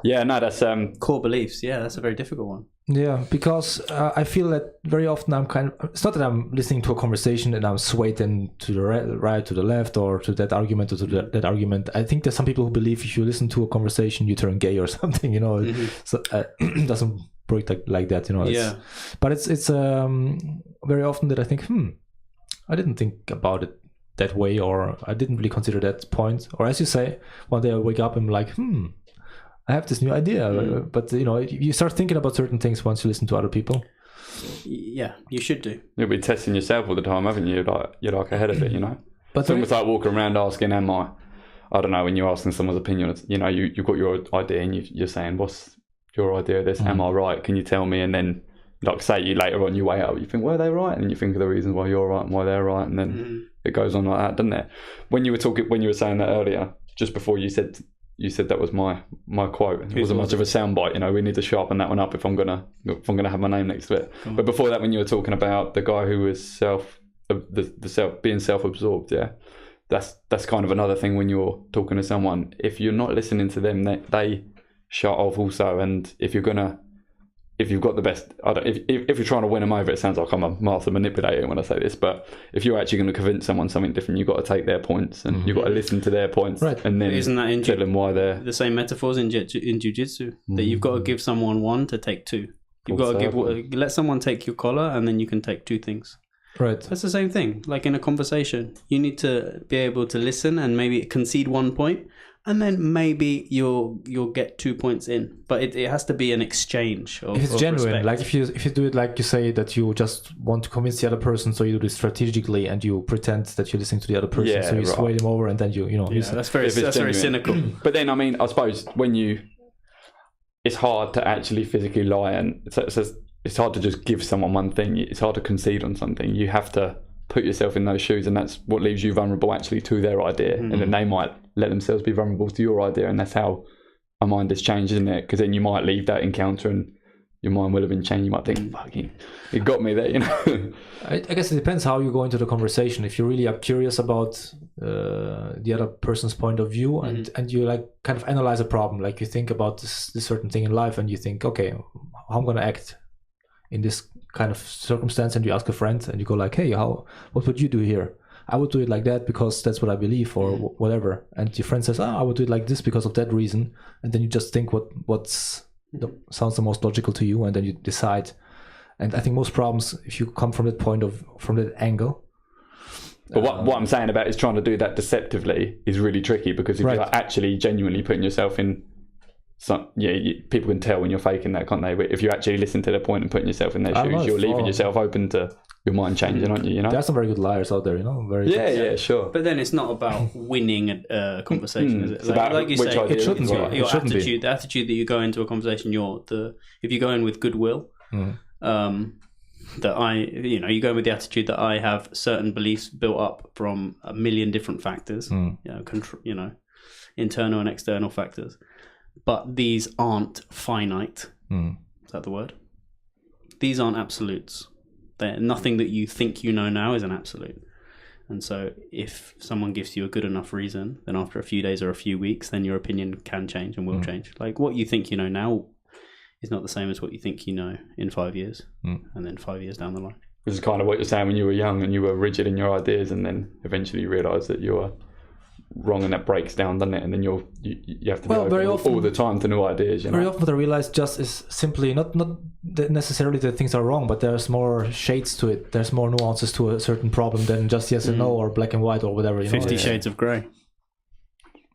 Yeah, no, that's core beliefs. Yeah, that's a very difficult one. Yeah, because I feel that very often it's not that I'm listening to a conversation and I'm swayed in to the right, to the left, or to that argument or to that argument. I think there's some people who believe if you listen to a conversation, you turn gay or something, So it doesn't work like that, Yeah. But it's very often that I think, I didn't think about it that way, or I didn't really consider that point. Or as you say, one day I wake up and I'm like, I have this new idea, but you start thinking about certain things once you listen to other people. Yeah, you should do. You'll be testing yourself all the time, haven't you? You're like ahead of it, But it's almost like walking around asking, I don't know, when you're asking someone's opinion, you've got your idea and you're saying, what's your idea of this? Am I right? Can you tell me? And then, like, say you later on, you weigh up, you think, well, they're right, and you think of the reasons why you're right and why they're right, and then it goes on like that, doesn't it? When you were saying that earlier, just before you said that was my quote. It wasn't much of a soundbite, we need to sharpen that one up if I'm gonna have my name next to it. But before that, when you were talking about the guy who was being self-absorbed, yeah, that's kind of another thing when you're talking to someone. If you're not listening to them, they shut off also. And if you've got the best, if you're trying to win them over, it sounds like I'm a master manipulator when I say this, but if you're actually going to convince someone something different, you've got to take their points and you've got to listen to their points, right? And then isn't that tell them why they're the same metaphors in jiu-jitsu that you've got to give someone one to take two. You've got to let someone take your collar, and then you can take two things. Right. That's the same thing. Like in a conversation, you need to be able to listen and maybe concede 1 point. And then maybe you'll get 2 points in, but it has to be an exchange. If it's genuine, respect. like if you do it like you say that you just want to convince the other person, so you do it strategically and you pretend that you're listening to the other person, so you sway them over, and then that's very cynical. But then I suppose it's hard to actually physically lie, and it's hard to just give someone one thing. It's hard to concede on something. You have to put yourself in those shoes, and that's what leaves you vulnerable actually to their idea, and then they might let themselves be vulnerable to your idea, and that's how a mind is changed, isn't it? Because then you might leave that encounter and your mind will have been changed. You might think, fuck, it got me there, I guess it depends how you go into the conversation. If you really are curious about the other person's point of view, and you like kind of analyze a problem, like you think about this certain thing in life, and you think, okay, how I'm going to act in this kind of circumstance, and you ask a friend and you go like, hey, what would you do here? I would do it like that because that's what I believe, or whatever. And your friend says, I would do it like this because of that reason. And then you just think what sounds the most logical to you, and then you decide. And I think most problems, if you come from that angle. But what I'm saying about is trying to do that deceptively is really tricky, because if you're actually genuinely putting yourself in people can tell when you're faking that, can't they? But if you actually listen to their point and putting yourself in their shoes, you're leaving yourself open to your mind changing, aren't you? There's some very good liars out there, Yeah, sure. But then it's not about winning a conversation, is it? It's about like you say, it shouldn't be. Your attitude, the attitude that you go into a conversation, if you go in with goodwill, that you go in with the attitude that I have certain beliefs built up from a million different factors, internal and external factors. But these aren't finite. Is that the word? These aren't absolutes. Nothing that you think you know now is an absolute. And so if someone gives you a good enough reason, then after a few days or a few weeks, then your opinion can change and will change. Like what you think you know now is not the same as what you think you know in 5 years and then 5 years down the line. Which is kind of what you're saying when you were young and you were rigid in your ideas, and then eventually you realise that you were wrong, and that breaks down, doesn't it? And then you have to be open all the time to new ideas. You know? Very often what I realize just is simply not that necessarily that things are wrong, but there's more shades to it. There's more nuances to a certain problem than just yes and no or black and white or whatever. 50 Shades of Grey.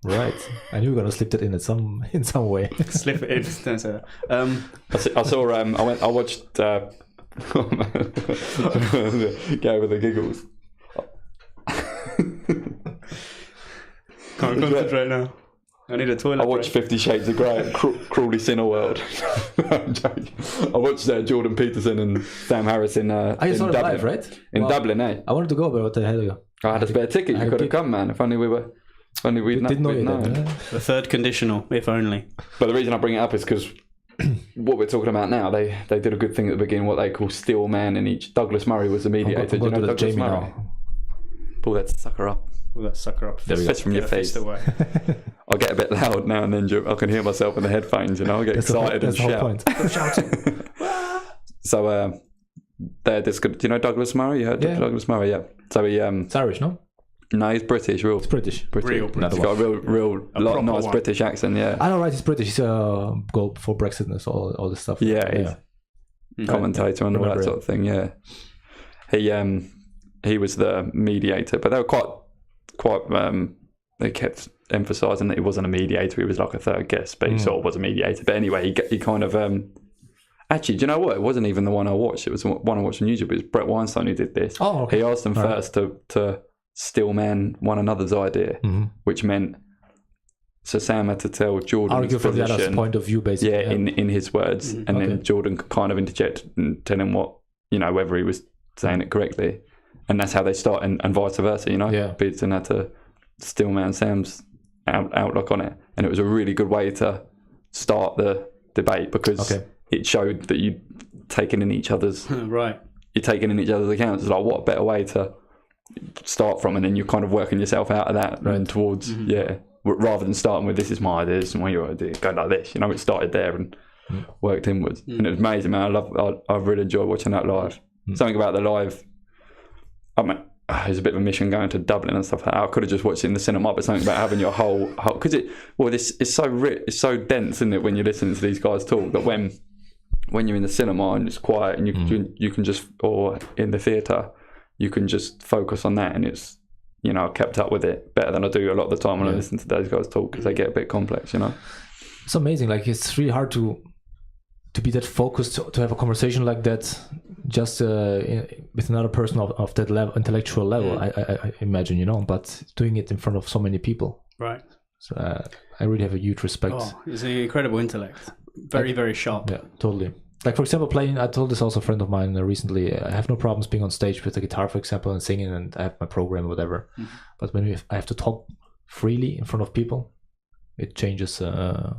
Right. I knew we were going to slip that in some way. Slip it in. Don't say that. I saw. I watched. Oh man, go with the giggles. Can't concentrate now. I need a toilet. I watched 50 Shades of Grey, Cruelly Cineworld. I'm joking. I watched Jordan Peterson and Sam Harris in Dublin. Live, right? In Dublin, eh? I wanted to go, but what the hell? I had a spare ticket. You could have come, man. If only we'd didn't know. The third conditional, if only. But the reason I bring it up is because what we're talking about now, they did a good thing at the beginning, what they call steel man in each. Douglas Murray was the mediator. Do you know Douglas Jamie Murray? Now. Pull that sucker up. Pull that sucker up. Fist from your face. I get a bit loud now and then. I can hear myself in the headphones. You know, I get excited and shout. Shouting. So this good. Do you know Douglas Murray? You heard of Douglas Murray? Yeah. So he it's Irish, no? No, he's British. It's British. Real British. He's got a real nice British accent. Yeah. I know, right? He's British. He's go for Brexit and all this stuff. Yeah. He's commentator and all that sort of thing. Yeah. He was the mediator, but they were quite. They kept emphasising that he wasn't a mediator. He was like a third guest, but he sort of was a mediator. But anyway, he kind of. Actually, do you know what? It wasn't even the one I watched. It was one I watched on YouTube. It was Brett Weinstein who did this. Oh, okay. He asked them first to steel man one another's idea, which meant so Sam had to tell Jordan argue his from the position, other's point of view, basically. Yeah, in his words, and then Jordan could kind of interject and tell him what, whether he was saying it correctly, and that's how they start, and vice versa. Peterson had to steel man Sam's outlook on it, and it was a really good way to start the debate because it showed that you'd taken in each other's right. You're taking in each other's accounts. It's like, what a better way to start from, and then you're kind of working yourself out of that and towards rather than starting with this is my idea, this is my idea, go like this. It started there and worked inwards, and it was amazing, man. I really enjoyed watching that live. Something about the live. I mean, it's a bit of a mission going to Dublin and stuff like that. I could have just watched it in the cinema, but something about having your whole because it's so rich, it's so dense, isn't it? When you're listening to these guys talk, that when you're in the cinema and it's quiet and you can just, or in the theatre, you can just focus on that, and it's, I kept up with it better than I do a lot of the time when I listen to those guys talk, because they get a bit complex, It's amazing. Like, it's really hard to be that focused, to have a conversation like that, just with another person of that level, intellectual level. I imagine, but doing it in front of so many people. Right. So I really have a huge respect. Oh, it's an incredible intellect. Very, very sharp. Yeah, totally. Like, for example, playing, I told this also a friend of mine recently, I have no problems being on stage with the guitar, for example, and singing, and I have my program or whatever. But when I have to talk freely in front of people, it changes. You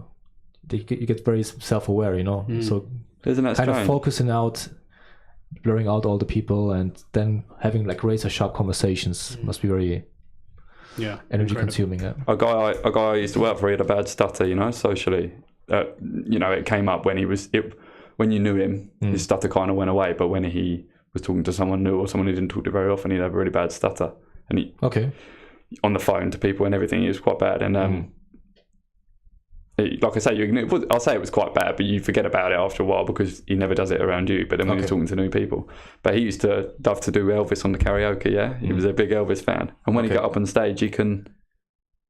get very self-aware, So isn't that kind strange? of focusing out, blurring out all the people, and then having like razor-sharp conversations must be very energy consuming. Yeah. A guy I used to work for, he had a bad stutter, socially. It came up when when you knew him, his stutter kind of went away, but when he was talking to someone new or someone who didn't talk to very often, he'd have a really bad stutter, and he on the phone to people and everything, it was quite bad. And like I say, I'll say it was quite bad, but you forget about it after a while because he never does it around you. But then when you're talking to new people, but he used to love to do Elvis on the karaoke. Yeah, he was a big Elvis fan, and when he got up on stage, he can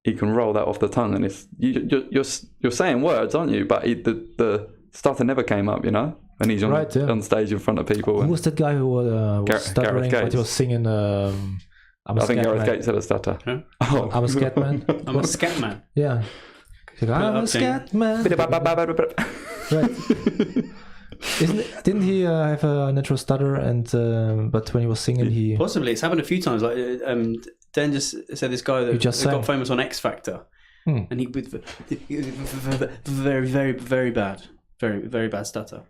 roll that off the tongue, and it's you're saying words, aren't you? But the stutter never came up, and he's on stage in front of people. Who was that guy who was stuttering, but he was singing? I think Gareth Gates had a stutter. Huh? Oh. I'm a scat man. I'm a scat man. Yeah. Like, I'm a scat man. Right. Didn't he have a natural stutter? And but when he was singing, he possibly it's happened a few times. Like Dan just said, this guy that got famous on X Factor, and he with very, very, very bad, very, very bad stutter.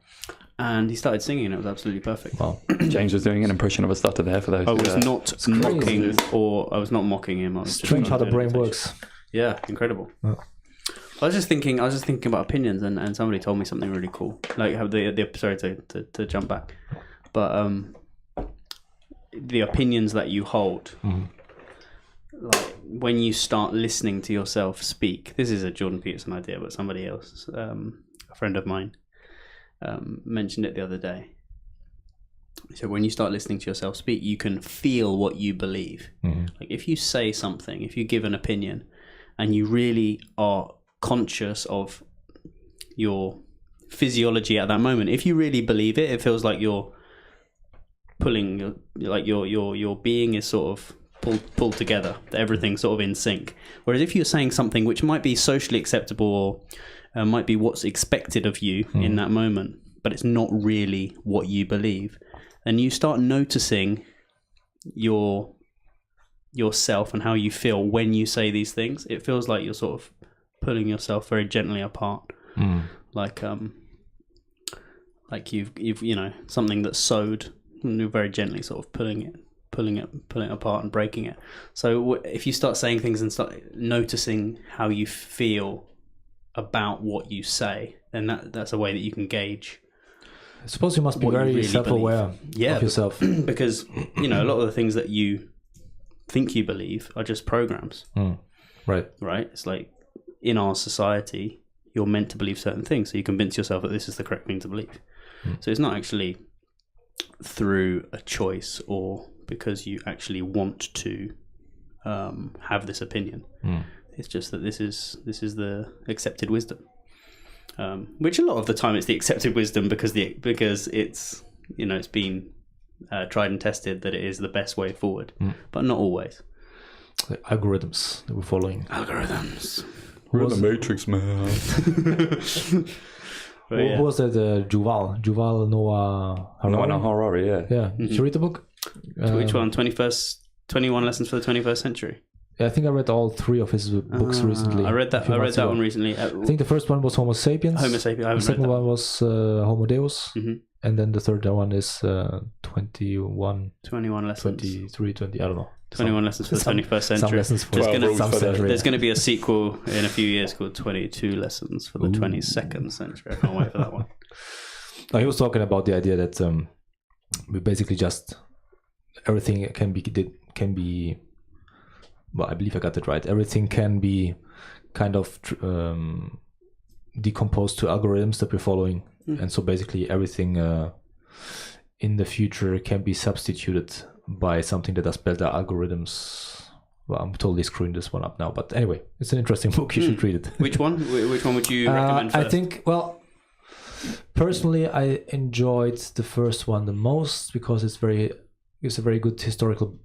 and he started singing. It was absolutely perfect. Wow. James was doing an impression of a stutter there for those. I was not mocking, or I was not mocking him. I was Strange how the brain works. Yeah, incredible. Yeah. I was just thinking about opinions, and somebody told me something really cool. Like how sorry to jump back, but the opinions that you hold, like when you start listening to yourself speak. This is a Jordan Peterson idea, but somebody else, a friend of mine, mentioned it the other day. So when you start listening to yourself speak, you can feel what you believe. Like if you say something, if you give an opinion, and you really are conscious of your physiology at that moment, if you really believe it, it feels like you're pulling your being is sort of pulled together, everything's sort of in sync. Whereas if you're saying something which might be socially acceptable or might be what's expected of you in that moment, but it's not really what you believe, then you start noticing yourself and how you feel when you say these things. It feels like you're sort of pulling yourself very gently apart, like you've something that's sewed, and you're very gently sort of pulling it apart and breaking it. So if you start saying things and start noticing how you feel about what you say, then that's a way that you can gauge. I suppose you must be very really self-aware of yourself, because a lot of the things that you think you believe are just programs. Right. It's like in our society, you're meant to believe certain things, so you convince yourself that this is the correct thing to believe. So it's not actually through a choice or because you actually want to have this opinion. It's just that this is the accepted wisdom, which a lot of the time it's the accepted wisdom because it's it's been tried and tested that it is the best way forward, but not always. The algorithms that we're following. Algorithms. We're in the Matrix, man. Who was that? Yuval Noah Harari. Noah Harari, yeah. Yeah. Did you read the book? Which one? 21 Lessons for the 21st Century. Yeah, I think I read all 3 of his books recently. I read that one recently. I think the first one was Homo Sapiens. The second one was Homo Deus. And then the third one is 21 lessons. 23, 20, I don't know. 21 Lessons for the 21st Century. Some lessons for some century. There's going to be a sequel in a few years called 22 Lessons for the 22nd Century. I can't wait for that one. No, he was talking about the idea that we basically just everything can be. Well, I believe I got it right. Everything can be kind of decomposed to algorithms that we're following, and so basically everything in the future can be substituted by something that does better algorithms. Well, I'm totally screwing this one up now, but anyway, it's an interesting book. You should read it. Which one? Which one would you recommend first? I think, well, personally, I enjoyed the first one the most because it's a very good historical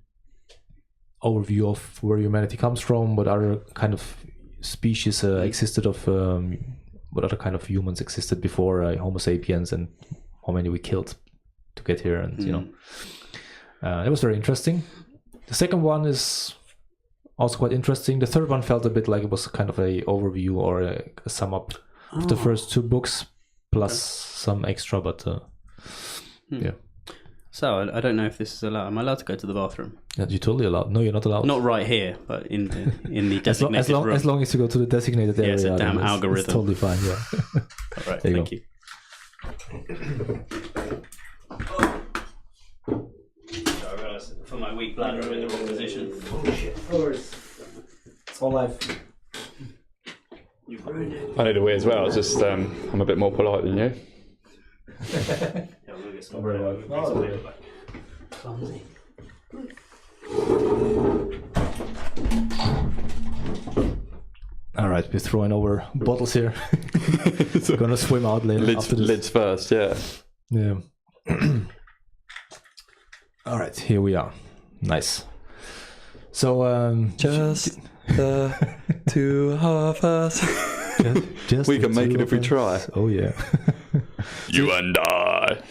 overview of where humanity comes from, what other kind of species existed, what other kind of humans existed before Homo sapiens, and how many we killed to get here, and it was very interesting. The second one is also quite interesting. The third one felt a bit like it was kind of a overview or a sum up of the first 2 books plus some extra, but yeah. So I don't know if this is allowed. Am I allowed to go to the bathroom? Yeah, you're totally allowed. No, you're not allowed. Not right here, but in the designated room. As long as you go to the designated area. It's a damn algorithm. It's totally fine. Yeah. All right. Thank you. I realised for my weak bladder I'm in the wrong position. Oh shit! It's all life. You ruined it. I need a wee as well. It's just I'm a bit more polite than you. Clumsy. All right, we're throwing over bottles here. We're gonna swim out later. Lids first, yeah. Yeah. All right, here we are. Nice. So just the 2 of us. Just we can make it if we try. Oh yeah. You and I.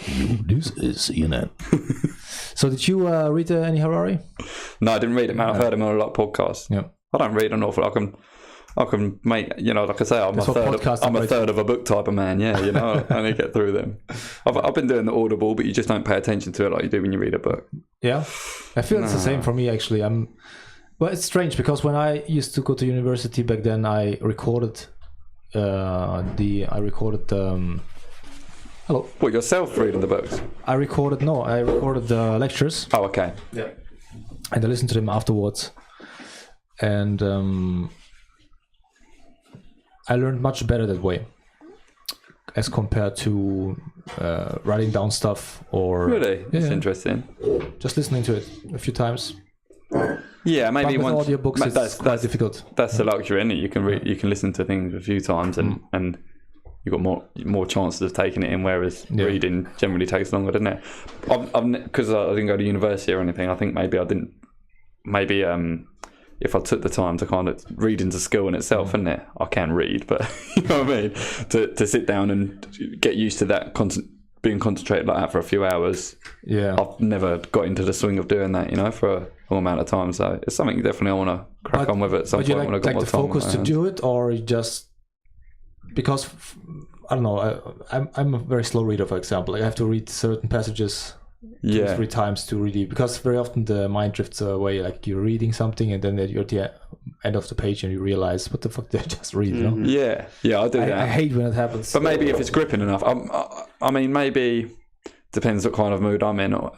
This is CNN. So did you read any Harari? No, I didn't read him. I've heard him on a lot of podcasts. Yeah. I don't read an awful lot. I can make, like I say, I'm That's what podcasting I'm a is. third of a book type of man. Yeah, I only get through them. I've been doing the Audible, but you just don't pay attention to it like you do when you read a book. Yeah, I feel it's the same for me actually. Well, it's strange because when I used to go to university back then, I recorded hello. What, yourself reading the books? I recorded the lectures. Oh, okay. Yeah. And I listened to them afterwards, and I learned much better that way, as compared to writing down stuff or Really? That's Yeah. interesting. just listening to it a few times. Yeah, maybe But with once audiobooks, it's quite difficult. That's the luxury, isn't it? You can you can listen to things a few times and you've got more chances of taking it in, whereas reading generally takes longer, doesn't it? Because I didn't go to university or anything, I think maybe I didn't. Maybe if I took the time to kind of reading's a skill in itself, isn't it? I can read, but you know what I mean. To sit down and get used to that, being concentrated like that for a few hours. Yeah, I've never got into the swing of doing that, for a long amount of time. So it's something definitely I want to crack on with at some but you point when I got more the time. focus to do it, or you just because I don't know. I'm a very slow reader, for example. Like I have to read certain passages 2-3 times to really, because very often the mind drifts away. Like you're reading something and then you're at the end of the page and you realize what the fuck did I just read? You know? Yeah, I do that. I hate when it happens. But maybe if it's gripping enough, I mean, maybe depends what kind of mood I'm in, or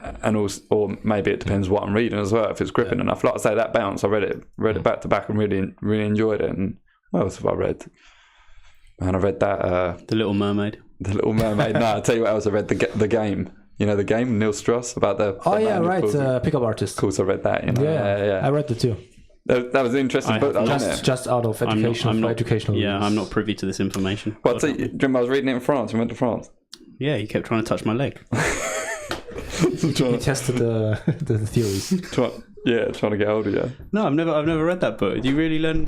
maybe it depends what I'm reading as well. If it's gripping enough, like I say, that Bounce, I read it back to back and really enjoyed it. And what else have I read? And I read that The Little Mermaid. The Little Mermaid. No, I'll tell you what else I read. The Game. The Game, Neil Strauss, about the Pickup Artist. Of course, I read that. Yeah, I read it too. That was an interesting book, though, wasn't it? Just out of educational. Yeah, reasons. I'm not privy to this information. Well, I remember I was reading it in France. I went to France. Yeah, you kept trying to touch my leg. He tested the theories. Trying to get hold of you. No, I've never read that book. Do you really learn?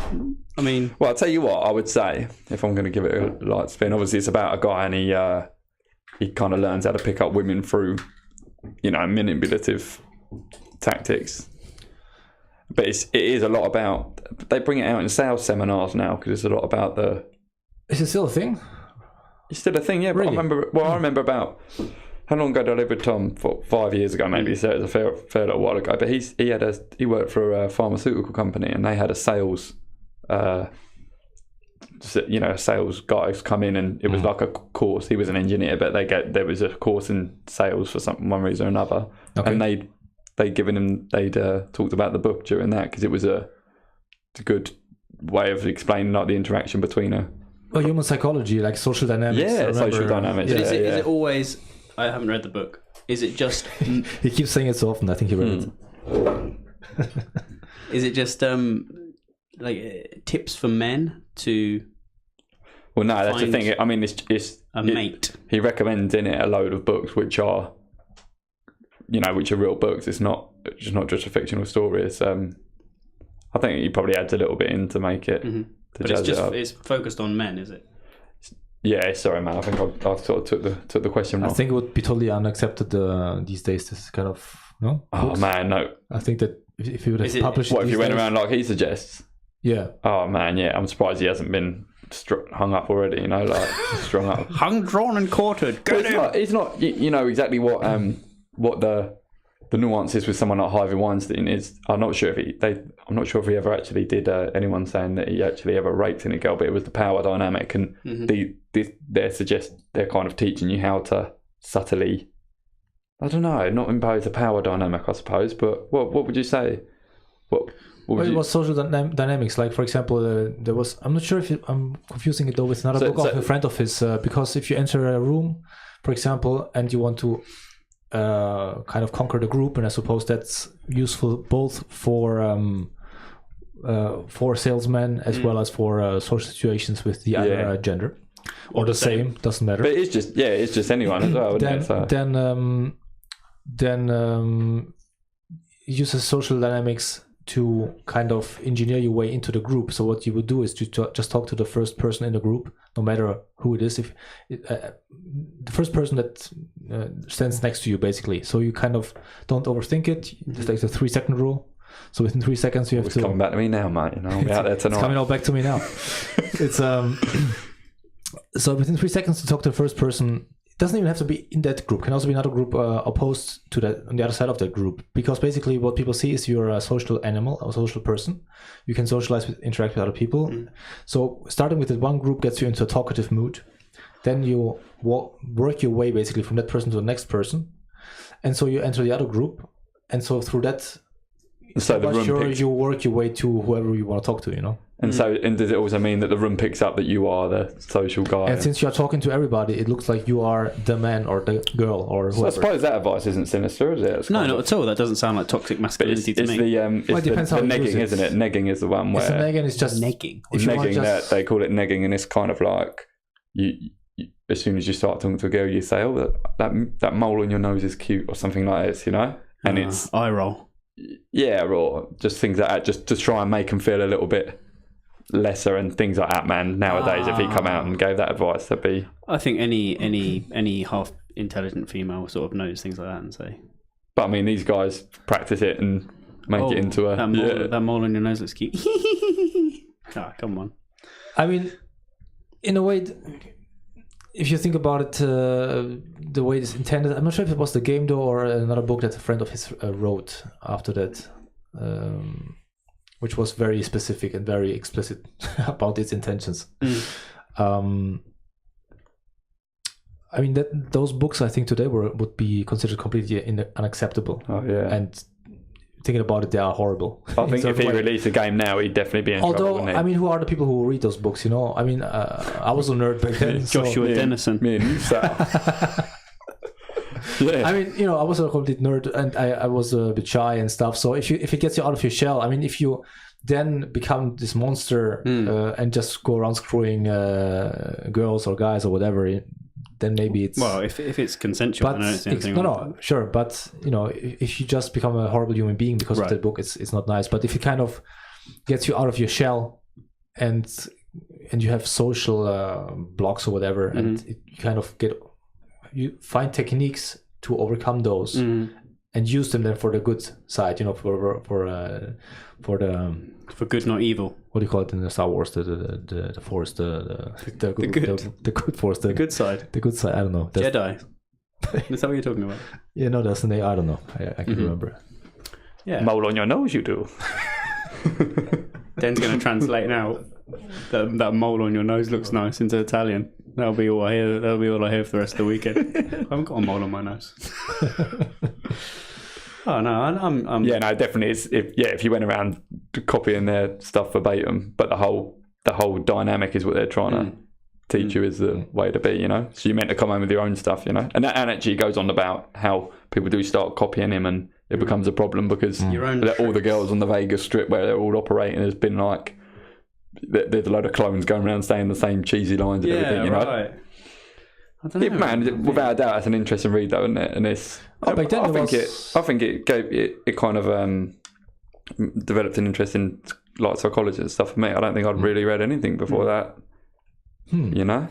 I mean, well, I'll tell you what I would say if I'm going to give it a light spin. Obviously, it's about a guy and he kind of learns how to pick up women through, manipulative tactics. But it is a lot about. They bring it out in sales seminars now because it's a lot about the. Is it still a thing? It's still a thing, yeah. Really? But I remember about. How long ago did I live with Tom? 5 years ago, maybe. So it was a fair little while ago. But he worked for a pharmaceutical company, and they had a sales, sales guys come in, and it was like a course. He was an engineer, but there was a course in sales for one reason or another, okay. and they'd talked about the book during that because it was a good way of explaining like the interaction between a. Oh, human psychology, like social dynamics. Yeah, social dynamics. But Yeah, is it always? I haven't read the book. Is it just? He keeps saying it so often. I think he read it. Is it just tips for men to? Well, no, that's the thing. I mean, it's a mate. He recommends in it a load of books which are, which are real books. It's not just a fictional story. It's I think he probably adds a little bit in to make it. Mm-hmm. But it's focused on men, is it? Yeah, sorry, man. I think I sort of took the question wrong. I think it would be totally unaccepted these days. This kind of books. Man, no. I think that if you would have published, what if you went around like he suggests? Yeah. Oh man, yeah. I'm surprised he hasn't been hung up already. Strung up. Hung, drawn, and quartered. It's not. Exactly what the nuances with someone like Harvey Weinstein is. I'm not sure if he ever actually did anyone saying that he actually ever raped any girl, but it was the power dynamic, and they're kind of teaching you how to subtly, I don't know, not impose a power dynamic, I suppose. But what would you say? It was social dynamics. Like, for example, there was. I'm not sure if I'm confusing it though with another book of a friend of his. Because if you enter a room, for example, and you want to kind of conquer the group, and I suppose that's useful both for salesmen as well as for social situations with the other gender, or the same, doesn't matter. But it's just anyone as well. Then uses social dynamics to kind of engineer your way into the group. So what you would do is to just talk to the first person in the group, no matter who it is. If the first person that stands next to you, basically. So you kind of don't overthink it. It's like the 3-second rule. So within 3 seconds, you have It's to. coming back to me now, mate. You know, I'll be out there tonight. It's coming all back to me now. It's so within 3 seconds to talk to the first person. It doesn't even have to be in that group. It can also be another group opposed to that, on the other side of that group. Because basically, what people see is you're a social animal, a social person. You can socialize, interact with other people. So starting with that one group gets you into a talkative mood. Then you work your way basically from that person to the next person, and so you enter the other group, and so through that, so the room you work your way to whoever you want to talk to, you know. And so, and does it also mean that the room picks up that you are the social guy? And since you are talking to everybody, it looks like you are the man or the girl or whoever. So I suppose that advice isn't sinister, is it? It's No, not at all. That doesn't sound like toxic masculinity to me. It's the negging, isn't it? Negging is the one where... It's negging, it's just... Negging. Negging, they call it negging, and it's kind of like... You, as soon as you start talking to a girl, you say, "Oh, that mole on your nose is cute," or something like this, you know. And it's eye roll. Yeah, or just things like that, just to try and make them feel a little bit lesser and things like that. Man, nowadays, if he come out and gave that advice, that'd be. I think any half intelligent female sort of knows things like that and say. But I mean, these guys practice it and make it into a that mole on your nose looks cute. Come on. I mean, in a way. If you think about it, the way it's intended, I'm not sure if it was the game though or another book that a friend of his wrote after that, which was very specific and very explicit about its intentions. I mean, those books I think today would be considered completely unacceptable. Oh yeah, and thinking about it, they are horrible. I think if he released a game now, he'd definitely be in trouble, wouldn't he? I mean, who are the people who read those books, you know? I mean, I was a nerd back then. Joshua Dennison. Me and you, yeah. I mean, you know, I was a complete nerd and I was a bit shy and stuff. So if it gets you out of your shell, I mean, if you then become this monster and just go around screwing girls or guys or whatever, then maybe it's... Well, if it's consensual, but I don't see anything no, sure. But, you know, if you just become a horrible human being because of that book, it's not nice. But if it kind of gets you out of your shell and you have social blocks or whatever, and you kind of you find techniques to overcome those and use them then for the good side, you know, for good, not evil. What do you call it in the Star Wars? The force, the good force, the good side. The good side. I don't know. Jedi. Is that what you're talking about? Yeah, no, that's the name. I don't know. I can't remember. Yeah. Mole on your nose, you do. Dan's going to translate now. That mole on your nose looks nice into Italian. That'll be all I hear. That'll be all I hear for the rest of the weekend. I haven't got a mole on my nose. Oh no, I'm. Yeah, no, definitely. If you went around copying their stuff verbatim, but the whole dynamic is what they're trying to teach you is the way to be, you know. So you're meant to come home with your own stuff, you know. And that actually goes on about how people do start copying him, and it becomes a problem because all the girls on the Vegas Strip where they're all operating has been like there's a load of clones going around saying the same cheesy lines and everything, you know. Right. I don't know. Yeah, man, without a doubt, it's an interesting read, though, isn't it? And it's. I think it gave it kind of developed an interest in like psychology and stuff for me. I don't think I'd really read anything before that, you know.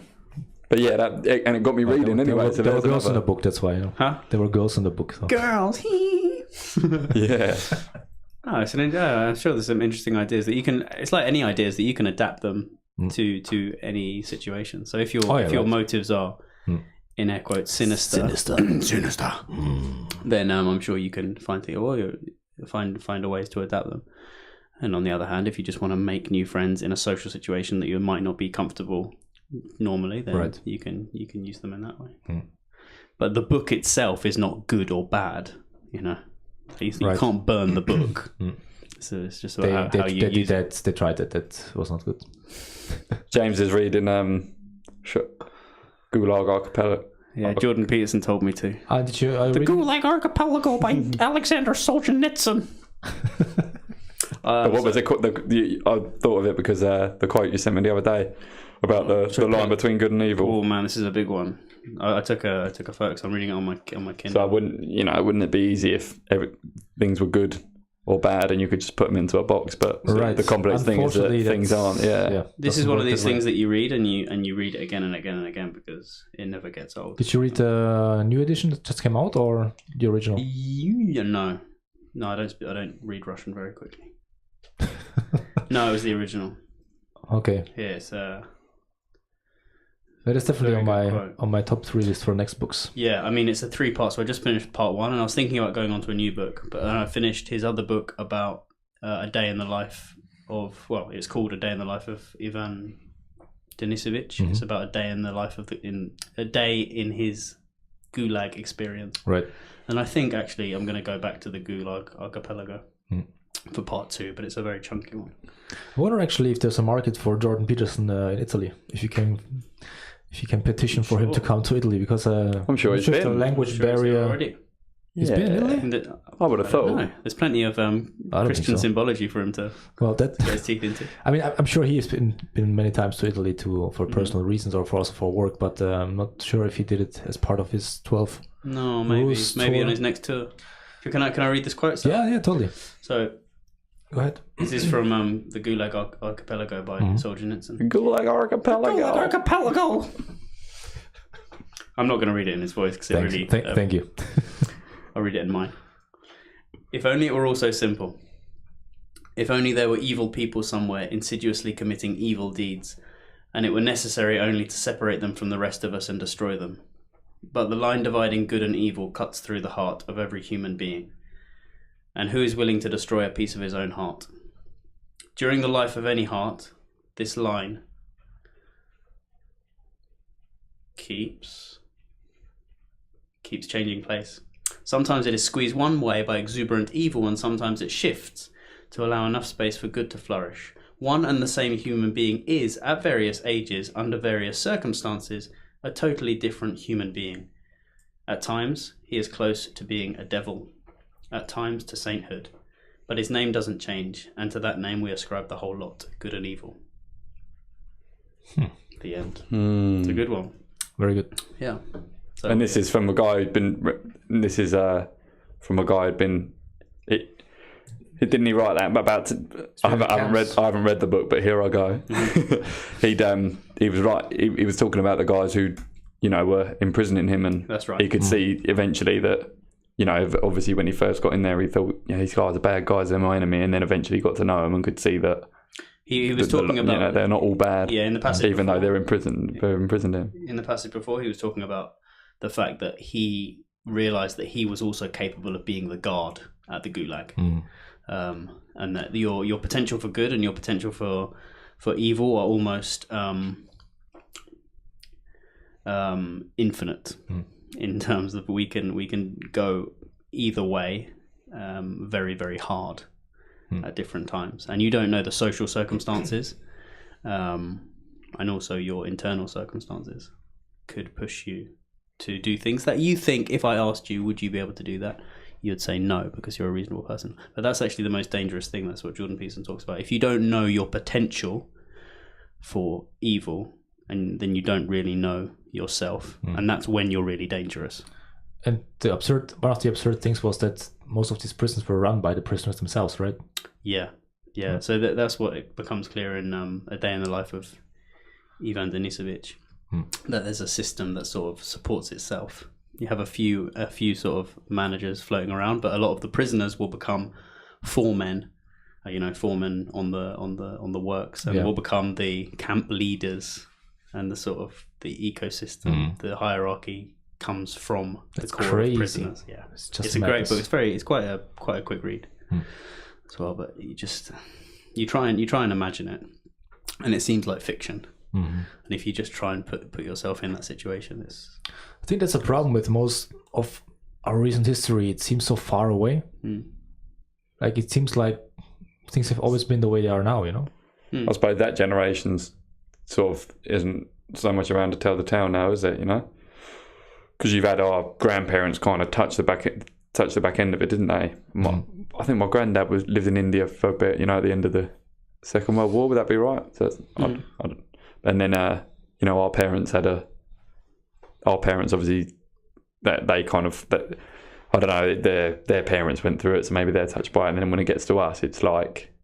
But yeah, and it got me reading anyway. There were girls in the book, that's why. You know? Huh? There were girls in the book. So. Girls. Yeah. Oh, I'm sure there's some interesting ideas that you can. It's like any ideas that you can adapt them to any situation. So if your motives are in air quotes sinister, then I'm sure you can find find a ways to adapt them. And on the other hand, if you just want to make new friends in a social situation that you might not be comfortable normally, then you can use them in that way. But the book itself is not good or bad, you know. You can't burn the book. So it's just about how you use it. They tried it. That was not good. James is reading Gulag Archipelago. Yeah, Jordan Peterson told me to. Did you? The Gulag Archipelago by Alexander Solzhenitsyn. What was it called? I thought of it because the quote you sent me the other day about the line between good and evil. Oh man, this is a big one. I took a photo because I'm reading it on my Kindle. So wouldn't it be easy if things were good or bad and you could just put them into a box? But the complex thing is that things aren't. Yeah. This is one of these things that you read and you read it again and again and again because it never gets old. Did you read the new edition that just came out or the original? No. No, I don't read Russian very quickly. No, it was the original. Okay. Yeah, it's That is definitely on my top 3 list for next books. Yeah, I mean, it's a 3-part, so I just finished part 1, and I was thinking about going on to a new book, but then I finished his other book about a day in the life of, well, it's called A Day in the Life of Ivan Denisovich. Mm-hmm. It's about a day in the life of a day in his Gulag experience. Right. And I think actually I'm going to go back to the Gulag Archipelago for part 2, but it's a very chunky one. I wonder actually if there's a market for Jordan Peterson in Italy. If you can petition for him to come to Italy, because I'm sure he's been. The language barrier. Already. He's been in Italy? I would have thought. There's plenty of Christian symbology for him to get his teeth into. I mean, I'm sure he has been many times to Italy for personal reasons or also for work, but I'm not sure if he did it as part of his 12. No, maybe on his next tour. Can I read this quote? Yeah, totally. So, go ahead. This is from the Gulag Archipelago by Solzhenitsyn. Gulag Archipelago. I'm not going to read it in his voice because thank you. I'll read it in mine. If only it were all so simple. If only there were evil people somewhere insidiously committing evil deeds, and it were necessary only to separate them from the rest of us and destroy them. But the line dividing good and evil cuts through the heart of every human being. And who is willing to destroy a piece of his own heart? During the life of any heart, this line keeps changing place. Sometimes it is squeezed one way by exuberant evil, and sometimes it shifts to allow enough space for good to flourish. One and the same human being is, at various ages, under various circumstances, a totally different human being. At times, he is close to being a devil, at times to sainthood, but his name doesn't change, and to that name we ascribe the whole lot, good and evil. The end. It's a good one. Very good. Yeah. So, and this is from a guy who'd been. This is from a guy who'd been. Didn't he write that about? I haven't read the book, but here I go. He was right. He was talking about the guys who, were imprisoning him, and that's right. He could see eventually that, obviously when he first got in there, he thought, these guys are bad guys, they're my enemy, and then eventually got to know him and could see that. He was talking about they're not all bad. Yeah, in the passage even though they're imprisoned him. In the passage before, he was talking about the fact that he realized that he was also capable of being the guard at the Gulag, and that your potential for good and your potential for evil are almost infinite in terms of we can go either way very, very hard at different times, and you don't know the social circumstances and also your internal circumstances could push you to do things that you think, if I asked you, would you be able to do that? You'd say no, because you're a reasonable person. But that's actually the most dangerous thing. That's what Jordan Peterson talks about. If you don't know your potential for evil, and then you don't really know yourself, and that's when you're really dangerous. And one of the absurd things was that most of these prisons were run by the prisoners themselves, right? Yeah. So that's what it becomes clear in A Day in the Life of Ivan Denisovich. That there's a system that sort of supports itself. You have a few sort of managers floating around, but a lot of the prisoners will become foremen, foremen on the works, and will become the camp leaders, and the sort of the ecosystem, the hierarchy comes from the core of prisoners. Yeah, it's a great book. It's quite a quick read as well, but you try and imagine it, and it seems like fiction. And if you just try and put yourself in that situation, I think that's a problem with most of our recent history. It seems so far away. Like it seems like things have always been the way they are now. I suppose that generation's sort of isn't so much around to tell the tale now, is it? Because you've had our grandparents kind of touch the back end of it, didn't they? I think my granddad lived in India for a bit. At the end of the Second World War. Would that be right? So and then, our parents obviously, that they kind of, I don't know, their parents went through it, so maybe they're touched by it. And then when it gets to us, it's like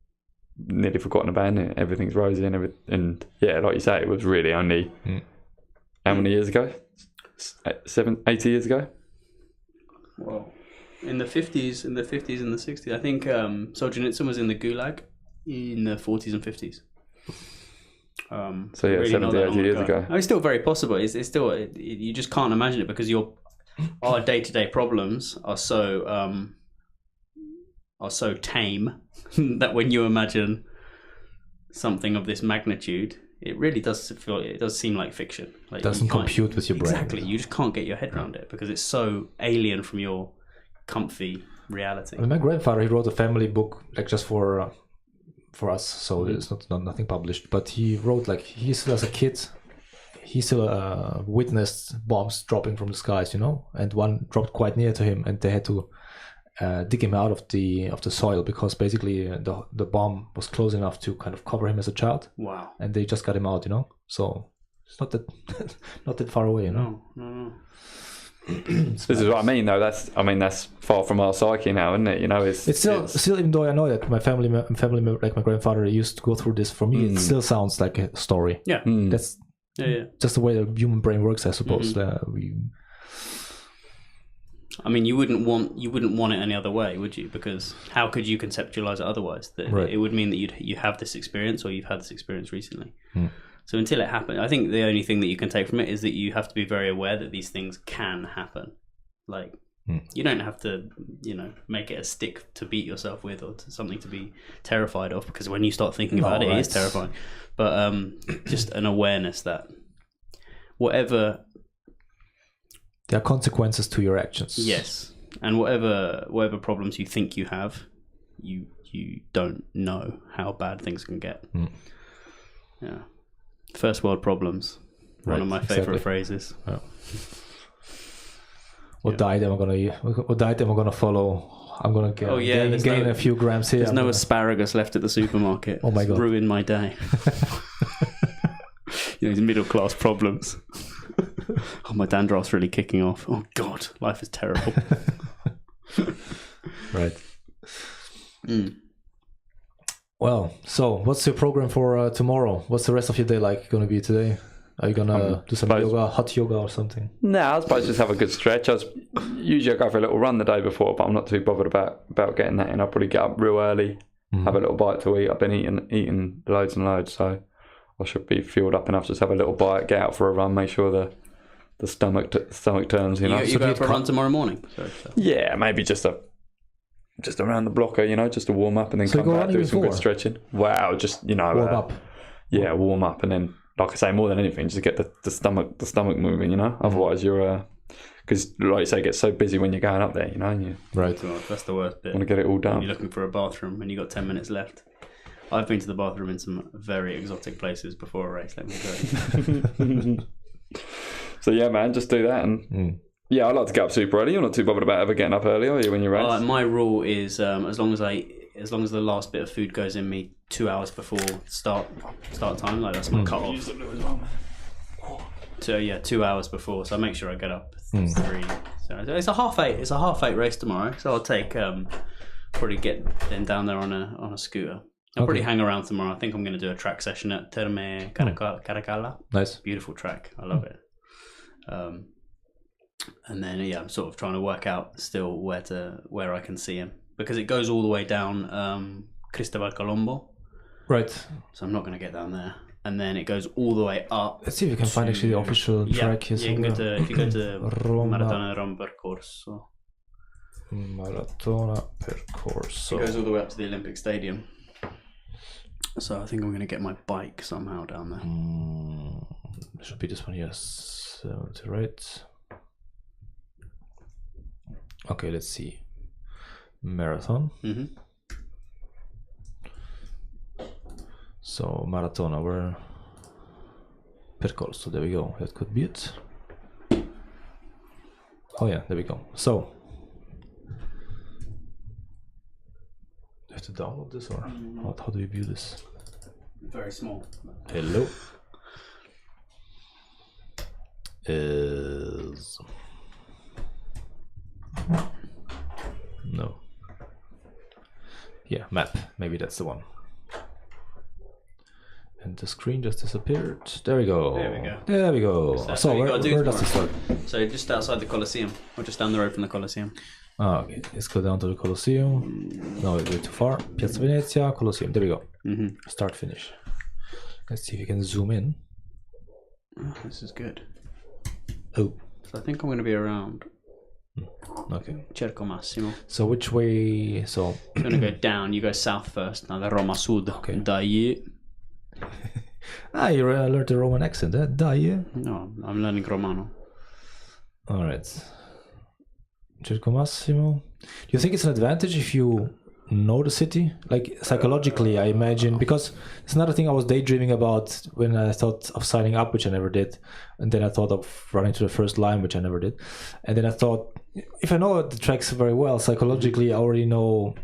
nearly forgotten about it. Everything's rosy and yeah, like you say, it was really only how many years ago? 80 years ago? Well, in the 50s, and the 60s. I think Solzhenitsyn was in the Gulag in the 40s and 50s. So yeah, really 70, 80 years ago. Oh, it's still very possible. It's still you just can't imagine it because our day-to-day problems are so tame that when you imagine something of this magnitude, it really does seem like fiction. Like, doesn't compute with your brain. Exactly. You just can't get your head around it because it's so alien from your comfy reality. I mean, my grandfather, he wrote a family book like just for us, so it's not nothing published. But he wrote like he still as a kid, he still witnessed bombs dropping from the skies, you know, and one dropped quite near to him, and they had to dig him out of the soil because basically the bomb was close enough to kind of cover him as a child. Wow. And they just got him out, you know. So it's not that not that far away, you know. No. This is what I mean, though. That's far from our psyche now, isn't it? You know, it's still even though I know that my family like my grandfather used to go through this. For me, it still sounds like a story. Yeah. That's just the way the human brain works, I suppose. I mean, you wouldn't want it any other way, would you? Because how could you conceptualize it otherwise? That it would mean that you have this experience, or you've had this experience recently. So until it happens, I think the only thing that you can take from it is that you have to be very aware that these things can happen. Like you don't have to, make it a stick to beat yourself with or to something to be terrified of. Because when you start thinking about it, it is terrifying. But just an awareness that whatever. There are consequences to your actions. Yes, and whatever problems you think you have, you don't know how bad things can get. Yeah, first world problems. One of my favorite phrases. Yeah. What diet am I gonna follow? I'm gonna gain a few grams here. There's no asparagus left at the supermarket. Oh my God, ruined my day. These middle class problems. Oh, my dandruff's really kicking off. Oh God, life is terrible. Right. Well, so what's your program for tomorrow? What's the rest of your day like going to be today? Are you gonna do some yoga, hot yoga or something? No, I suppose just have a good stretch. Usually I go for a little run the day before, but I'm not too bothered about getting that in. I'll probably get up real early, have a little bite to eat. I've been eating loads and loads, so I should be fueled up enough to just have a little bite, get out for a run, make sure the stomach turns, you know. You go for a run tomorrow morning? Yeah, maybe just around the blocker, just to warm up and then come back, do some good stretching. Wow, just warm up. Yeah, warm up, and then, like I say, more than anything, just to get the stomach moving, Otherwise, you're because, like you say, it gets so busy when you're going up there, And right. That's the worst bit. Want to get it all done. You're looking for a bathroom and you got 10 minutes left. I've been to the bathroom in some very exotic places before a race. Let me tell you. So yeah, man, just do that, and I like to get up super early. You're not too bothered about ever getting up early, are you, when you race? My rule is as long as the last bit of food goes in me 2 hours before start time, like that's my cut off. So 2 hours before, so I make sure I get up 3. So it's a 7:30. It's a 7:30 race tomorrow, so I'll take probably get then down there on a scooter. I'll probably hang around tomorrow. I think I'm going to do a track session at Terme Caracalla. Nice, beautiful track. I love it. And then I'm sort of trying to work out still where I can see him, because it goes all the way down Cristobal Colombo. Right. So I'm not going to get down there, and then it goes all the way up. Let's see if we can find actually the official track here. Yeah, if you go to Maratona Roma Percorso. Maratona Percorso. It goes all the way up to the Olympic Stadium. So I think I'm going to get my bike somehow down there. Should be this one, yes. Right. Okay, let's see. Marathon. So Maratona, where? Percorso, there we go. That could be it. Oh yeah, there we go. So, do you have to download this, or how do you view this? Very small. Hello. Is no. Yeah, map. Maybe that's the one. And the screen just disappeared. There we go. There we go. So where does this start? So just outside the Colosseum, or just down the road from the Colosseum. Okay, let's go down to the Colosseum. No, we're too far. Piazza Venezia, Colosseum. There we go. Start, finish. Let's see if you can zoom in. Oh, this is good. Oh. So I think I'm going to be around Okay. Cerco Massimo. So which way? So I'm going to go down. You go south first. Now the Roma Sud. Okay. Dai. you learned the Roman accent, eh? Dai. No, I'm learning Romano. All right. Cerco Massimo. Do you think it's an advantage if you know the city? Like psychologically, I imagine, because it's another thing I was daydreaming about when I thought of signing up, which I never did. And then I thought of running to the first line, which I never did. And then I thought, if I know the tracks very well, psychologically, I already know,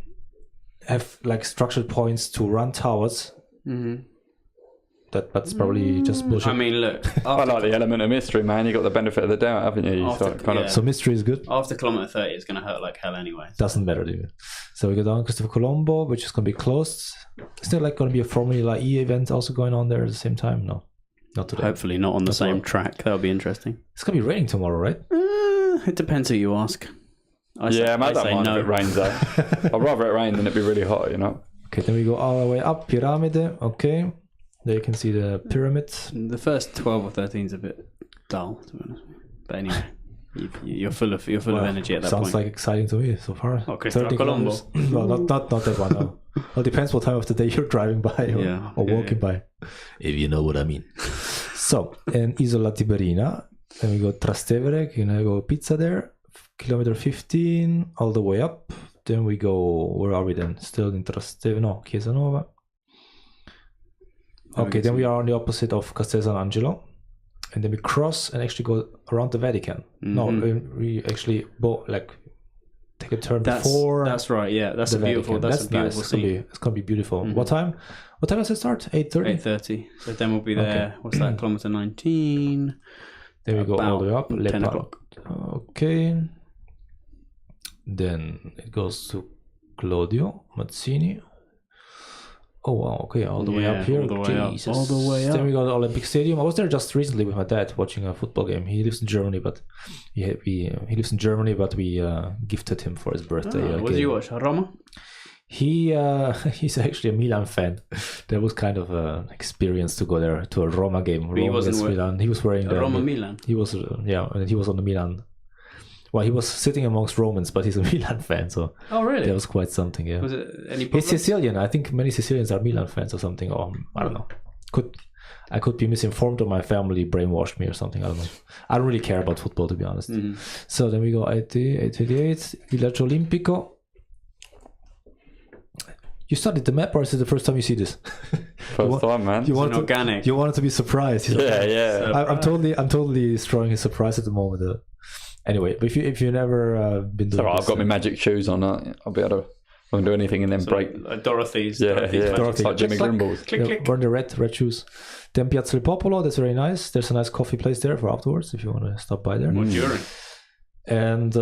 have like structured points to run towards. That's probably just bullshit. I mean, look. I like the element of mystery, man. You got the benefit of the doubt, haven't you? So mystery is good. After kilometer 30, it's going to hurt like hell anyway. Doesn't matter, dude. So we go down Christopher Colombo, which is going to be closed. Is there like going to be a Formula E event also going on there at the same time? No, not today. Hopefully not on the same track. That would be interesting. It's going to be raining tomorrow, right? It depends who you ask. I don't mind if it rains though. I'd rather it rain than it be really hot, you know. Okay, then we go all the way up, Piramide. Okay. There you can see the pyramids. The first 12 or 13 is a bit dull, to be honest. But anyway, you're full of energy at that point. Sounds like exciting to me so far. Oh, Christopher Colombo. Well, not that one. No. Well, it depends what time of the day you're driving by or walking by, if you know what I mean. So, in Isola Tiberina, then we go Trastevere. You know, go pizza there. Kilometer 15, all the way up. Then we go. Where are we then? Still in Trastevere? No, Chiesa Nova. Okay, then we are on the opposite of Castel San Angelo, and then we cross and actually go around the Vatican. No, we actually take a turn before. That's right. Yeah, that's a beautiful. That's a beautiful scene. It's gonna be beautiful. What time? What time does it start? 8:30. 8:30. So then we'll be there. Okay. What's that? Kilometer 19. Then we go all the way up. 10 o'clock. Okay. Then it goes to Claudio Mazzini. Oh wow! Okay, all the way up here. All the way up. All the way up. Then we go to the Olympic Stadium. I was there just recently with my dad watching a football game. He lives in Germany, but he lives in Germany, but we gifted him for his birthday. What did you watch? Roma? He's actually a Milan fan. That was kind of an experience to go there to a Roma game. But he wasn't Milan. He was wearing the Roma Milan. He was and he was on the Milan. Well, he was sitting amongst Romans, but he's a Milan fan, so really? That was quite something. Yeah, was it any problem? He's Sicilian. I think many Sicilians are Milan fans or something. Or I don't know. I could be misinformed, or my family brainwashed me or something. I don't know. I don't really care about football, to be honest. So then we go 888 Villaggio Olimpico. You studied the map, or is it the first time you see this? First time, man. You wanted to be surprised. Yeah. I'm totally destroying his surprise at the moment. Anyway, but if you never been doing I've got my magic shoes on. I'll be able to. I can do anything and then break. Dorothy's. Dorothy. Like Jimmy Grimbles. Click. Wearing the red shoes. Then Piazza del Popolo. That's very nice. There's a nice coffee place there for afterwards if you want to stop by there. Buongiorno. And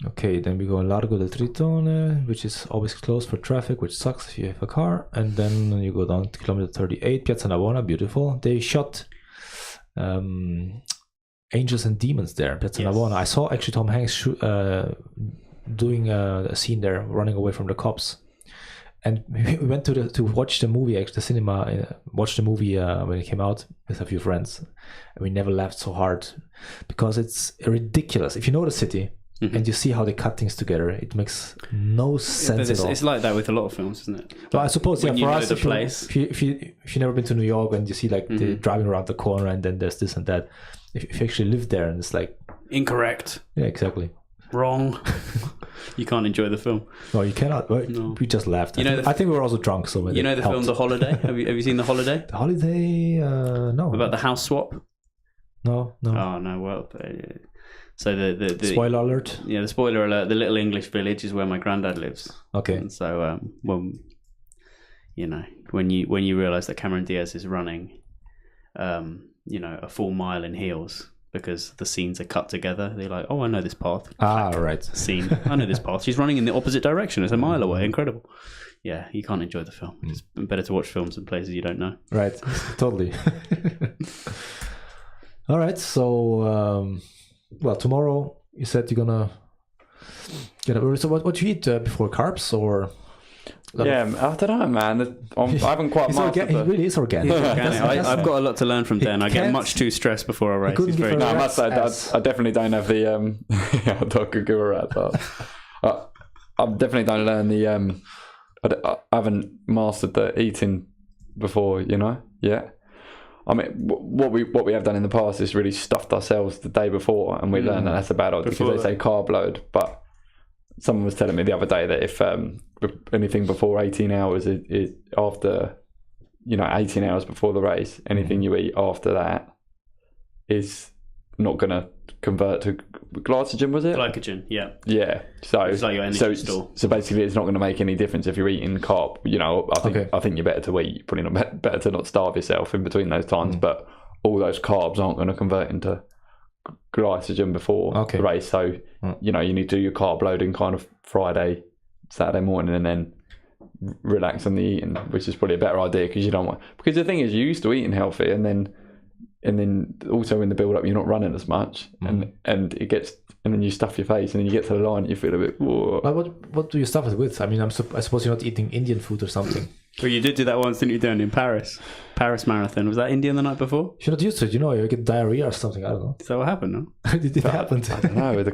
okay, then we go in Largo del Tritone, which is always closed for traffic, which sucks if you have a car. And then you go down to kilometer 38, Piazza Navona. Beautiful. They shot Angels and Demons there, Piazza Navona. I saw actually Tom Hanks doing a scene there, running away from the cops. And we went to watch the movie, actually, the cinema, watch the movie when it came out with a few friends. And we never laughed so hard because it's ridiculous. If you know the city and you see how they cut things together, it makes no sense at all. It's like that with a lot of films, isn't it? Well, I suppose, when for you know us, the place. If you've never been to New York and you see like the driving around the corner and then there's this and that, if you actually live there and it's like... Incorrect. Yeah, exactly. Wrong. You can't enjoy the film. No, you cannot. No. We just laughed. I think we were also drunk. So you know the film The Holiday? Have you seen The Holiday? The Holiday? No. About the house swap? No. Oh, no. Well, so the spoiler alert? Yeah, the spoiler alert. The little English village is where my granddad lives. Okay. And so, when you realise that Cameron Diaz is running, a full mile in heels, because the scenes are cut together. They're like, oh, I know this path. Right. Scene. I know this path. She's running in the opposite direction. It's a mile away. Incredible. Yeah, you can't enjoy the film. It's better to watch films in places you don't know. Right. Totally. All right. So, tomorrow you said you're gonna So what do you eat before carbs or? Yeah, I don't know, man. I haven't quite It's mastered it really is organic. I've got a lot to learn from Dan. I get can't- much too stressed before I race. couldn't It's give very a No, I rat's must say, ass. I definitely don't have the Dr. Gurat. I definitely don't learn the I haven't mastered the eating before, you know. Yeah, I mean, what we have done in the past is really stuffed ourselves the day before, and we learned that that's a bad idea Before because they say carb load. But someone was telling me the other day that if anything before 18 hours is after, 18 hours before the race, anything you eat after that is not going to convert to glycogen, was it? glycogen. Yeah, Yeah. So It's like your energy store. So basically, it's not going to make any difference if you're eating carb. I think you're better to eat. Probably not better to not starve yourself in between those times. But all those carbs aren't going to convert into glycogen before the race. So you need to do your carb loading kind of Friday, Saturday morning, and then relax on the eating, which is probably a better idea because you don't want. Because the thing is, you're used to eating healthy, and then also in the build up you're not running as much, and then you stuff your face, and then you get to the line, you feel a bit. Whoa. But what do you stuff it with? I mean, I suppose you're not eating Indian food or something. well, you did do that once, didn't you, Dan, in Paris Marathon? Was that Indian the night before? If you're not used to it, you get diarrhea or something. I don't know. Is that what happened? No? Did it happen? No, with the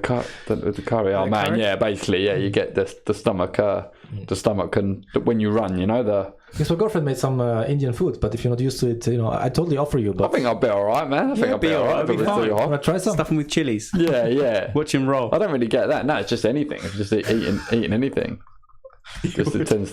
curry. Oh man, curry? yeah, basically, yeah, you get the stomach. The stomach can when you run, Because my girlfriend made some Indian food, but if you're not used to it, I totally offer you. I But think I'll be all right, man. I think I'll be all right. It'll be But it's too fine. hot. wanna try some? Stuff them with chilies. Yeah. Watch him roll. I don't really get that. No, it's just anything. It's just eating anything. Just it tends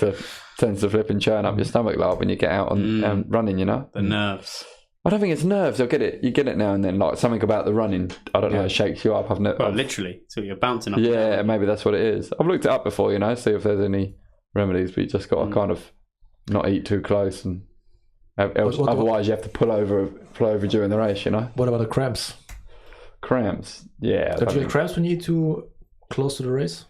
to flip and churn up your stomach like when you get out and running. The nerves. I don't think it's nerves. I get it. You get it now and then. Like something about the running. I don't know. It shakes you up. Well, literally. So you're bouncing up. Yeah, maybe that's what it is. I've looked it up before. See if there's any remedies. But you just got to kind of not eat too close, and otherwise you have to pull over during the race. what about the cramps? Cramps. Yeah. Don't you get cramps when you eat too close to the race?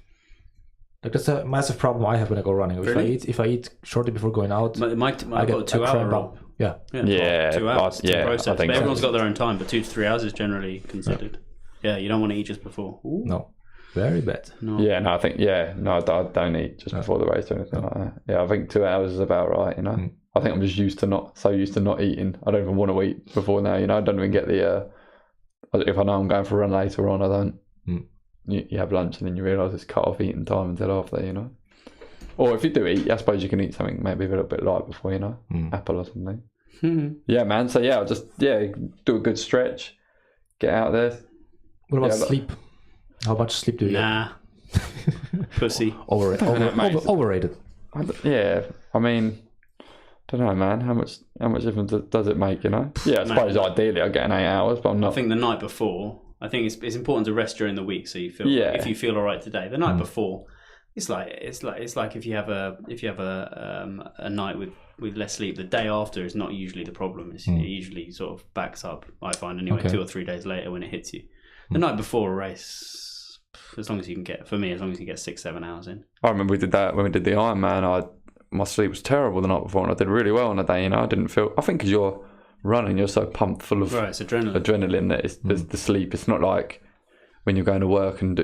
Like that's a massive problem I have when I go running. Really? If I eat shortly before going out, I got a 2 hour cramp rule. up. Yeah. Yeah, 2 hours. yeah, I process. think But so. everyone's got their own time, but 2 to 3 hours is generally considered. Yeah, you don't want to eat just before. Ooh. No. Very bad. No. Yeah, no, I think I don't eat just before the race or anything like that. Yeah, I think 2 hours is about right. I think I'm just used to not eating. I don't even want to eat before now. I don't even get the. If I know I'm going for a run later on, I don't. You have lunch and then you realise it's cut off eating time until after. Or if you do eat, I suppose you can eat something maybe a little bit light before, apple or something. Yeah, man. So yeah, I'll just do a good stretch, get out there. What about sleep? How much sleep do you Nah. Pussy. Overrated. Yeah, I mean, don't know, man. How much difference does it make? Yeah, I suppose ideally I get 8 hours, but I'm not. I think the night before. I think it's important to rest during the week so you feel. Yeah. If you feel all right today, the night before, it's like if you have a night with less sleep, the day after is not usually the problem. It usually sort of backs up. I find anyway, 2 or 3 days later when it hits you. The night before a race, as long as you can get 6-7 hours in. I remember we did that when we did the Ironman. My sleep was terrible the night before, and I did really well on the day. I didn't feel. I think because you're running, you're so pumped full of Right, it's adrenaline. adrenaline that it's the sleep. It's not like when you're going to work and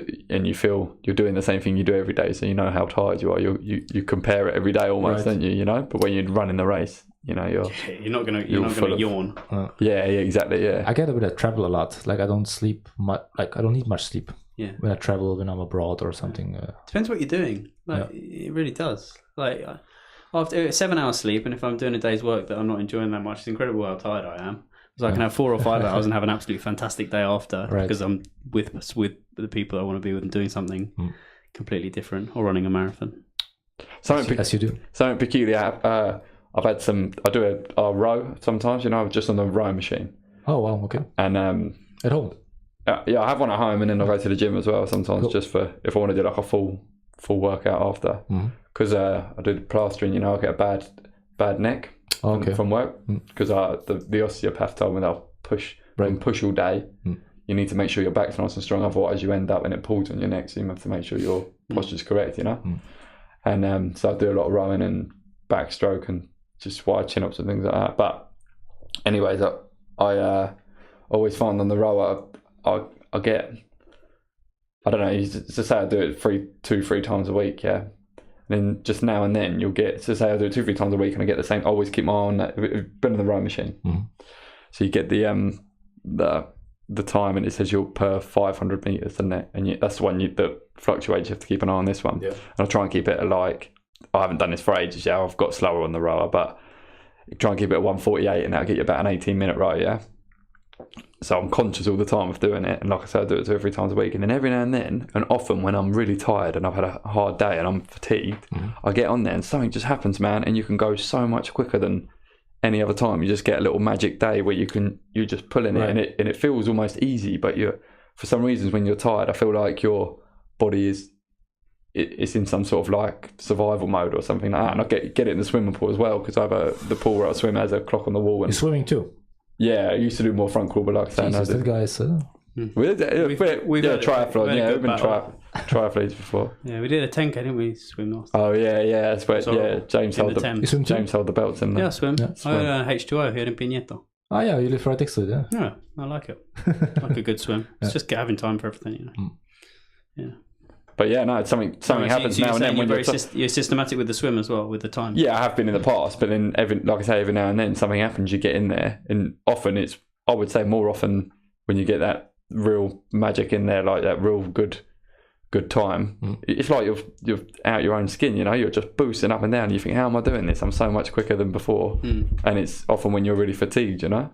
you feel you're doing the same thing you do every day, so you know how tired you are. You compare it every day almost, don't you? But when you're running the race, you're not gonna yawn. yeah, exactly, yeah. I get a bit of travel a lot. Like I don't sleep much. Like I don't need much sleep. Yeah. When I travel, when I'm abroad or something. Depends what you're doing. It really does. Like after 7 hours sleep, and if I'm doing a day's work that I'm not enjoying that much, it's incredible how tired I am. So I can have 4 or 5 hours and have an absolutely fantastic day after because I'm with the people I want to be with and doing something completely different or running a marathon. As you do. Something peculiar. I've had I do a row sometimes. Just on the row machine. Oh wow, okay. And at home. Yeah, I have one at home, and then I go to the gym as well sometimes, just for if I want to do like a full workout after. Because I do the plastering, I get a bad neck from work because the osteopath told me that I'll push all day. You need to make sure your back's nice and strong, otherwise you end up and it pulls on your neck. So you have to make sure your posture's correct, And so I do a lot of rowing and backstroke and just wide chin ups and things like that. But anyways, I always find on the rower I get I don't know, you just say I do it 2-3 times a week, yeah. And then just now and then you'll get, so say I do it 2-3 times a week and I get the same, I always keep my eye on that, been in the row machine. Mm-hmm. So you get the time and it says you're per 500 meters, and that's the one that fluctuates. You have to keep an eye on this one. Yeah. And I'll try and keep it at like, I haven't done this for ages, yeah. I've got slower on the rower, but try and keep it at 148 and that'll get you about an 18-minute row, yeah. So I'm conscious all the time of doing it, and like I said, I do it 2-3 times a week. And then every now and then, and often when I'm really tired and I've had a hard day and I'm fatigued, I get on there and something just happens, man, and you can go so much quicker than any other time. You just get a little magic day where you're just pulling it, and it feels almost easy. But for some reasons, when you're tired, I feel like your body it's in some sort of like survival mode or something like that. And I get it in the swimming pool as well, because I have the pool where I swim has a clock on the wall. And You're swimming too? yeah, I used to do more front crawl, but like I said, Jesus, that guy's... We've triathlon. had a We've been battle. triathletes before. Yeah, we did a 10K, didn't we? Swim north. Oh yeah, that's where James in held the the Thames. You swim too? James held the belts in there. Yeah, I swim. Yeah, I had H2O here in Pineto. Oh yeah, you live right next to it, yeah. Yeah, I like it. Like a good swim. It's just having time for everything, you know. Yeah. But yeah, no, something happens now and then when you're systematic with the swim as well, with the time. Yeah, I have been in the past, but then like I say, every now and then something happens, you get in there, and often I would say more often when you get that real magic in there, like that real good time. It's like you're out your own skin, you know. You're just boosting up and down. You think, how am I doing this? I'm so much quicker than before. And it's often when you're really fatigued, you know.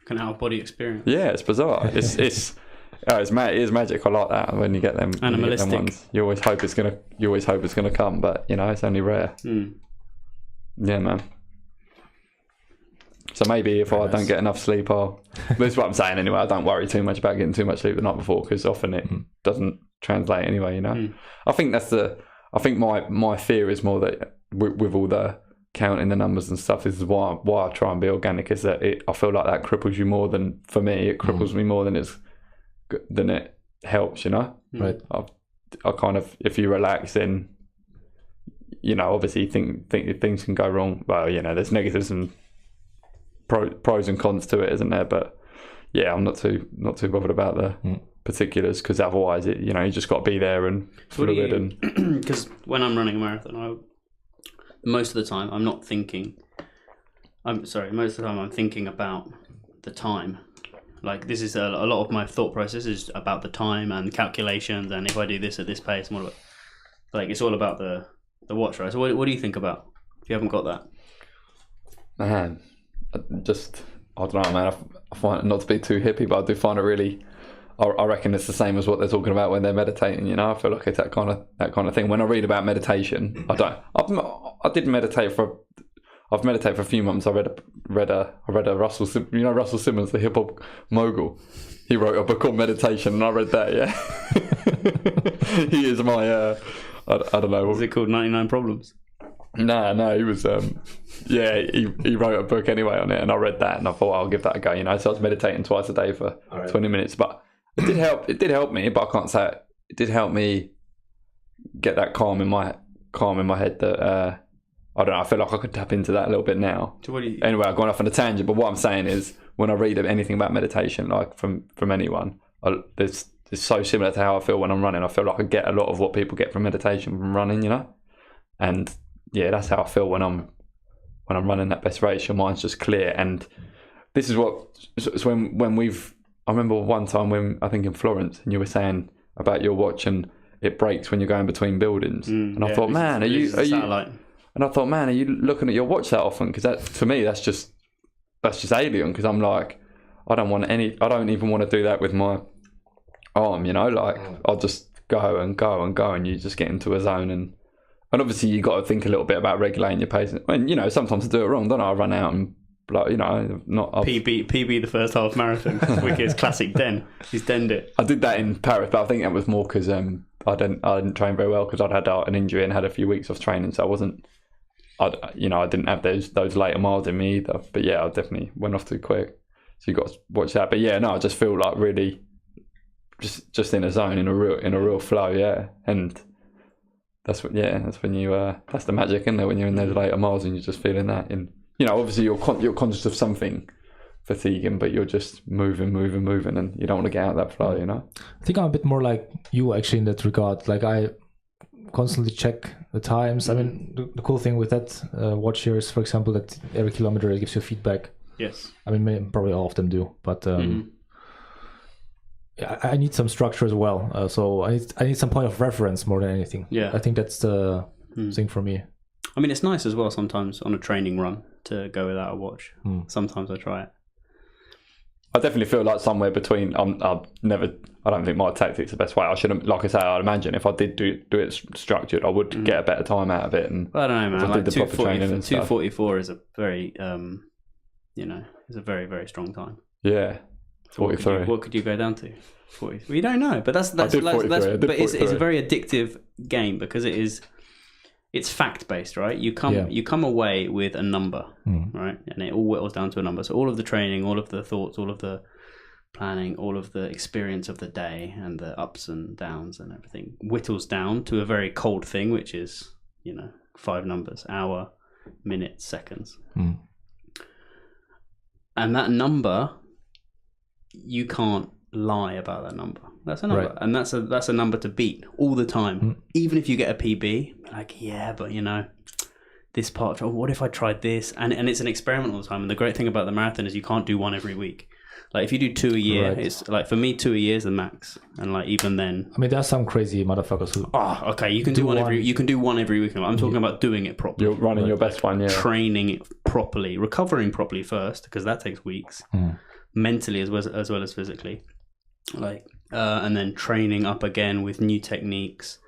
An out of body experience. Yeah, it's bizarre. It is magic. I like that when you get them. Animalistic. You get them ones. You always hope it's gonna come, but you know it's only rare. Yeah, man. So maybe if I don't get enough sleep, this is what I'm saying anyway. I don't worry too much about getting too much sleep the night before, because often it doesn't translate anyway. You know, I think my fear is more that with all the counting the numbers and stuff, this is why I try and be organic. Is that I feel like that cripples you more than, for me, it cripples me more than it helps. You know, right? I kind of, if you relax, then you know, obviously think things can go wrong. Well, you know, there's negatives and pros and cons to it, isn't there? But yeah, I'm not too bothered about the particulars, because otherwise, you just got to be there and fluid. And because when I'm running a marathon, most of the time I'm not thinking. Most of the time I'm thinking about the time. Like, this is a lot of my thought process is about the time and calculations, and if I do this at this pace, and like, it's all about the watch, right? So what do you think about if you haven't got that? Man, I don't know, man. I find it not to be too hippie, but I do find it really. I reckon it's the same as what they're talking about when they're meditating. You know, I feel like it's that kind of thing. When I read about meditation, I've meditated for a few months. I read a Russell Simmons, the hip hop mogul. He wrote a book on meditation, and I read that. Yeah, he is my. I don't know. Is it called 99 Problems? No, he was. He wrote a book anyway on it, and I read that, and I thought I'll give that a go. You know, so I was meditating twice a day for 20 minutes, but it did help. It did help me, but I can't say it did help me get that calm in my head. That I don't know. I feel like I could tap into that a little bit now. So anyway, I've gone off on a tangent, but what I'm saying is, when I read anything about meditation, like from anyone, it's so similar to how I feel when I'm running. I feel like I get a lot of what people get from meditation from running, you know, and yeah, that's how I feel when I'm running that best race. Your mind's just clear, and this is what. So I remember one time when I think in Florence, and you were saying about your watch and it breaks when you're going between buildings, and I thought, man, are you? And I thought, man, are you looking at your watch that often? Because that, to me, that's just alien. Because I'm like, I don't even want to do that with my arm. You know, like I'll just go and go and go, and you just get into a zone. And obviously you got to think a little bit about regulating your pace. And you know, sometimes I do it wrong, don't I? I run out and like, you know, PB the first half marathon. Wicked's classic Den. He's denned it. I did that in Paris, but I think that was more because I didn't train very well, because I'd had an injury and had a few weeks off training, so I didn't have those later miles in me either. But yeah, I definitely went off too quick. So you got to watch that. But yeah, no, I just feel like really just in a zone, in a real flow, yeah. And that's when you that's the magic, isn't it? When you're in those later miles and you're just feeling that. And you know, obviously you're conscious of something fatiguing, but you're just moving, and you don't want to get out of that flow, you know? I think I'm a bit more like you actually in that regard. Like I constantly check the times. I mean, the cool thing with that watch here is, for example, that every kilometer it gives you feedback. Yes. I mean, probably all of them do, but I need some structure as well. So I need some point of reference more than anything. Yeah. I think that's the thing for me. I mean, it's nice as well sometimes on a training run to go without a watch. Sometimes I try it. I definitely feel like somewhere between. I don't think my tactic's the best way. I shouldn't. Like I say, I'd imagine if I did do it structured, I would get a better time out of it. And I don't know, man. Like 2:44 is a very, is a very, very strong time. Yeah, 43. What could you go down to? 40. Well, you don't know, but it's a very addictive game because it's fact based, right? You come away with a number, right? And it all whittles down to a number. So all of the training, all of the thoughts, all of the planning, all of the experience of the day and the ups and downs and everything whittles down to a very cold thing, which is, 5 numbers: hour, minute, seconds. And that number, you can't lie about that number. That's a number, right. And that's a number to beat all the time. Even if you get a PB, like but this part. What if I tried this? And it's an experiment all the time. And the great thing about the marathon is you can't do one every week. Like if you do 2 a year, right. It's like for me 2 a year is the max. And like even then, I mean, there's some crazy motherfuckers who. Okay, you can do one every. You can do one every week. I'm talking about doing it properly. You're running your best one, yeah. Training it properly, recovering properly first because that takes weeks, mentally as well as physically. And then training up again with new techniques,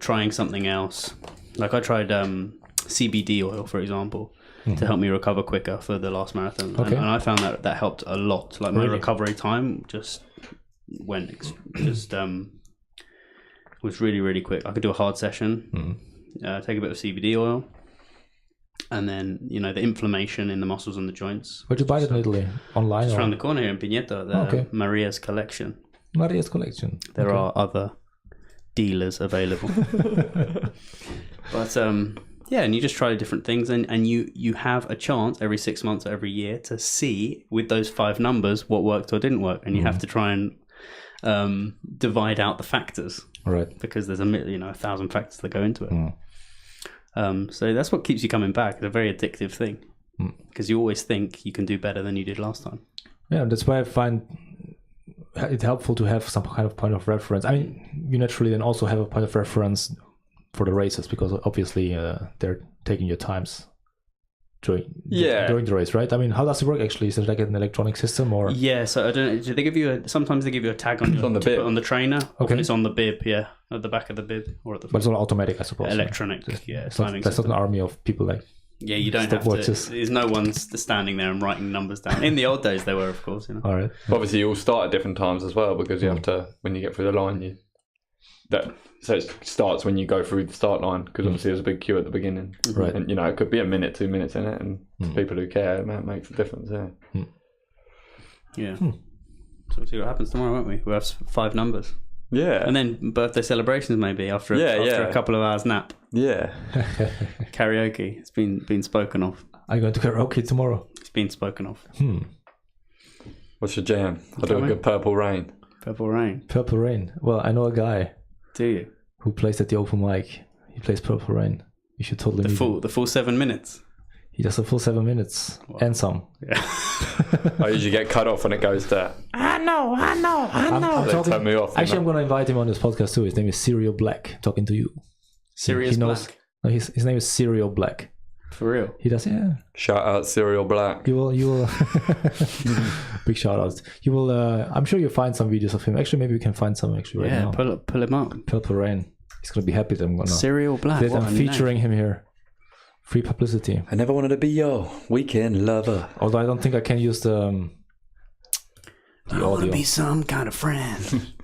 trying something else. Like I tried CBD oil, for example, to help me recover quicker for the last marathon. Okay. And I found that helped a lot. Like my recovery time just was really, really quick. I could do a hard session, take a bit of CBD oil, and then the inflammation in the muscles and the joints. Where'd you buy it in Italy? Online? Just around the corner here in Pineto, Maria's Collection. Maria's Collection. There are other dealers available. But and you just try different things, and you have a chance every 6 months or every year to see with those 5 numbers what worked or didn't work, and you have to try and divide out the factors, right? Because there's 1,000 factors that go into it. So that's what keeps you coming back. It's a very addictive thing because you always think you can do better than you did last time. Yeah, that's why I find it helpful to have some kind of point of reference. I mean, you naturally then also have a point of reference for the races because obviously they're taking your times during the race, right? I mean, how does it work actually? Is it like an electronic system or? Yeah, so I don't know. Do they give you sometimes they give you a tag on the bib, on the trainer. Okay. It's on the bib, at the back of the bib or at the. But it's all automatic, I suppose. Electronic, It's not an army of people like. Yeah, you don't have to. There's no one standing there and writing numbers down. In the old days, there were, of course. All right. Obviously, you all start at different times as well because you have to when you get through the line. So it starts when you go through the start line because obviously there's a big queue at the beginning, right? And it could be a minute, 2 minutes in it, and to people who care, that makes a difference. Yeah. So we'll see what happens tomorrow, won't we? We'll have 5 numbers. Yeah. And then birthday celebrations maybe after a couple of hours nap. Yeah. Karaoke. It's been spoken of. Are you going to karaoke tomorrow? It's been spoken of. What's your jam? I'll do a good Purple Rain. Purple Rain. Purple Rain. Well, I know a guy. Do you? Who plays at the open mic. He plays Purple Rain. You should totally meet him. The full 7 minutes. He does a full 7 minutes and some. Yeah. I usually get cut off when it goes to. I know. They turn me off. Actually, I'm going to invite him on this podcast too. His name is Serial Black. Talking to you. Serious Black. No, his name is Serial Black. For real? He does, yeah. Shout out Serial Black. You will. Big shout outs. You will. I'm sure you'll find some videos of him. Actually, maybe we can find some right now. Yeah, pull him up. Purple Rain. He's going to be happy that I'm going to. Serial Black. That I'm featuring him here. Free publicity. I never wanted to be your weekend lover. Although I don't think I can use the audio. I want to be some kind of friend.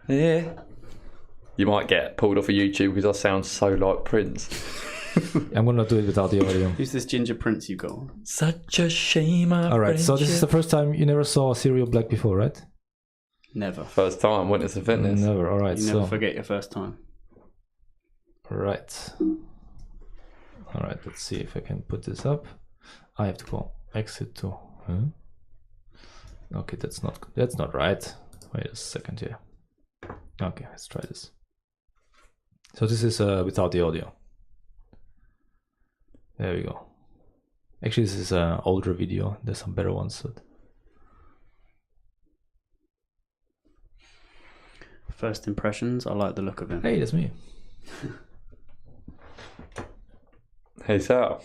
Yeah. You might get pulled off of YouTube because I sound so like Prince. I'm going to do it without the audio. Who's this Ginger Prince you got? Such a shame. All right, so this is the first time you never saw Serial Black before, right? Never. First time, Witness of Fitness. Never, all right. You never forget your first time. All right. All right, let's see if I can put this up. I have to go exit to... Okay, that's not right. Wait a second here. Okay, let's try this. So this is without the audio. There we go. Actually, this is an older video. There's some better ones. But... First impressions, I like the look of him. Hey, that's me. Hey, Sal.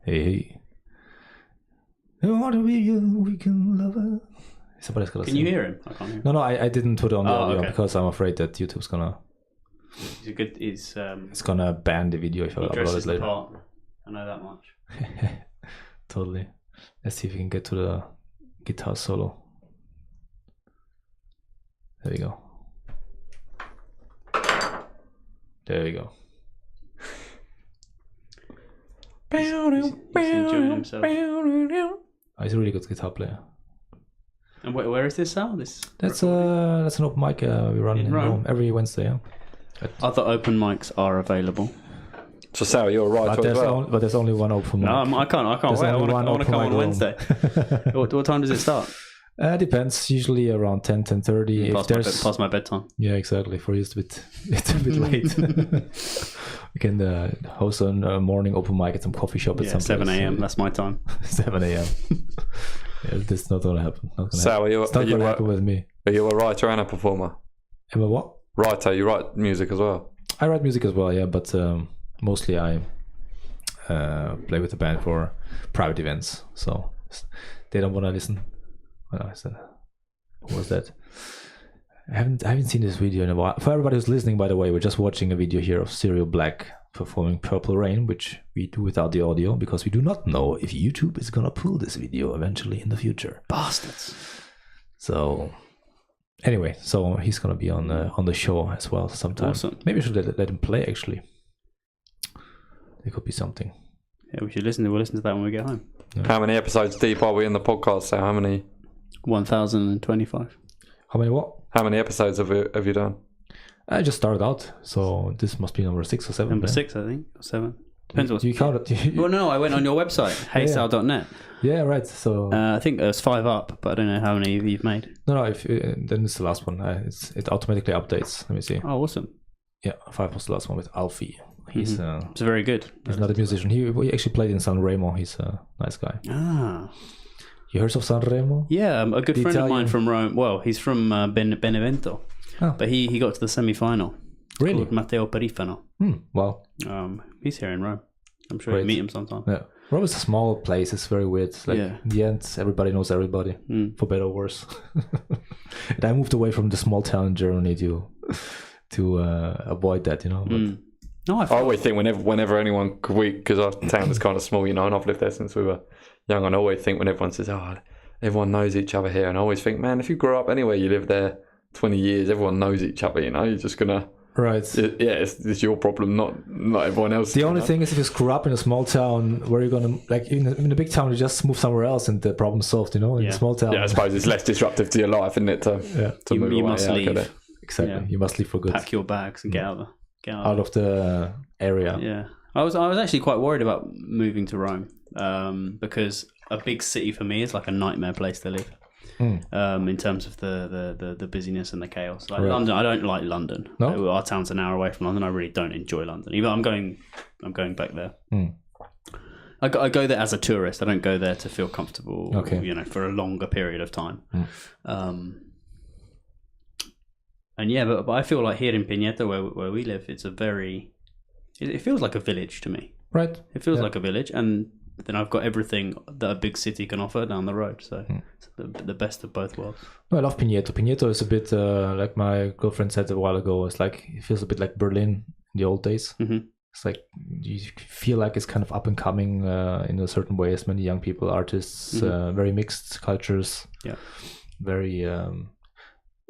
Hey. I want to be your weekend lover. Somebody's gonna Can sing. you hear him? I can't hear him. No, I didn't put it on the audio okay. because I'm afraid that YouTube's gonna... He's a good. It's gonna ban the video if I he upload dresses it the later. part. I know that much. Totally. Let's see if we can get to the guitar solo. There we go. There we go. He's enjoying himself. Oh, he's a really good guitar player. And where is this Sal? That's an open mic we run in Rome every Wednesday. Yeah. I thought open mics are available. So, Sal, you're a writer as well. But there's only one open mic. No, I can't There's wait. I only want one to come open on mic Wednesday. What time does it start? Depends. Usually around 10:30. Past my bedtime. Yeah, exactly. For you, it's a bit late. We can host a morning open mic at some coffee shop at some 7 place. a.m. That's my time. 7 a.m. Yeah, that's not gonna happen. Sal, it's not gonna happen with me. Are you a writer and a performer? Am I what? Writer, you write music as well? I write music as well, yeah, but mostly I play with the band for private events. So they don't want to listen. What was that? I haven't seen this video in a while. For everybody who's listening, by the way, we're just watching a video here of Serial Black performing Purple Rain, which we do without the audio because we do not know if YouTube is gonna pull this video eventually in the future. Bastards. So anyway, so he's gonna be on the show as well sometime. Awesome. Maybe we should let him play. Actually, there could be something. Yeah, we should listen. We'll listen to that when we get home. Yeah. How many episodes deep are we in the podcast, Sal? How many? 1,025. How many what? How many episodes have you done? I just started out, so this must be number 6 or 7. Number then. 6, I think, or 7. Depends what. You count it. Well, no, I went on your website, heysal.net. Yeah, right. So I think there's 5 up, but I don't know how many you've made. no. If then it's the last one. It automatically updates. Let me see. Oh, awesome. Yeah, 5 was the last one with Alfie. He's It's very good. he's not a musician. He actually played in Sanremo. He's a nice guy. Ah. You heard of Sanremo? Yeah, a good The friend of Italian- mine from Rome. Well, he's from Benevento, Oh. but he got to the semi-final. Really? Called Matteo Perifano. Wow. He's here in Rome. I'm sure Great. you'll meet him sometime. Yeah. Rome is a small place. It's very weird. Like Yeah. in the end, everybody knows everybody, for better or worse. And I moved away from the small town in Germany to avoid that, you know. But, No, I always think whenever anyone, because our town is kind of small, you know, and I've lived there since we were young, and I always think when everyone says, oh, everyone knows each other here, and I always think, man, if you grow up anywhere, you live there 20 years, everyone knows each other, you know, you're just gonna... right. It's your problem, not everyone else. The only thing is if you screw up in a small town, where you're gonna, like in a big town, you just move somewhere else and the problem's solved, you know. In a small town, Yeah, I suppose it's less disruptive to your life, isn't it, to move you away. must Yeah, I get leave. it. exactly. Yeah. You must leave for good, Pack your bags and get out of the area. Yeah, I was actually quite worried about moving to Rome because a big city for me is like a nightmare place to live. In terms of the busyness and the chaos, like London, I don't like London. No? Our town's an hour away from London. I really don't enjoy London. Even I'm going back there. I go there as a tourist. I don't go there to feel comfortable. Okay. You know, for a longer period of time. And yeah, but I feel like here in Pineto, where we live, it's it feels like a village to me. Right. It feels like a village, and then I've got everything that a big city can offer down the road. So it's the best of both worlds. No, I love Pineto. Pineto is a bit like my girlfriend said a while ago. It's like it feels a bit like Berlin in the old days. It's like you feel like it's kind of up and coming in a certain way. As many young people, artists, very mixed cultures. Yeah, very.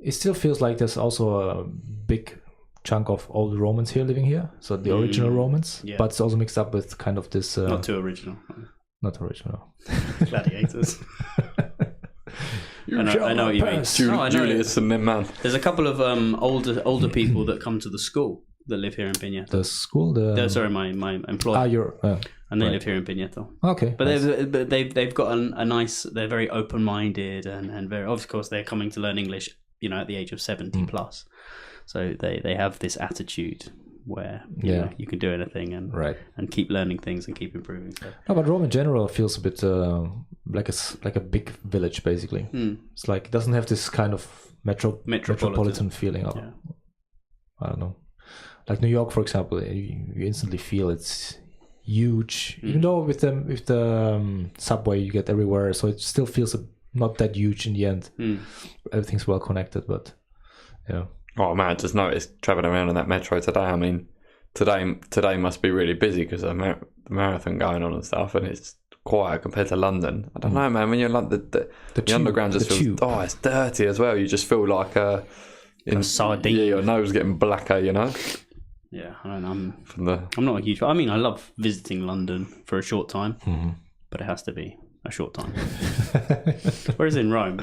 It still feels like there's also a big chunk of old Romans here living here. So the original Romans, but it's also mixed up with kind of this. not too original. Not original. Gladiators. I know what you mean. Julius and them, man. There's a couple of older people that come to the school that live here in Pineto. The school, Sorry, my employer. you're and they right. live here in Pineto. Okay, But nice. they've got a nice. They're very open minded and very. Of course, they're coming to learn English. At the age of 70 plus, so they have this attitude where you can do anything and right. and keep learning things and keep improving. So. No, but Rome in general feels a bit like a big village basically. It's like it doesn't have this kind of metropolitan feeling. I don't know. Like New York, for example, you instantly feel it's huge. Even though with the subway you get everywhere, so it still feels not that huge in the end. Everything's well connected, but yeah. Oh man, I just noticed traveling around in that metro today. I mean, today must be really busy because of the marathon going on and stuff, and it's quiet compared to London. I don't know, man. When you're in London, the underground just feels it's dirty as well. You just feel like a sardine. Yeah, your nose getting blacker, Yeah, I'm not a huge. I mean, I love visiting London for a short time, but it has to be a short time. Whereas in Rome,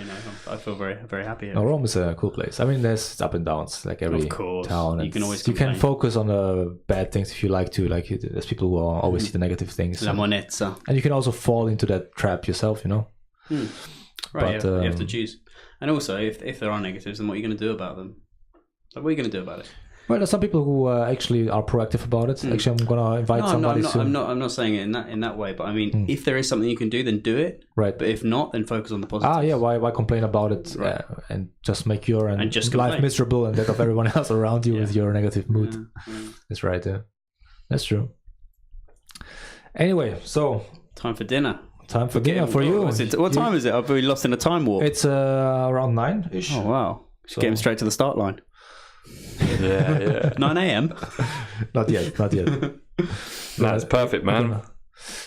I feel very, very happy here. No, Rome is a cool place. I mean, there's up and downs like every town. You can always focus on the bad things if you like to. Like there's people who always see the negative things. La monezza. And you can also fall into that trap yourself, Right, but, you have to choose. And also, if there are negatives, then what are you going to do about them? Like, what are you going to do about it? Well, there's some people who actually are proactive about it. Actually, I'm gonna invite somebody soon. I'm not saying it in that way, but I mean, if there is something you can do, then do it. Right. But if not, then focus on the positives. Yeah. Why complain about it and just make your life miserable and that of everyone else around you with your negative mood? That's right. Yeah, that's true. Anyway, so time for dinner. Time for dinner for you. What time is it? I've been lost in a time warp. It's around 9-ish. Oh wow! So getting straight to the start line. Yeah. 9 a.m. Not yet. No, it's perfect, man.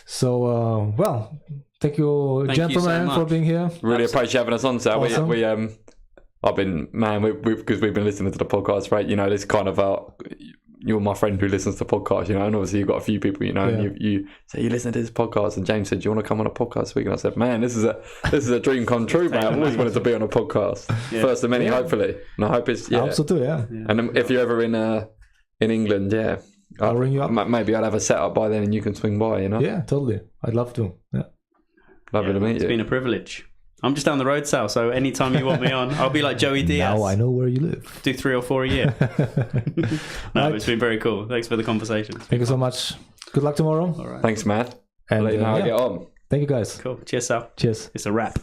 So, thank you, gentlemen, for being here. Really appreciate having us on, sir. Awesome. Because we've been listening to the podcast, right? This kind of you're my friend who listens to podcasts, and obviously you've got a few people, and you say you listen to this podcast, and James said, "Do you want to come on a podcast this week?" And I said, "Man, this is a dream come true, man. I've always wanted to be on a podcast, first of many, hopefully." And I hope it's I hope so too, yeah. And if you're ever in England, I'll ring you up. Maybe I'll have a setup by then, and you can swing by. Yeah, totally. I'd love to. Yeah, lovely to meet you. It's been a privilege. I'm just down the road, Sal, so anytime you want me on, I'll be like Joey Diaz. Now I know where you live. Do 3 or 4 a year. It's been very cool. Thanks for the conversation. Thank you so much. Good luck tomorrow. All right. Thanks, man. And I'll let you know how I get on. Thank you, guys. Cool. Cheers, Sal. Cheers. It's a wrap.